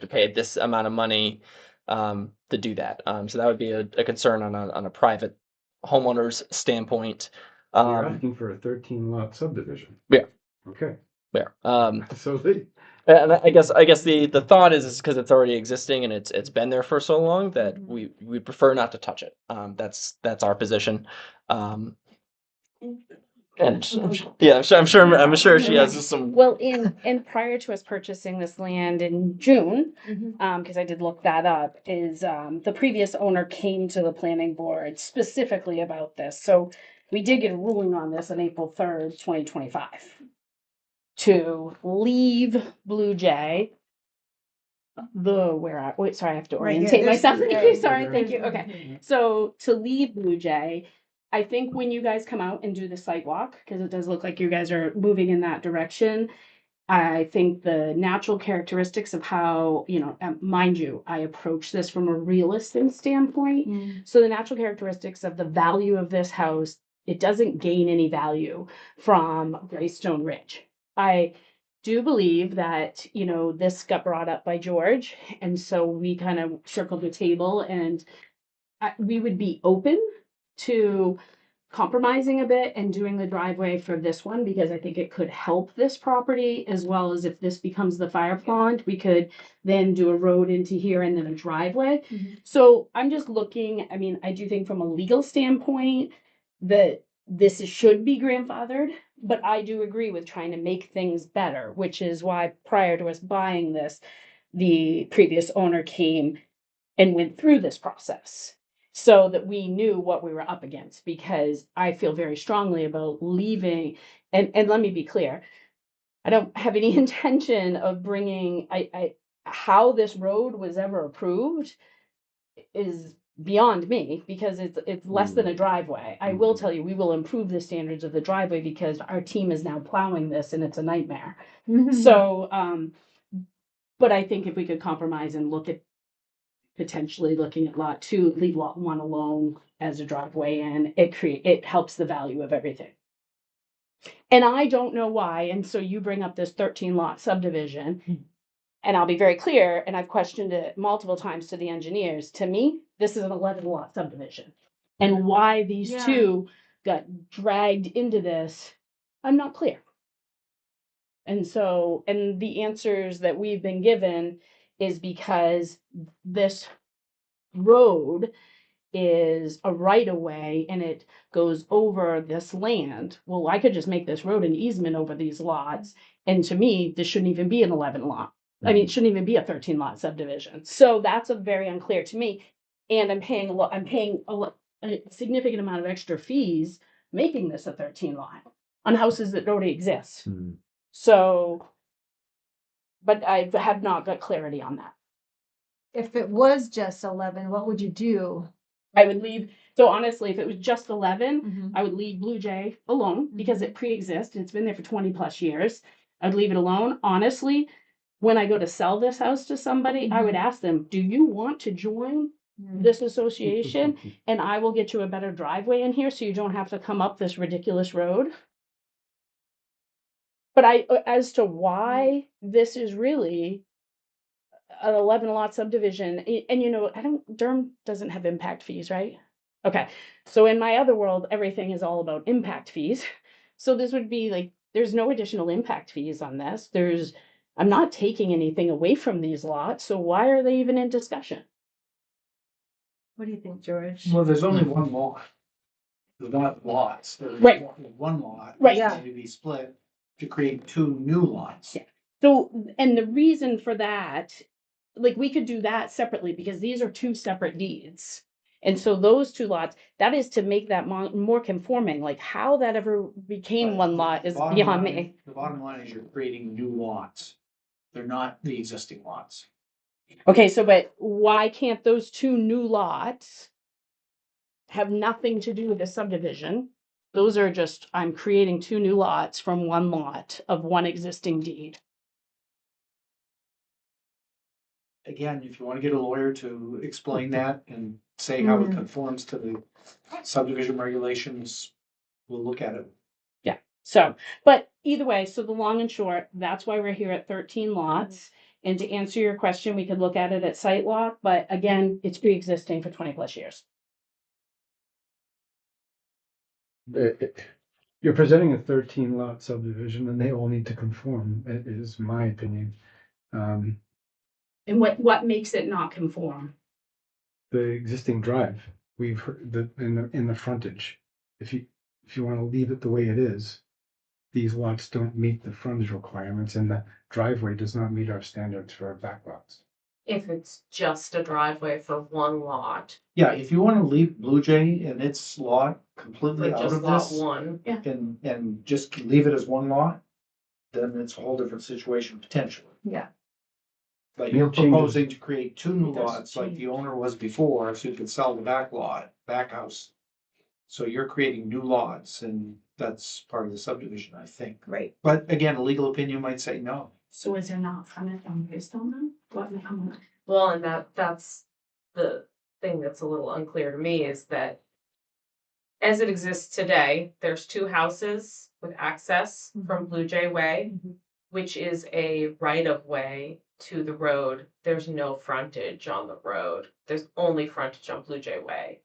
pay this amount of money to do that. So that would be a concern on a private homeowner's standpoint. You're asking for a 13 lot subdivision. Yeah. Okay. There. So they, And I guess the thought is because it's already existing and it's been there for so long that we prefer not to touch it. That's our position. And yeah, I'm sure she has some. Well, and prior to us purchasing this land in June, because I did look that up, is the previous owner came to the planning board specifically about this. So we did get a ruling on this on April 3rd, 2025, to leave Blue Jay. Sorry, I have to Right here, orientate there's myself. Blue Thank you, Jay. sorry, thank you. Okay. So to leave Blue Jay, I think when you guys come out and do the site walk, because it does look like you guys are moving in that direction, I think the natural characteristics of how, mind you, I approach this from a realistic standpoint. So the natural characteristics of the value of this house, it doesn't gain any value from Greystone Ridge. I do believe that, this got brought up by George, and so we kind of circled the table, and we would be open to compromising a bit and doing the driveway for this one because I think it could help this property, as well as if this becomes the fire pond, we could then do a road into here and then a driveway. So I'm just looking, I do think from a legal standpoint that this should be grandfathered, but I do agree with trying to make things better, which is why prior to us buying this, the previous owner came and went through this process so that we knew what we were up against, because I feel very strongly about leaving. And let me be clear, I don't have any intention of bringing, how this road was ever approved is beyond me, because it's less than a driveway. I will tell you, we will improve the standards of the driveway because our team is now plowing this and it's a nightmare. So, but I think if we could compromise and look at potentially looking at lot 2, leave lot 1 alone as a driveway, and it helps the value of everything. And I don't know why, and so you bring up this 13 lot subdivision, and I'll be very clear, and I've questioned it multiple times to the engineers. To me, this is an 11 lot subdivision. And why these two got dragged into this, I'm not clear. And so, and the answers that we've been given is because this road is a right of way and it goes over this land. Well, I could just make this road an easement over these lots. And to me, this shouldn't even be an 11 lot. It shouldn't even be a 13 lot subdivision. So that's a very unclear to me. And I'm paying a significant amount of extra fees making this a 13 lot on houses that already exist. So, but I have not got clarity on that. If it was just 11, what would you do? I would leave. So honestly, if it was just 11, I would leave Blue Jay alone because it pre-exists. It's been there for 20 plus years. I'd leave it alone. Honestly, when I go to sell this house to somebody, I would ask them, do you want to join this association? And I will get you a better driveway in here so you don't have to come up this ridiculous road. But as to why this is really an 11 lot subdivision, and Durham doesn't have impact fees, right? Okay, so in my other world, everything is all about impact fees. So this would be like, there's no additional impact fees on this. I'm not taking anything away from these lots, so why are they even in discussion? What do you think, George? Well, there's only one lot. There's not lots. There's Right. One lot. Right. Yeah. To be split to create 2 new lots. Yeah. So, and the reason for that, like we could do that separately because these are 2 separate deeds. And so those two lots, that is to make that more conforming, like how that ever became one lot is Bottom beyond line- me. The bottom line is you're creating new lots. They're not the existing lots. Okay, so but why can't those two new lots have nothing to do with the subdivision? Those are just, I'm creating two new lots from one lot of one existing deed. Again, if you want to get a lawyer to explain that and say how it conforms to the subdivision regulations, we'll look at it. Yeah, so, but either way, so the long and short, that's why we're here at 13 lots. And to answer your question, we could look at it at site walk, but again, it's pre-existing for 20 plus years. You're presenting a 13 lot subdivision and they all need to conform, is my opinion. And what makes it not conform? The existing drive, we've heard in the frontage. If you want to leave it the way it is, these lots don't meet the frontage requirements and the driveway does not meet our standards for our back lots. If it's just a driveway for one lot, Yeah, if you want to leave Blue Jay and its lot completely for out just of lot this one, and just leave it as one lot, then it's a whole different situation potentially. Yeah. But you're Changes. proposing to create two new There's lots like the change. owner was before, so you could sell the back lot, back house. So you're creating new lots and that's part of the subdivision, I think. Right. But again, a legal opinion might say no. So is there not frontage on Greystone then? well, and that's the thing that's a little unclear to me is that as it exists today, there's two houses with access from Blue Jay Way, which is a right of way to the road. There's no frontage on the road. There's only frontage on Blue Jay Way.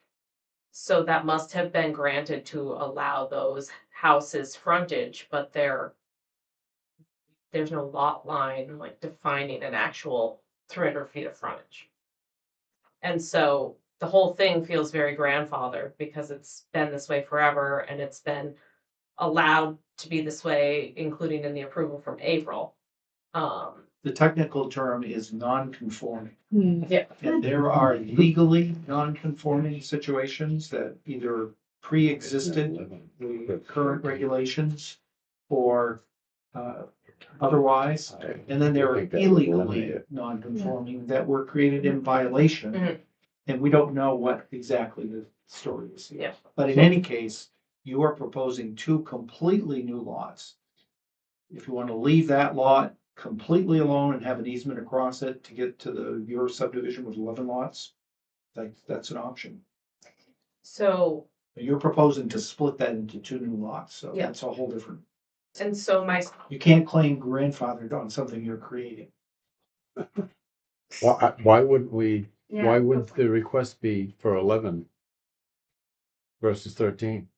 So that must have been granted to allow those houses frontage, but there's no lot line like defining an actual 300 feet of frontage. And so the whole thing feels very grandfathered because it's been this way forever and it's been allowed to be this way, including in the approval from April. The technical term is non-conforming. Yeah. And there are legally non-conforming situations that either pre-existed the current regulations or otherwise. And then there are illegally non-conforming that were created in violation. Mhm. And we don't know what exactly the story is here. Yeah. But in any case, you are proposing two completely new lots. If you want to leave that lot completely alone and have an easement across it to get to your subdivision with 11 lots, that's an option. So, You're proposing to split that into two new lots, so Yeah. that's a whole different. and so You can't claim grandfathered on something you're creating. Why wouldn't we, why wouldn't the request be for 11 versus 13?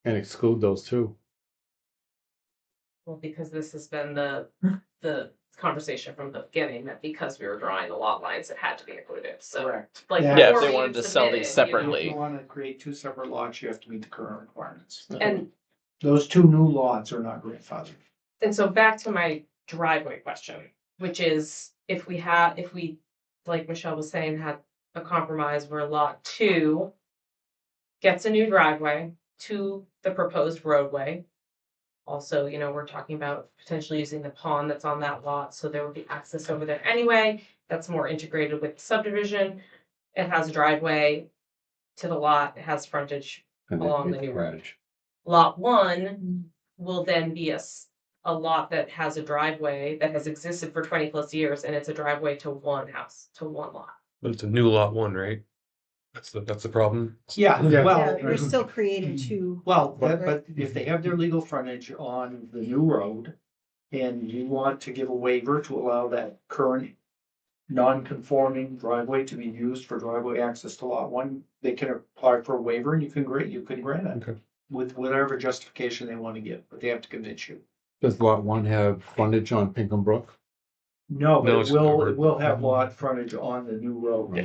And exclude those two? well, because this has been the conversation from the beginning, that because we were drawing the lot lines, it had to be included, so. Correct. Like, Yeah, if before they we wanted even to sell these submitted, you know, separately. If you want to create two separate lots, you have to meet the current requirements. And Those two new lots are not grandfathered. And so back to my driveway question, which is if we, like Michelle was saying, had a compromise where lot 2 gets a new driveway to the proposed roadway. Also, you know, we're talking about potentially using the pond that's on that lot, so there would be access over there anyway. That's more integrated with the subdivision. It has a driveway to the lot, it has frontage along the new road. Lot 1 will then be a lot that has a driveway that has existed for 20 plus years, and it's a driveway to one house, to one lot. But it's a new lot one, right? That's the problem. Yeah, Yeah. well. Yeah, you're still creating two. Well, but if they have their legal frontage on the new road and you want to give a waiver to allow that current non-conforming driveway to be used for driveway access to lot 1, they can apply for a waiver and you can grant it. Okay. With whatever justification they want to give, but they have to convince you. Does lot 1 have frontage on Pinkham Brook? No, but No, it it's will, covered. it will have lot frontage on the new road.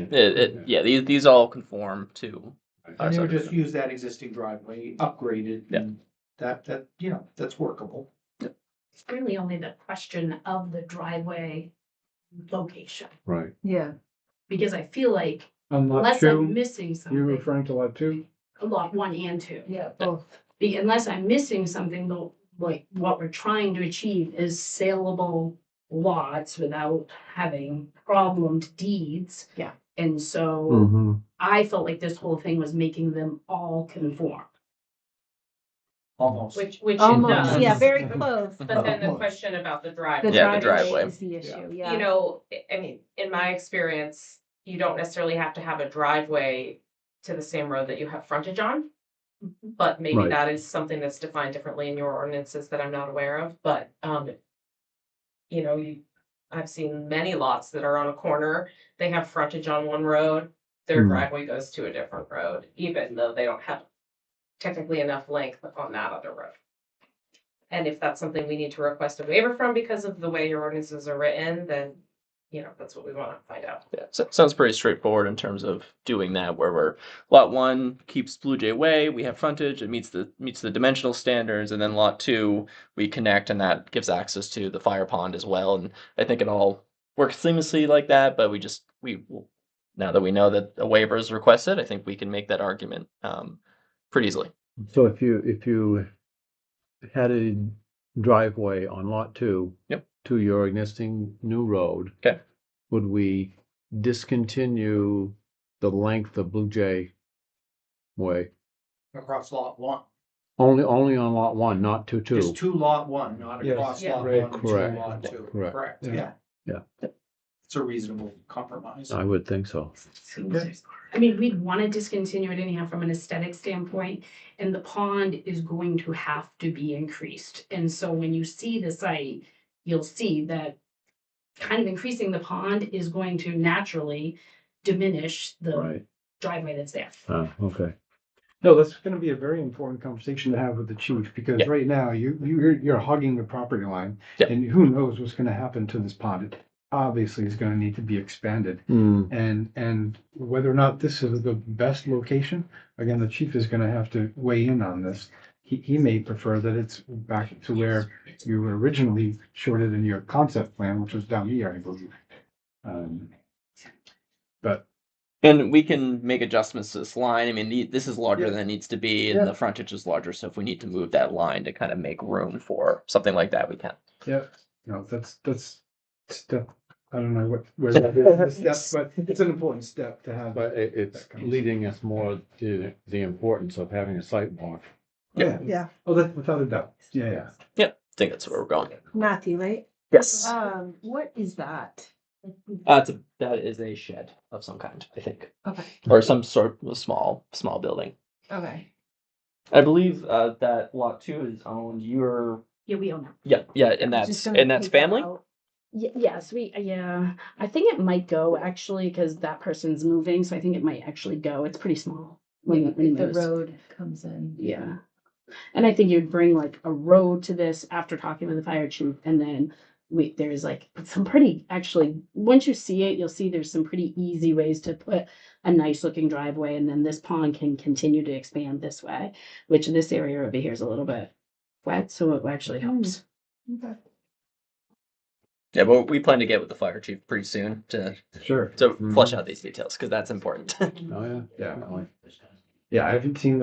Yeah, these all conform to our And they'll just subdivision. use that existing driveway, upgraded, and that, you know, that's workable. It's really only the question of the driveway location, Right. Yeah. because I feel like On lot unless I'm two, missing you're something, referring to lot two? lot 1 and 2. Yeah, both. Unless I'm missing something, though, like what we're trying to achieve is saleable lots without having problemed deeds. Yeah. And so Mm-hmm. I felt like this whole thing was making them all conform. Almost. Which it Almost, does. yeah, very close. But then the question about the The driveway. Yeah, the driveway driveway. is the issue, You yeah. know, I mean, in my experience, you don't necessarily have to have a driveway to the same road that you have frontage on. But maybe Right. that is something that's defined differently in your ordinances that I'm not aware of, but, you know, I've seen many lots that are on a corner, they have frontage on one road, their Hmm. driveway goes to a different road, even though they don't have technically enough length on that other road. And if that's something we need to request a waiver from because of the way your ordinances are written, then, you know, that's what we wanna find out. Yeah, so sounds pretty straightforward in terms of doing that, where we're lot 1 keeps Blue Jay Way, we have frontage, it meets the dimensional standards, and then lot 2 we connect, and that gives access to the fire pond as well. And I think it all works seamlessly like that. But we will, now that we know that a waiver is requested, I think we can make that argument pretty easily. So if you had a driveway on lot 2. Yep. To your existing new road. Okay. Would we discontinue the length of Blue Jay Way? Across lot 1. Only on lot 1, not 2. Just to lot 1, not Yes, across yeah. lot Right, 1 to correct, lot 2. correct. Correct, Yeah. yeah. Yeah. It's a reasonable compromise. I would think so. I mean, we'd want to discontinue it anyhow from an aesthetic standpoint, and the pond is going to have to be increased. And so when you see the site, you'll see that kind of increasing the pond is going to naturally diminish the Right. driveway that's there. Okay. No, that's gonna be a very important conversation to have with the chief, because Yeah. right now, you're hugging the property line. Yeah. And who knows what's gonna happen to this pond? It obviously is gonna need to be expanded. Hmm. And whether or not this is the best location, again, the chief is gonna have to weigh in on this. He may prefer that it's back to where you originally showed it in your concept plan, which was down here, I believe. But And we can make adjustments to this line. I mean, this is larger Yeah. than it needs to be, and Yeah. the frontage is larger. So if we need to move that line to kind of make room for something like that, we can. yeah, no, that's step, I don't know where that is, the step, but it's an important step to have. But it's leading us more to the importance of having a site walk. Yeah, Yeah, oh, that's without a doubt, yeah. I think that's where we're going. Matthew, right? Yes. What is that? That is a shed of some kind, I think, Okay, or some sort of small building. okay. I believe that lot 2 is owned. Yeah, we own that. Yeah, and Just that's gonna take that family. out. Yes, I think it might go actually because that person's moving, so I think it might actually go. It's pretty small. When If he the moves. road comes in. Yeah. And I think you'd bring like a road to this after talking with the fire chief, and then there's like some pretty, actually, once you see it, you'll see there's some pretty easy ways to put a nice looking driveway, and then this pond can continue to expand this way, which this area over here is a little bit wet, so it actually helps. Okay. Yeah, but we plan to get with the fire chief pretty soon to Sure. flush out these details because that's important. Oh, yeah. Definitely. Yeah, I haven't seen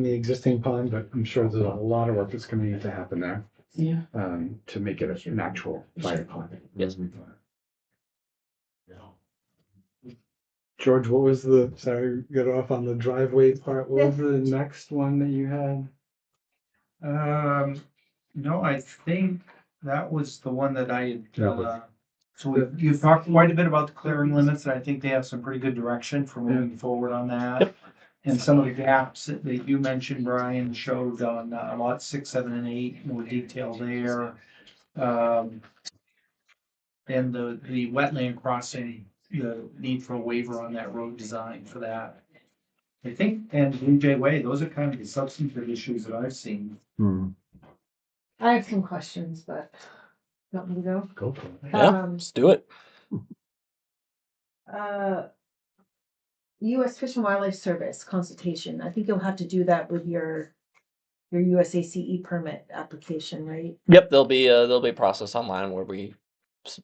the existing pond, but I'm sure there's a lot of work that's gonna need to happen there, Yeah. to make it an actual fire pond. Yes. George, what was sorry, got off on the driveway part, what was the next one that you had? No, I think that was the one that I had, That was- so you've talked quite a bit about the clearing limits, and I think they have some pretty good direction for moving forward on that. And some of the gaps that you mentioned, Brian, showed on lots 6, 7, and 8, more detail there. And the wetland crossing, the need for a waiver on that road design for that. I think, and Blue Jay Way, those are kind of the substantive issues that I've seen. Hmm. I have some questions, but you want me to go? Go for it. Yeah, let's do it. US Fish and Wildlife Service consultation. I think you'll have to do that with your USACE permit application, right? Yep, there'll be a process online where we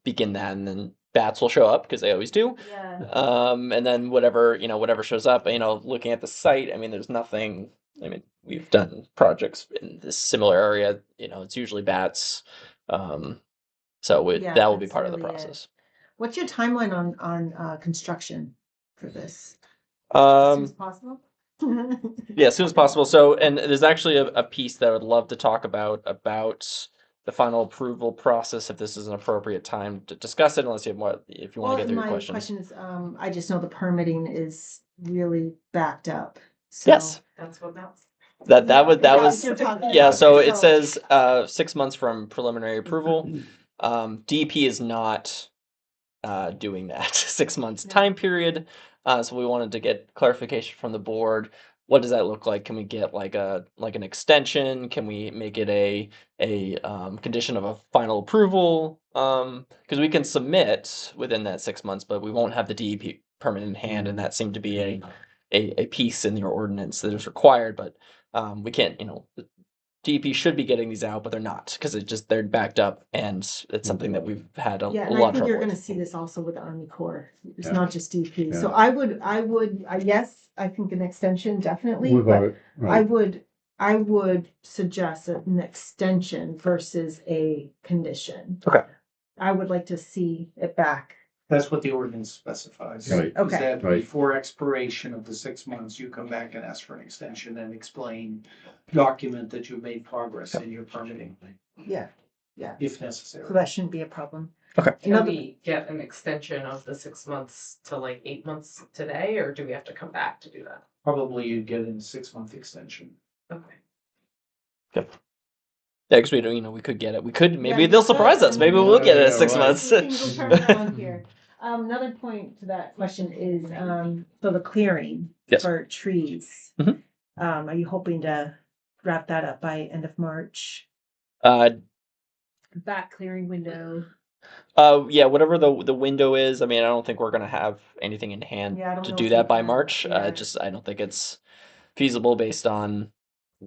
begin that, and then bats will show up because they always do. Yeah. And then whatever shows up, looking at the site, I mean, there's nothing. I mean, we've done projects in this similar area. It's usually bats. So Yeah, that will be that's part of the really it. process. What's your timeline on construction for this? As soon as Um, possible? yeah, as soon as possible. So, and there's actually a piece that I would love to talk about the final approval process, if this is an appropriate time to discuss it, unless you have more, if you want to get through your My questions. question is, I just know the permitting is really backed up. So. Yes. That's what that's. That That's was what you're talking yeah. about. So it says 6 months from preliminary approval. DP is not doing that 6 months Yeah. time period. So we wanted to get clarification from the board. What does that look like? Can we get like an extension? Can we make it a condition of a final approval? Because we can submit within that 6 months, but we won't have the DEP permit in hand, and that seemed to be a piece in your ordinance that is required. But we can't. The DEP should be getting these out, but they're not because they're backed up, and it's something that we've had a Yeah, lot and of I think trouble you're gonna with. see this also with the Army Corps. It's Yeah. not just DP. So Yeah. I would, yes, I think an extension definitely, but Without, I would suggest an extension versus a condition. Okay. I would like to see it back. That's what the ordinance specifies. Right. Is Okay. that Right. before expiration of the 6 months, you come back and ask for an extension and document that you've made progress in your permitting, Yeah, if so necessary. that shouldn't be a problem. Okay. Can Another, we get an extension of the 6 months to like 8 months today, or do we have to come back to do that? Probably you'd get in a 6-month extension. Okay. Yeah, because we could get it. We could maybe Yeah, they'll you surprise could. us. Maybe we'll get it at Yeah, 6 right. months. things will turn around here. Another point to that question is, so the clearing Yes. for trees. Mhm. Are you hoping to wrap that up by end of March? Back clearing window. Yeah, whatever the window is. I mean, I don't think we're gonna have anything in hand Yeah, I don't to know do if that we by can. March. Yeah. I don't think it's feasible based on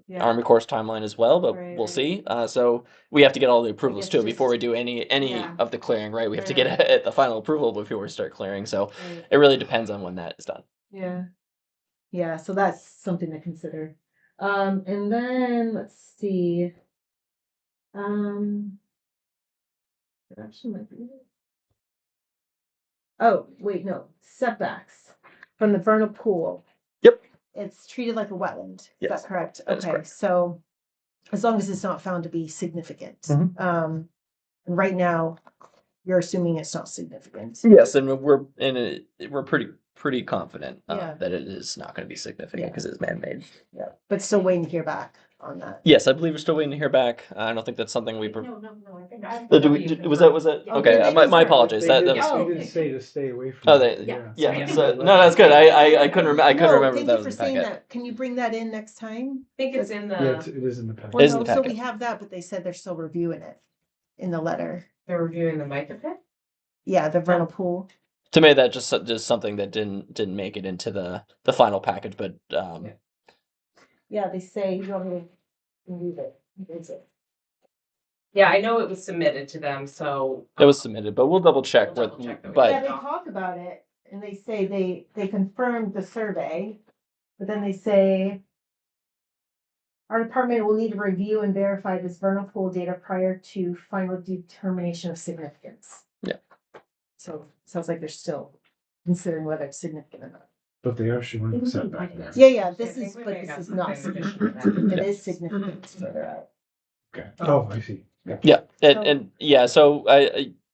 Yeah. Army Corps' timeline as well, but Right, we'll right. see. So we have to get all the approvals guess too just- before we do any Yeah. of the clearing, right? We have to Right, get the final approval before we start clearing. So Right. it really depends on when that is done. Yeah. Yeah, so that's something to consider. And then let's see. Actually might be it. Oh, wait, no, setbacks from the vernal pool. Yep. It's treated like a wetland. Is Yes, that correct? that is Okay, correct. so as long as it's not found to be significant. Mhm. And right now, you're assuming it's not significant. Yes, and we're pretty confident Yeah. that it is not going to be significant Yeah. because it's man-made. Yeah, but still waiting to hear back on that. Yes, I believe we're still waiting to hear back. I don't think that's something we. No, I think I. Was that Yeah. okay? Yeah, My they apologies. They That didn't, was. they Oh, didn't okay. say to stay away from. Oh, it, they- yeah. Yeah, So- so, no, that's good. I couldn't remember. I couldn't No, remember thank that you was for in the saying packet. that. Can you bring that in next time? I think it's in Yeah, the, it is in the packet. Well, Is in no, the so we packet. have that, but they said they're still reviewing it in the letter. they're reviewing the microfilm. Yeah, the vernal pool. To me, that just something that didn't make it into the final package, but Yeah, they say you want me to read it. Is it? Yeah, I know it was submitted to them, so. it was submitted. But we'll double check. We'll double check that we But Yeah, they talk about it and they say they confirmed the survey, but then they say our department will need to review and verify this vernal pool data prior to final determination of significance. Yeah. So sounds like they're still considering whether it's significant or not. But they are showing the setback there. Yeah, this I think is, we but may this have is not something significant. additional to It that. is significant further out. Okay. Oh, I see. yeah, So- and yeah. So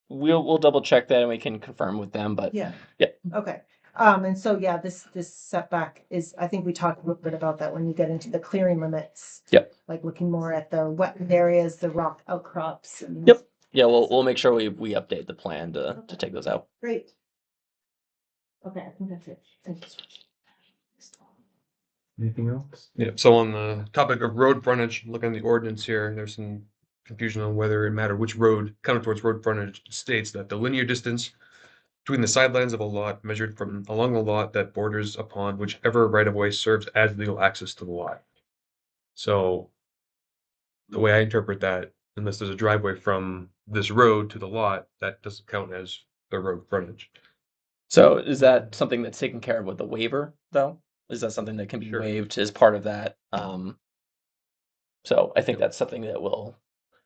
we'll double check that and we can confirm with them. But Yeah. Yeah. Okay. And so, yeah, this setback is, I think we talked a little bit about that when you get into the clearing limits. Yep. Like looking more at the wetland areas, the rock outcrops and. Yep. yeah, we'll make sure we update the plan to take those out. Great. Okay, I think that's it. Thank you. Anything else? Yeah, so on the topic of road frontage, looking at the ordinance here, there's some confusion on whether it mattered which road, counted towards road frontage, states that the linear distance between the sidelines of a lot measured from along the lot that borders upon whichever right-of-way serves as legal access to the lot. So the way I interpret that, unless there's a driveway from this road to the lot, that doesn't count as the road frontage. So is that something that's taken care of with the waiver, though? Is that something that can be Sure. waived as part of that? So I think that's something that we'll,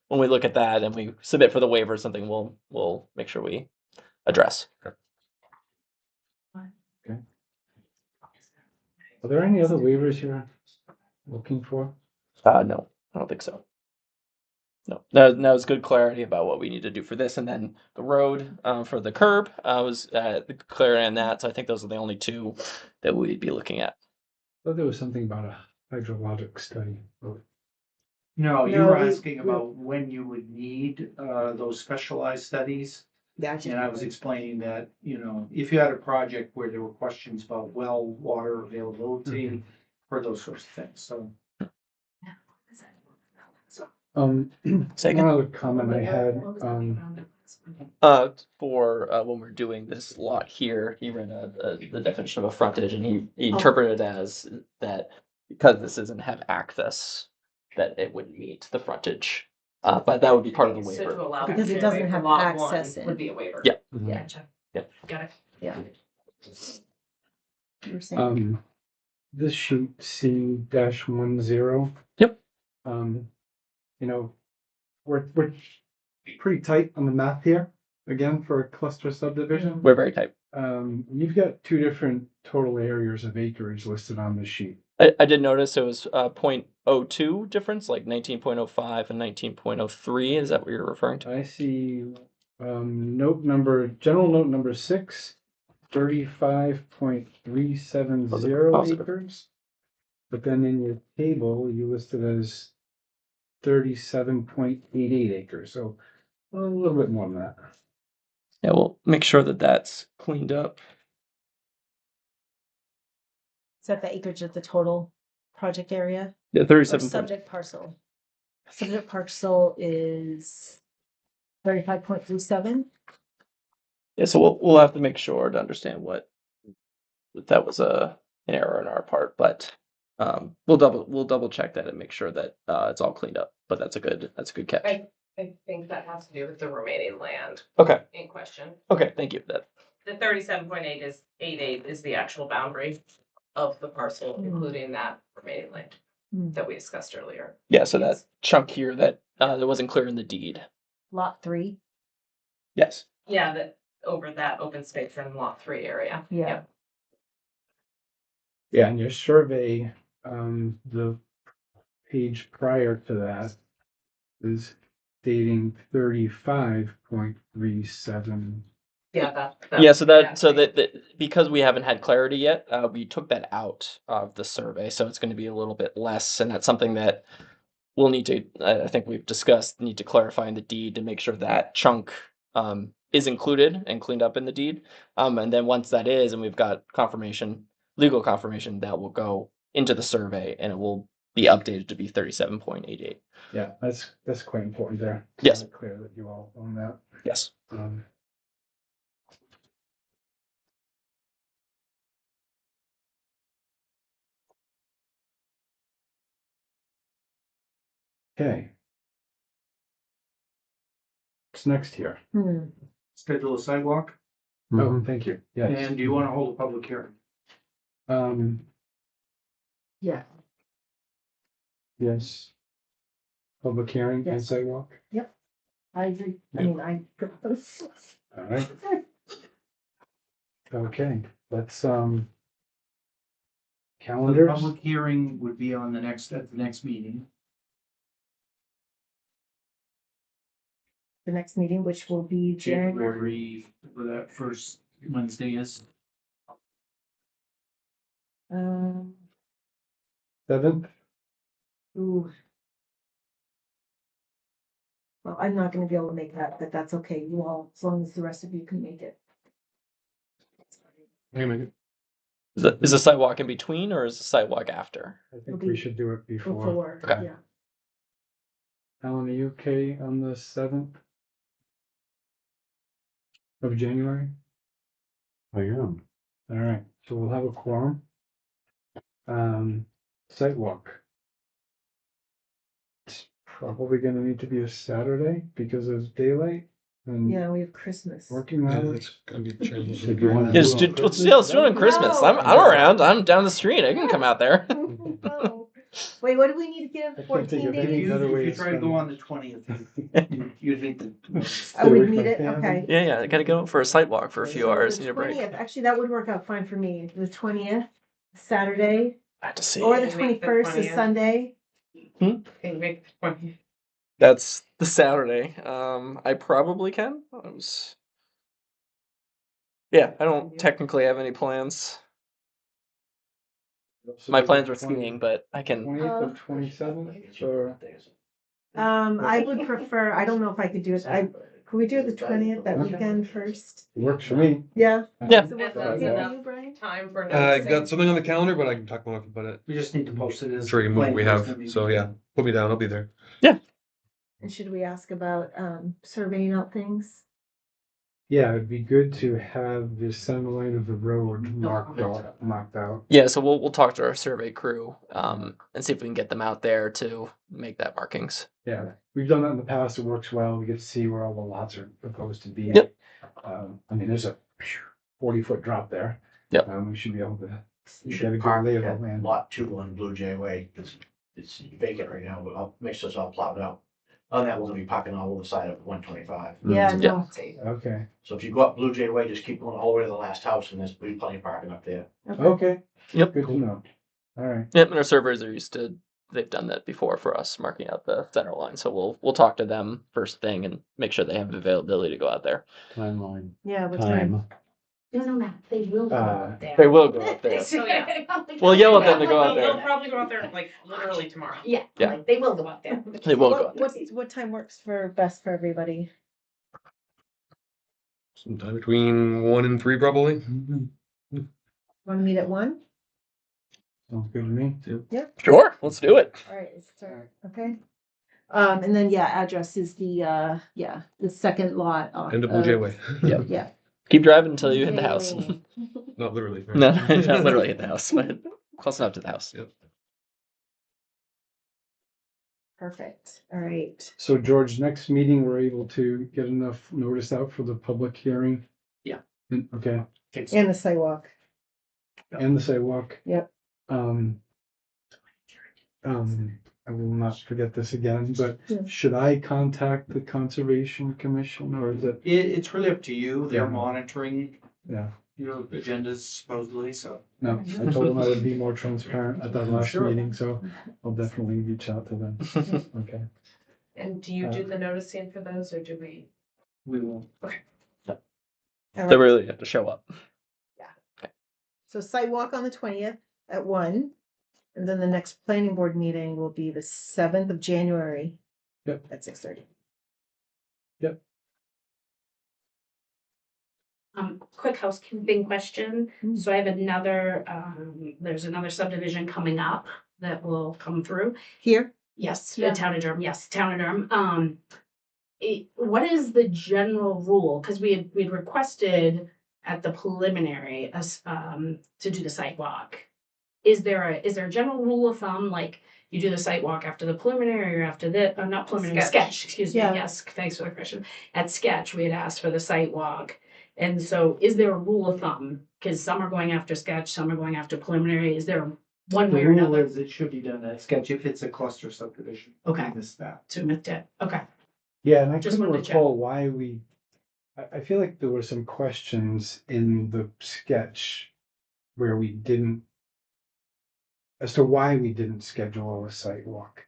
when we look at that and we submit for the waiver, something we'll make sure we address. Are there any other waivers you're looking for? No, I don't think so. No, that was good clarity about what we need to do for this, and then the road for the curb was the clarity on that. So I think those are the only two that we'd be looking at. I thought there was something about a hydrologic study. No, you No, were we- asking about when you would need those specialized studies. Gotcha. And I was explaining that, you know, if you had a project where there were questions about well, water availability, for those sorts of things, so. Second. One other comment I had, For when we're doing this lot here, he read the definition of a frontage, and he interpreted it as that because this doesn't have access, that it wouldn't meet the frontage. But that would be part of the So waiver. to allow Because it that doesn't for have lot one access in. Would be a waiver. Yeah. mhm. Gotcha. Yeah. Got it. Yeah. You were saying? This sheet C-10. Yep. You know, we're pretty tight on the math here, again, for a cluster subdivision. We're very tight. You've got two different total areas of acreage listed on the sheet. I did notice it was 0.02 difference, like 19.05 and 19.03. Is that what you're referring to? I see, general note number 6, 35.370 Positive. acres. But then in your table, you listed as 37.88 acres, so a little bit more than that. Yeah, we'll make sure that that's cleaned up. Is that the acreage of the total project area? Yeah, Or 37. subject parcel? Subject parcel is 35.37. Yeah, so we'll have to make sure to understand what that was an error on our part, but we'll double check that and make sure that it's all cleaned up. But that's a good catch. I think that has to do with the remaining land Okay. in question. Okay, thank you. That The 37.88 is the actual boundary of the parcel, including that remaining land that we discussed earlier. yeah, so that chunk here that wasn't clear in the deed. Lot 3. Yes. Yeah, that over that open space in lot 3 area. Yeah. Yep. Yeah, in your survey, the page prior to that is dating 35.37. Yeah, that. Yeah, so that because we haven't had clarity yet, we took that out of the survey, so it's going to be a little bit less, and that's something that we'll need to. I think we've discussed need to clarify in the deed to make sure that chunk is included and cleaned up in the deed, and then once that is, and we've got confirmation, legal confirmation, that will go into the survey, and it will be updated to be 37.88. Yeah, that's quite important there. Yes. It's clear that you all own that. Yes. Okay. What's next here? Schedule a sidewalk, Oh, thank you. Yes. and do you want to hold a public hearing? Yeah. Yes. Public hearing and Yes. sidewalk. I agree. I mean, I. All right. Okay, let's The calendars. public hearing would be on at the next meeting. The next meeting, which will be January. Where that first Wednesday is. 7th. Ooh. Well, I'm not gonna be able to make that, but that's okay. You all, as long as the rest of you can make it. Is the sidewalk in between, or is the sidewalk after? I think we should do it before. Before, Okay. yeah. Alan, are you okay on the 7th of January? I am. All right, so we'll have a quorum. Sidewalk. It's probably gonna need to be a Saturday because of daylight. And Yeah, we have Christmas. working Yeah, hours. that's gonna be challenging. If you wanna Yeah, do just it on do, let's, Christmas, yeah, let's do it on that'd be Christmas. No. I'm around. I'm down the street. I can come out there. No. Wait, what do we need to I give? can't 14 think of any days? If better way you to try to go spend on the 20th, you'd hate the. Oh, Stay we with need my it? family. Okay. Yeah, yeah. I gotta go for a site walk for a few So hours. the Need a break. 20th, actually, that would work out fine for me. The 20th, Saturday, I have to see. or the Can you make the 21st is 20th? Sunday. Can you make the 20th? That's the Saturday. I probably can. Yeah, I don't technically have any plans. So My the plans were 20 skiing, but I can. 20th or 27th, or I would prefer, I don't know if I could do it. Could we do it the 20th, that Okay. weekend first? works for me. Yeah. Yeah. So what And that's good for enough. you, Brian? Time for I noticing. got something on the calendar, but I can talk more about it. We just need to post it as. Sure, you move we planning board's have. gonna be- So yeah, put me down. I'll be there. And should we ask about surveying out things? Yeah, it'd be good to have the center line of the road marked out. Yeah, so we'll talk to our survey crew and see if we can get them out there to make that markings. Yeah, we've done that in the past. It works well. We get to see where all the lots are proposed to be. Yep. I mean, there's a 40-foot drop there. Yep. We should be able to You get a should good park lay of at the land. lot 2 on Blue Jay Way. It's vacant right now, but I'll make sure it's all plowed out. On that, we're gonna be parking all over the side of 125. Yeah, Yeah. no. Okay. So if you go up Blue Jay Way, just keep going all the way to the last house and there's plenty of parking up there. Okay. Yep. Good to know. All right. Yep, and our surveyors are used to. They've done that before for us, marking out the center line. So we'll talk to them first thing and make sure they have availability to go out there. Timeline. Yeah, what time? No, they will go out there. They will go out there. So yeah. We'll yell at them to go out They'll there. probably go out there like literally tomorrow. Yeah, Yeah. like, they will go out there. They will go out there. What time works for best for everybody? Sometime between 1 and 3, probably. Want to meet at 1? Sounds good to me. Sure, let's do it. All right, let's start. Okay. And then address is the second lot. off End of Blue Jay Way. Yeah. Yeah. Keep driving until you hit the house. Not literally. right? No, not literally hit the house, but close enough to the house. Yep. Perfect. All right. So George, next meeting, we're able to get enough notice out for the public hearing? Yeah. Okay, And the sidewalk. and the sidewalk. Yep. I will not forget this again, but Yeah. should I contact the Conservation Commission or is it? It's really up to you. They're Yeah. monitoring Yeah, your agendas supposedly, so. no, I told them I would be more transparent at that last Sure. meeting, so I'll definitely reach out to them. Okay. And do you do the noticing for those or do we? We will. All They right. really have to show up. So sidewalk on the 20th at 1. And then the next planning board meeting will be the 7th of January. Yep. At 6:30. Quick housekeeping question. Mm. So I have another, there's another subdivision coming up that will come through. Here? Yes, Yeah. the town of Durham, yes, town of Durham. What is the general rule? Because we'd requested at the preliminary to do the site walk. Is there a general rule of thumb, like you do the site walk after the preliminary or after not preliminary, sketch, excuse me, Yeah. yes, thanks for the question. At sketch, we had asked for the site walk. And so is there a rule of thumb? Because some are going after sketch, some are going after preliminary. Is there one The way or rule another is it should be done at sketch if it's a cluster subdivision. Okay. This that. to admit it? Okay, Yeah, and I Just couldn't wanted to check. recall why I feel like there were some questions in the sketch where we didn't, as to why we didn't schedule a site walk.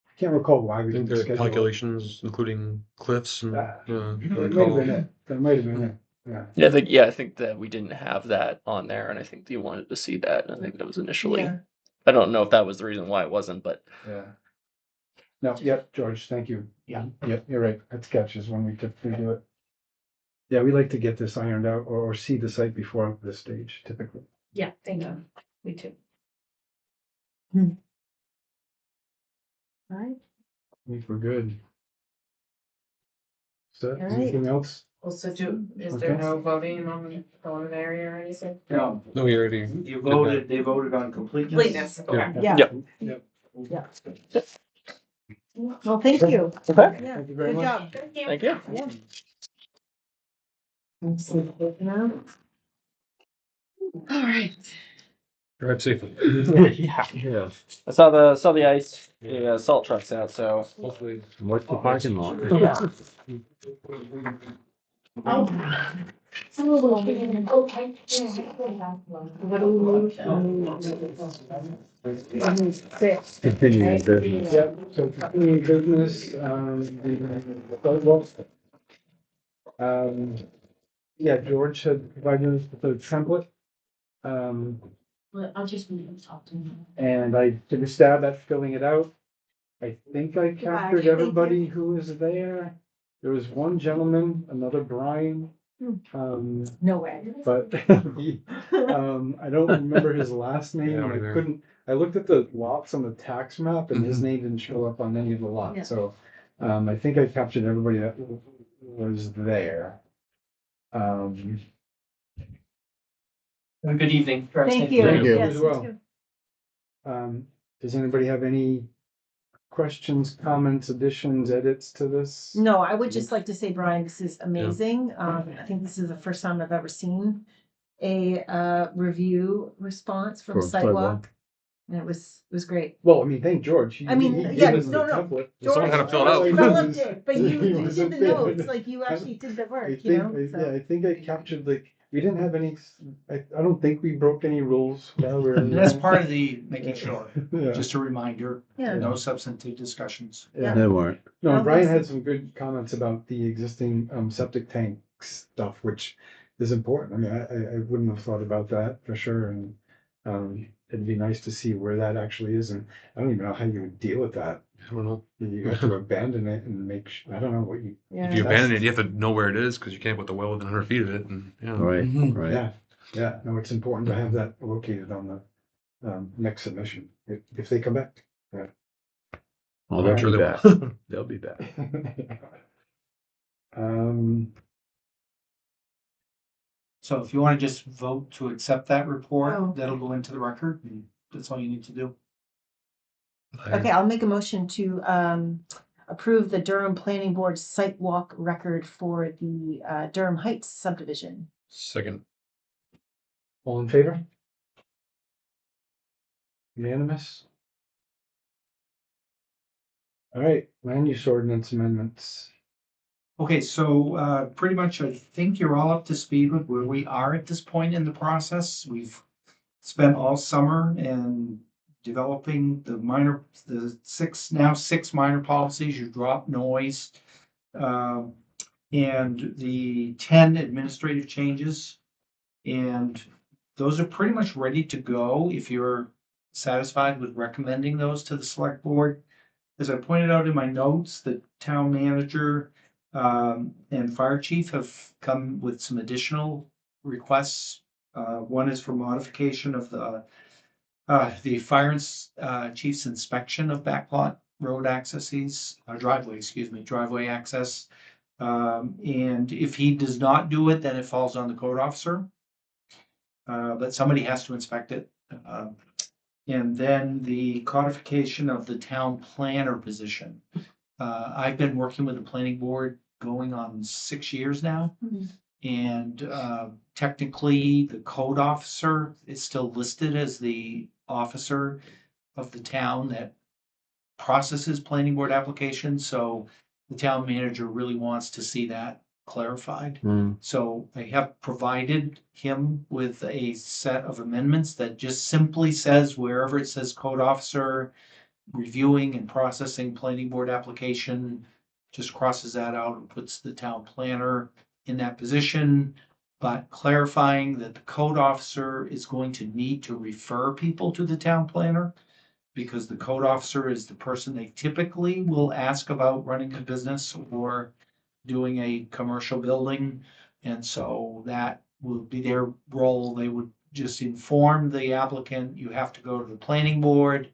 I can't recall why I we think didn't there are schedule it. calculations, including cliffs and. That I might have recall. been it. That might have been it. Yeah. Yeah, I think that we didn't have that on there, and I think you wanted to see that. And I think that was initially. Yeah. I don't know if that was the reason why it wasn't, but Yeah. No, yep, George, thank you. Yeah. Yep, you're right. That sketch is when we typically do it. Yeah, we like to get this ironed out or see the site before this stage typically. yeah, thank you. Me too. All right. I think we're good. So, right. anything else? Also, is Okay. there no voting on the preliminary or anything? No, No, you already. you voted, they voted on completeness. Completeness, okay. Yeah. Yep. Well, thank you. okay. Yeah, Thank you very good much. job. Thank you. Thank you. Yeah. Let's see, now. All right. Drive safely. Yeah. I saw the ice, the salt trucks out. So Hopefully. What's the parking lot? yeah. Continuing business. Yeah, so continuing business, yeah, George had provided us with a template. Well, I'll just talk to him. And I took a stab at filling it out. I think I captured thank you. everybody who was there. There was one gentleman, another Brian. No way. But I don't remember his last name. Yeah, And I either. couldn't, I looked at the lots on the tax map and his Mhm. name didn't show up on any of the Yeah. lots, so. I think I captured everybody that was there. Have a good evening. Thank you. Thank you. Yes, As well. thank you. Does anybody have any questions, comments, additions, edits to this? No, I would just like to say, Brian, this is amazing. I think this is the first time I've ever seen a review response from For Sidewalk. And it was great. Well, I mean, thank George. He I mean, gave yeah, us the no. template. Someone had to fill it George out. developed it, but He you was did a the bit- notes, like you actually did the I work, think, you know? So- I think I captured we didn't have any, I don't think we broke any rules. while we were in That's there. part of the making sure, Yeah. just a reminder, Yeah. no substantive discussions. Yeah. They weren't. No, Oh, and Brian that's- had some good comments about the existing septic tank stuff, which is important. I mean, I wouldn't have thought about that for sure, and it'd be nice to see where that actually is, and I don't even know how you would deal with that. I don't know. You have to abandon it and I don't know what you. If you abandon it, you have to know where it is because you can't put the well within 100 feet of it. And yeah. Right, Mhm. right. Yeah, no, it's important to have that located on the next submission, if they come back. Well, I'm they'll sure be they back. will. They'll be back. So if you want to just vote to accept that Oh. report, that'll go into the record, and that's all you need to do. Okay, I'll make a motion to approve the Durham Planning Board site walk record for the Durham Heights subdivision. Second. All in favor? Unanimous? All right, land use ordinance amendments. Okay, so pretty much I think you're all up to speed with where we are at this point in the process. We've spent all summer and developing the six minor policies, you drop noise. And the 10 administrative changes. And those are pretty much ready to go if you're satisfied with recommending those to the select board. As I pointed out in my notes, the town manager and fire chief have come with some additional requests. One is for modification of the fire chief's inspection of backlot road driveway access. And if he does not do it, then it falls on the code officer. But somebody has to inspect it. And then the codification of the town planner position. I've been working with the planning board going on 6 years now. Mhm. And technically, the code officer is still listed as the officer of the town that processes planning board applications. So the town manager really wants to see that clarified. So I have provided him with a set of amendments that just simply says wherever it says code officer, reviewing and processing planning board application, just crosses that out and puts the town planner in that position, but clarifying that the code officer is going to need to refer people to the town planner, because the code officer is the person they typically will ask about running a business or doing a commercial building. And so that will be their role. They would just inform the applicant, you have to go to the planning board.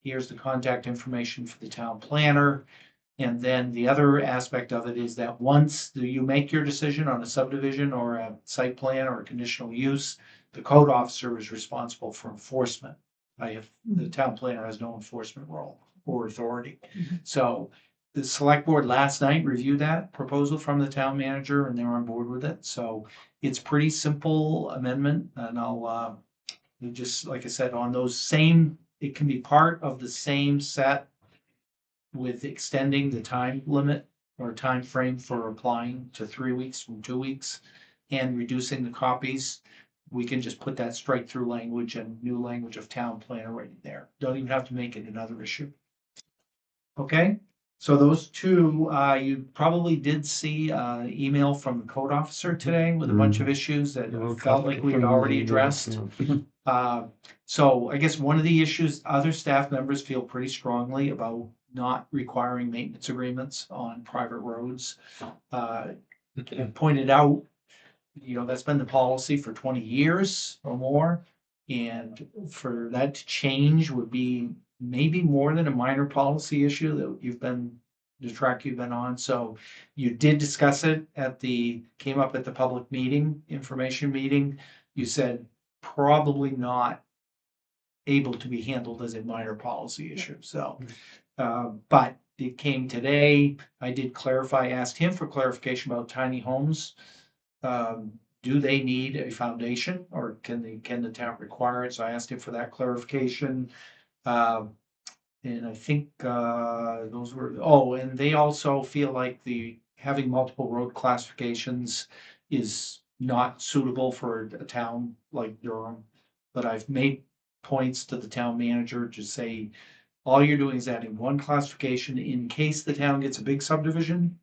Here's the contact information for the town planner. And then the other aspect of it is that once you make your decision on a subdivision or a site plan or a conditional use, the code officer is responsible for enforcement. The town planner has no enforcement role or authority. So the select board last night reviewed that proposal from the town manager and they're on board with it. So it's pretty simple amendment and I'll, you just, like I said, on those same, it can be part of the same set with extending the time limit or time frame for applying to 3 weeks from 2 weeks and reducing the copies. We can just put that straight through language and new language of town planner right in there. Don't even have to make it another issue. Okay, so those two, you probably did see email from the code officer today with a bunch of issues that felt like we had already addressed. So I guess one of the issues, other staff members feel pretty strongly about not requiring maintenance agreements on private roads. Pointed out, that's been the policy for 20 years or more. And for that to change would be maybe more than a minor policy issue that the track you've been on. So you did discuss it came up at the public meeting, information meeting. You said probably not able to be handled as a minor policy issue. So, but it came today. I did clarify, asked him for clarification about tiny homes. Do they need a foundation or can the town require it? So I asked him for that clarification. And I think, and they also feel like having multiple road classifications is not suitable for a town like Durham. But I've made points to the town manager to say, all you're doing is adding one classification in case the town gets a big subdivision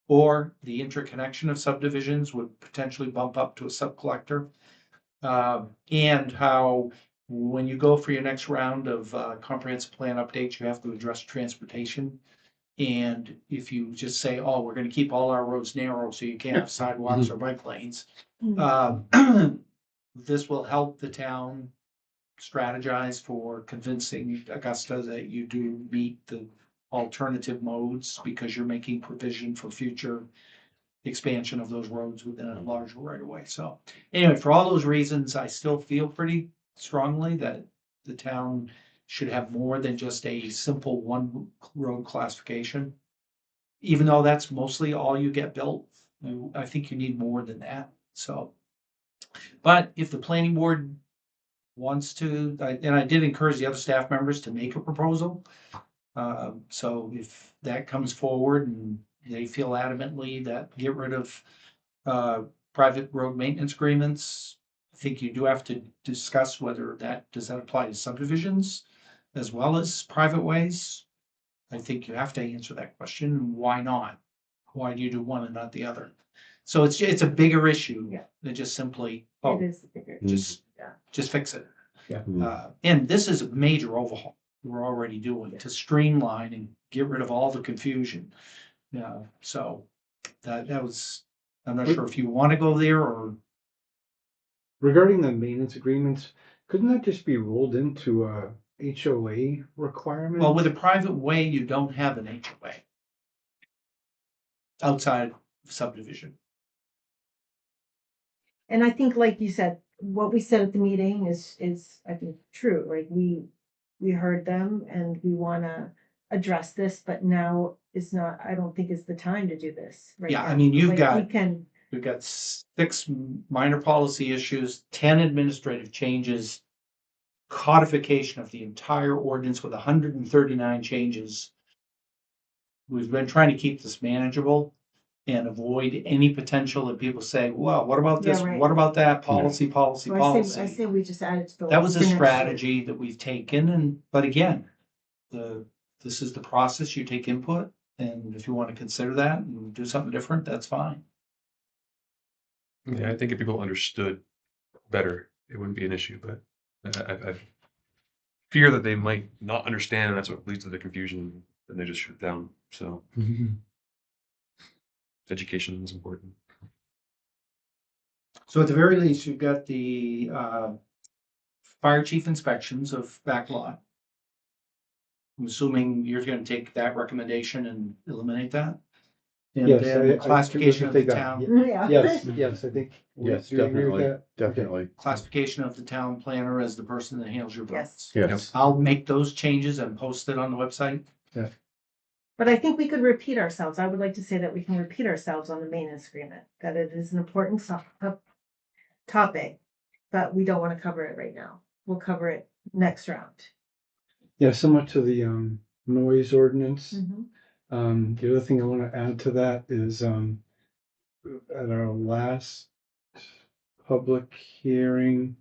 or the interconnection of subdivisions would potentially bump up to a sub-collector. And how when you go for your next round of comprehensive plan updates, you have to address transportation. And if you just say, oh, we're going to keep all our roads narrow so you can't have sidewalks or bike lanes, this will help the town strategize for convincing Augusta that you do meet the alternative modes because you're making provision for future expansion of those roads within a larger right of way. So anyway, for all those reasons, I still feel pretty strongly that the town should have more than just a simple one road classification. Even though that's mostly all you get built, I think you need more than that. So, but if the planning board wants to, and I did encourage the other staff members to make a proposal. So if that comes forward and they feel adamantly that get rid of private road maintenance agreements, I think you do have to discuss whether does that apply to subdivisions as well as private ways. I think you have to answer that question. Why not? Why do you do one and not the other? So it's a bigger issue than just simply, It is bigger. just fix it. Yeah. And this is a major overhaul we're already doing to streamline and get rid of all the confusion. So that was, I'm not sure if you want to go there or. Regarding the maintenance agreements, couldn't that just be rolled into a HOA requirement? Well, with a private way, you don't have an HOA outside subdivision. And I think, like you said, what we said at the meeting is I think true, right? We heard them and we want to address this, but now is not, I don't think is the time to do this. Right Yeah, now. I mean, Like, we've got 6 minor policy issues, 10 administrative changes, codification of the entire ordinance with 139 changes. We've been trying to keep this manageable and avoid any potential that people say, well, what about this? Yeah, right. What about that? Policy. So I say we just add it to the. That was a list for next week. strategy that we've taken, but again, this is the process. You take input, and if you want to consider that and do something different, that's fine. Yeah, I think if people understood better, it wouldn't be an issue, but I fear that they might not understand, and that's what leads to the confusion, and they just shut down. So education is important. So at the very least, you've got the fire chief inspections of back lot. I'm assuming you're going to take that recommendation and eliminate that. And Yes, then I classification of the take that. town, Yeah. Yes, I think. Yes, Do you agree with definitely, that? definitely. classification of the town planner as the person that handles your Yes. votes. Yes. I'll make those changes and post it on the website. Yeah. But I think we could repeat ourselves. I would like to say that we can repeat ourselves on the maintenance agreement, that it is an important topic, but we don't want to cover it right now. We'll cover it next round. Yeah, similar to the noise ordinance. Mm-hmm. The other thing I want to add to that is at our last public hearing,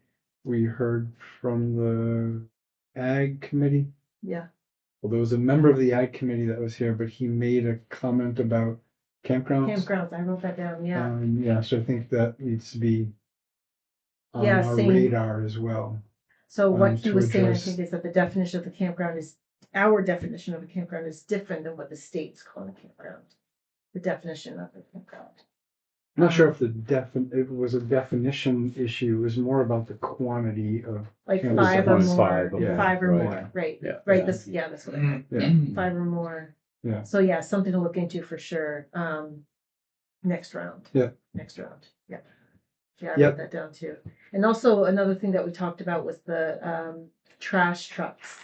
we heard from the Ag Committee. Yeah. Well, there was a member of the Ag Committee that was here, but he made a comment about campgrounds. Campgrounds, I wrote that down, yeah. Yeah, so I think that needs to be on Yeah, our same. radar as well. So what he to was saying, I address- think, is that the definition of the campground is, our definition of a campground is different than what the state's calling a campground. The definition of a campground. I'm not sure if it was a definition issue, it was more about the quantity of. Like campgrounds. five or one more, five or more, five or right. more, right, Yeah. right, Yeah. that's what I meant, Yeah. five or more. Yeah. So yeah, something to look into for sure, next round. Yeah. Next round, yeah. Yeah, I Yep. wrote that down too. And also another thing that we talked about was the, trash trucks.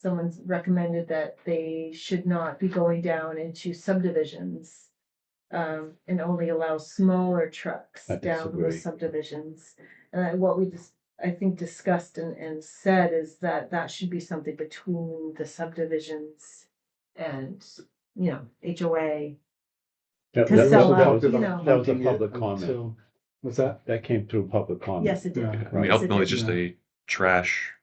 Someone's recommended that they should not be going down into subdivisions. And only allow smaller trucks I down disagree. those subdivisions. And what we just, I think, discussed and said is that that should be something between the subdivisions and, HOA. That To that- sell that out, was- you know. That was a Hunting it public comment. until- What's that? That came through public comment. Yes, it did. Yeah. I mean, Yes, it ultimately, it's did. just a trash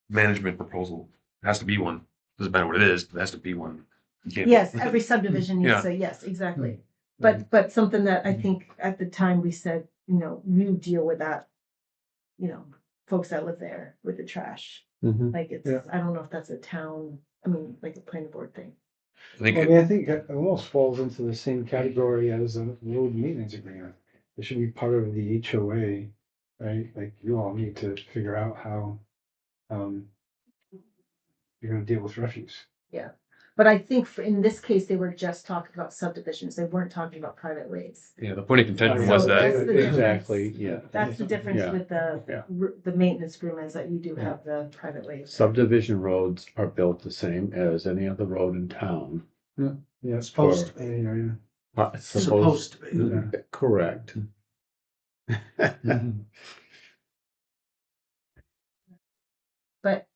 management proposal. It has to be one. Doesn't matter what it is, but it has to be one. You can't- Yes, every subdivision Yeah. needs to, yes, exactly. But something that I think at the time we said, you deal with that, folks that live there with the trash. Mhm. Like it's, Yeah. I don't know if that's a town, like a planning board thing. I think I mean, I think it almost falls into the same category as a road maintenance agreement. It should be part of the HOA, right? Like you all need to figure out how you're gonna deal with refuse. Yeah. But I think in this case, they were just talking about subdivisions. They weren't talking about private ways. yeah, the point of contention So was that's that the difference. Exactly, yeah. That's the difference Yeah. with Yeah. the maintenance agreements that you do Yeah. have the private ways. Subdivision roads are built the same as any other road in town. Yeah, Supposed to be. Yeah. Supposed to be. Yeah. Correct. But,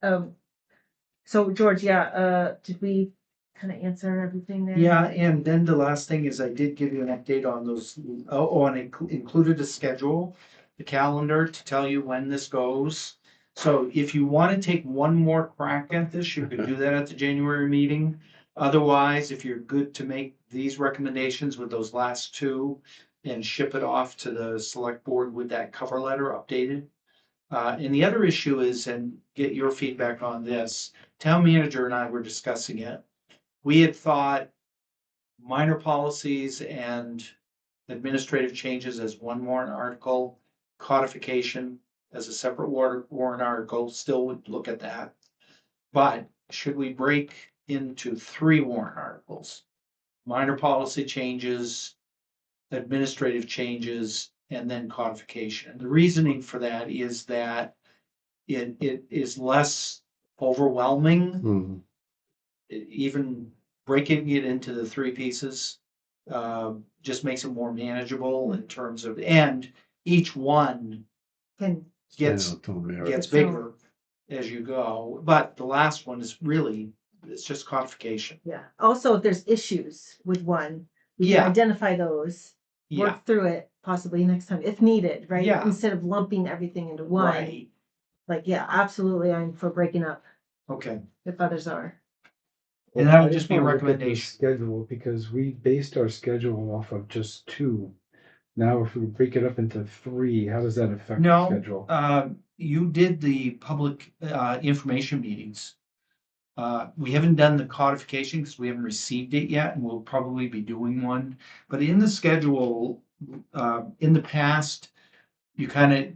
so George, did we kind of answer everything there? Yeah, and then the last thing is I did give you an update on those, and included a schedule, the calendar to tell you when this goes. So if you want to take one more crack at this, you could do that at the January meeting. Otherwise, if you're good to make these recommendations with those last two and ship it off to the select board with that cover letter updated. And the other issue is, and get your feedback on this, town manager and I were discussing it. We had thought minor policies and administrative changes as one warrant article, codification as a separate warrant article, still would look at that. But should we break into 3 warrant articles? Minor policy changes, administrative changes, and then codification. The reasoning for that is that it is less overwhelming. Mhm. Even breaking it into the 3 pieces just makes it more manageable in terms of, and each one Can, gets Stand on merit. gets So- bigger as you go. But the last one is really, it's just codification. yeah. Also, if there's issues with one, we can Yeah. identify those, Yeah, work through it possibly next time if needed, right? Yeah. Instead of lumping everything into one. right. Like, yeah, absolutely, I'm for breaking up Okay. if others are. And that would I just be a wanna look at the recommendation. Schedule, because we based our schedule off of just 2. Now, if we break it up into 3, how does that affect the No, schedule? you did the public information meetings. We haven't done the codification because we haven't received it yet, and we'll probably be doing one. But in the schedule, in the past, you kind of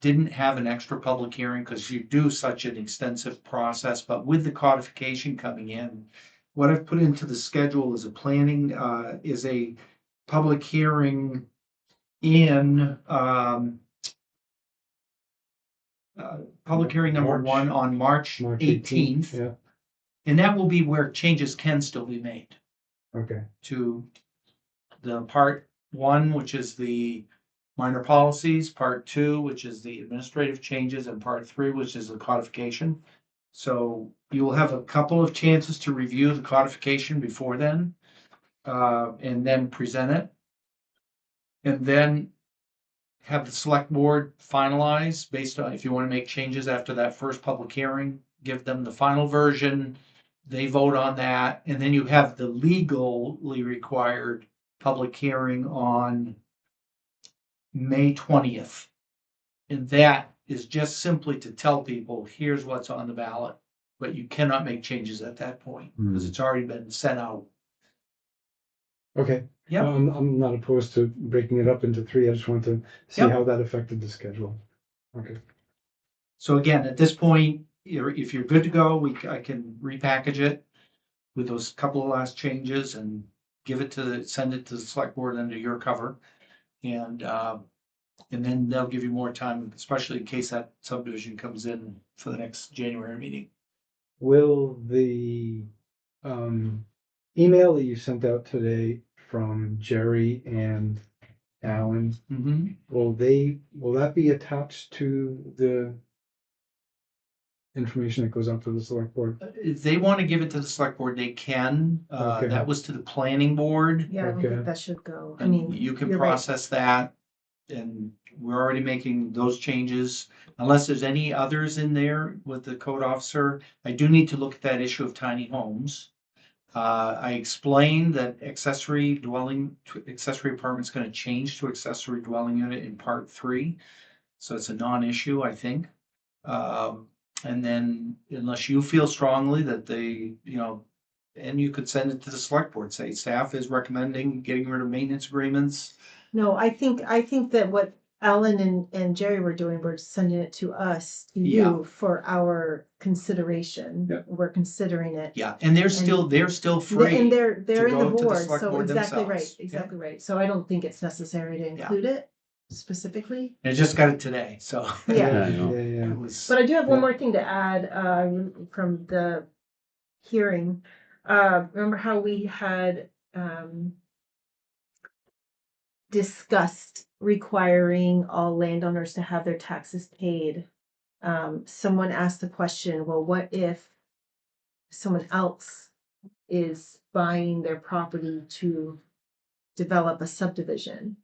didn't have an extra public hearing because you do such an extensive process. But with the codification coming in, what I've put into the schedule is a public hearing in public hearing number March- 1 on March March 18th. Yeah. And that will be where changes can still be made Okay, to the part one, which is the minor policies, part two, which is the administrative changes, and part three, which is the codification. So you will have a couple of chances to review the codification before then, and then present it. And then have the select board finalize based on, if you want to make changes after that first public hearing, give them the final version. They vote on that, and then you have the legally required public hearing on May 20th. And that is just simply to tell people, here's what's on the ballot, but you cannot make changes at that point because it's already been sent out. okay. Yeah. I'm not opposed to breaking it up into three. I just want to see Yep. how that affected the schedule. Okay. So again, at this point, if you're good to go, I can repackage it with those couple of last changes and send it to the select board under your cover. And then they'll give you more time, especially in case that subdivision comes in for the next January meeting. Will the email that you sent out today from Jerry and Alan, will that be attached to the information that goes up to the select board? If they want to give it to the select board, they can. Okay. That was to the planning board. Yeah, I don't Okay. think that should go. I And mean, you can you're right. process that, and we're already making those changes. Unless there's any others in there with the code officer, I do need to look at that issue of tiny homes. I explained that accessory apartment's gonna change to accessory dwelling unit in part 3. So it's a non-issue, I think. And then unless you feel strongly that and you could send it to the select board, say staff is recommending getting rid of maintenance agreements. No, I think that what Alan and Jerry were doing, were sending it to us, to Yeah. you for our consideration. Yeah. We're considering it. Yeah, and they're still free. And they're in the go to the board, select so board exactly right, themselves. Yeah. exactly right. So I don't think it's necessary to include it specifically. I just got it today, so. Yeah. Yeah. It was- But I do have one Yeah. more thing to add, from the hearing. Remember how we had, discussed requiring all landowners to have their taxes paid? Someone asked the question, well, what if someone else is buying their property to develop a subdivision?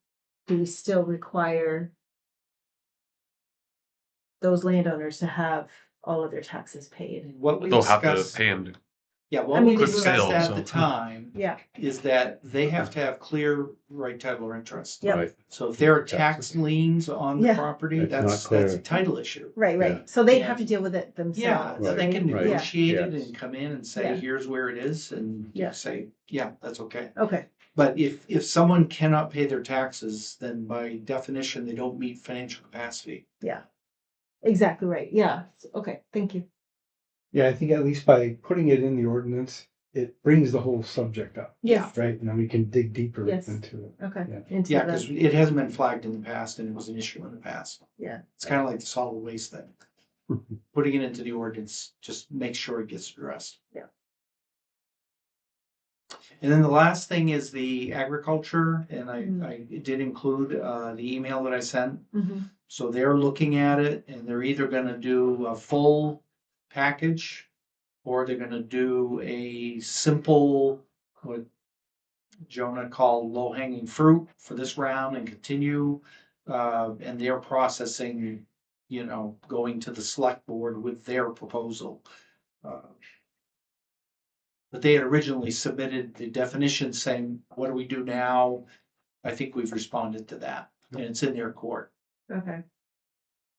Do we still require those landowners to have all of their taxes paid? What we They'll have to discussed, pay him. yeah, I what we mean, Quick discussed sale, at so. the time Yeah, is that they have to have clear right title or interest. Yep. Right. So if there are tax liens on the Yeah. property, It's not that's a clear. title issue. right, Yeah. right. So they Yeah. have to deal with it Yeah, themselves. so they right? can Right. negotiate it Yes. and come in and say, Yeah. here's where it is, and you Yeah. say, yeah, that's okay. Okay, But if someone cannot pay their taxes, then by definition, they don't meet financial capacity. yeah. Exactly right. Yeah. Okay, thank you. Yeah, I think at least by putting it in the ordinance, it brings the whole subject up, Yes. right? And then we can dig deeper Yes. into it. Okay. Yeah. Into Yeah, the- because it hasn't been flagged in the past and it was an issue in the past. Yeah. It's kind of like the solid waste thing. Putting it into the ordinance, just make sure it gets addressed. Yeah. And then the last thing is the agriculture, and Mhm. I did include the email that I sent. Mhm. So they're looking at it and they're either gonna do a full package or they're gonna do a simple, what Jonah called low hanging fruit for this round and continue. And they're processing, going to the select board with their proposal. But they had originally submitted the definition saying, what do we do now? I think we've responded to that and it's in their court. Okay.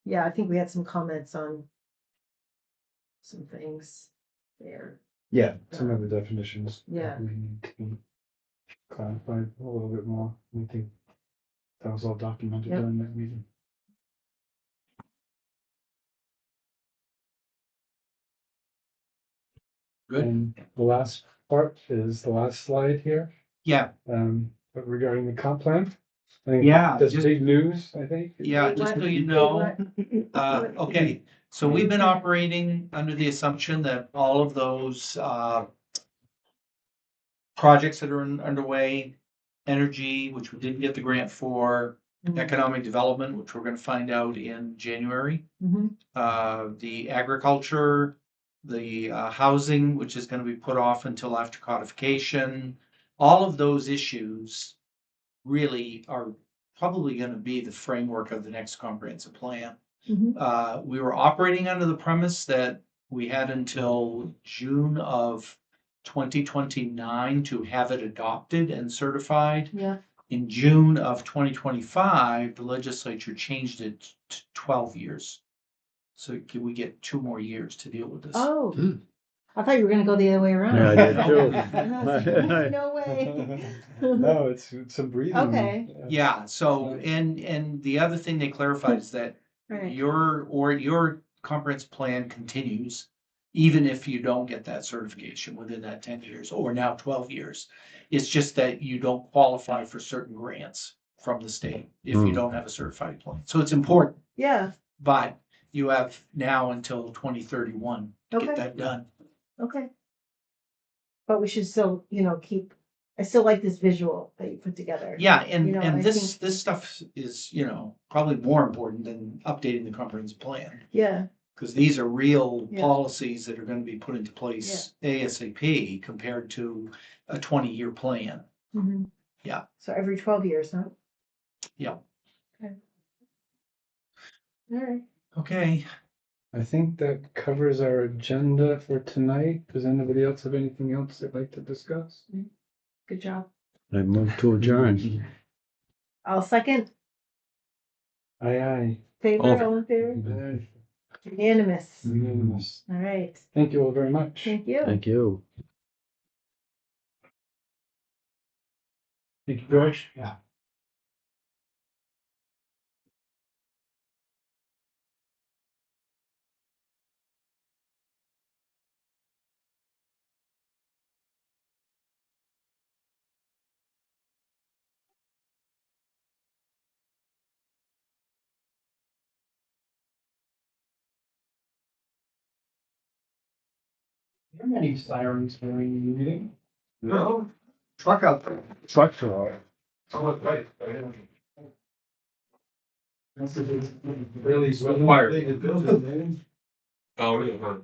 Yeah, I think we had some comments on some things there. Yeah, some of the definitions. Yeah. definitely need to be clarified a little bit more. I think that was all documented Yep. during that meeting. Good. And the last part is the last slide here, Yeah, but regarding the comp plan. I think Yeah, that's just- big news, I think. yeah, Wait, just what? so you Wait, know, what? okay, So we've been operating under the assumption that all of those projects that are underway, energy, which we didn't get the grant for, economic development, which we're gonna find out in January, the agriculture, the housing, which is gonna be put off until after codification. All of those issues really are probably gonna be the framework of the next comprehensive plan. We were operating under the premise that we had until June of 2029 to have it adopted and certified. Yeah. In June of 2025, the legislature changed it to 12 years. So can we get 2 more years to deal with this? Oh, I thought you were gonna go the other way around. Yeah, I did too. And I was like, no way. No, it's some breathing. Okay. Yeah, so, and the other thing they clarified is that Right. your comprehensive plan continues even if you don't get that certification within that 10 years or now 12 years. It's just that you don't qualify for certain grants from the state if you don't have a certified plan. So it's important, Yeah, but you have now until 2031 to get Okay. that done. okay. But we should still, I still like this visual that you put together. Yeah, and, You know, I and this, think- this stuff is, probably more important than updating the comprehensive plan. Yeah, Because these are real Yeah. policies that are gonna be put into place ASAP compared to a 20-year plan. Yeah. so every 12 years, huh? Yeah. Okay. All right. Okay, I think that covers our agenda for tonight. Does anybody else have anything else they'd like to discuss? Good job. I move to adjourn. I'll second. Aye, Favor, all in favor? aye. Unanimous. Unanimous. All right. Thank you all very much. Thank you. Thank you. Thank you, George. Yeah. How many sirens during the meeting? No, truck out there. Trucks are all. Oh, that's right. That's a big. Really, Fire. Oh, yeah.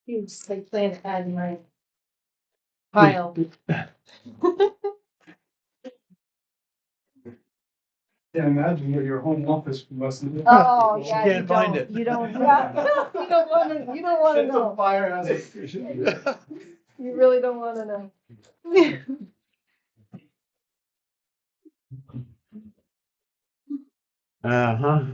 You just like plan to add in my pile. Yeah, imagine what your home office must have. Oh, yeah, you Can't find don't, it. you don't, yeah, you don't wanna know. Fire hazard. You really don't wanna know. Uh-huh.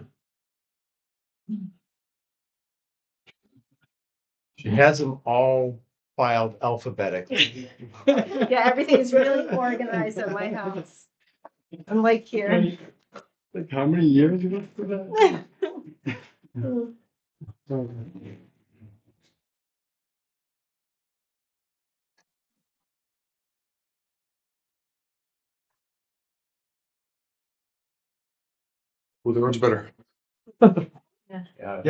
She has them all filed alphabetically. Yeah, everything's really organized at my house. Unlike here. Like how many years ago for that? Well, the road's better. Yeah.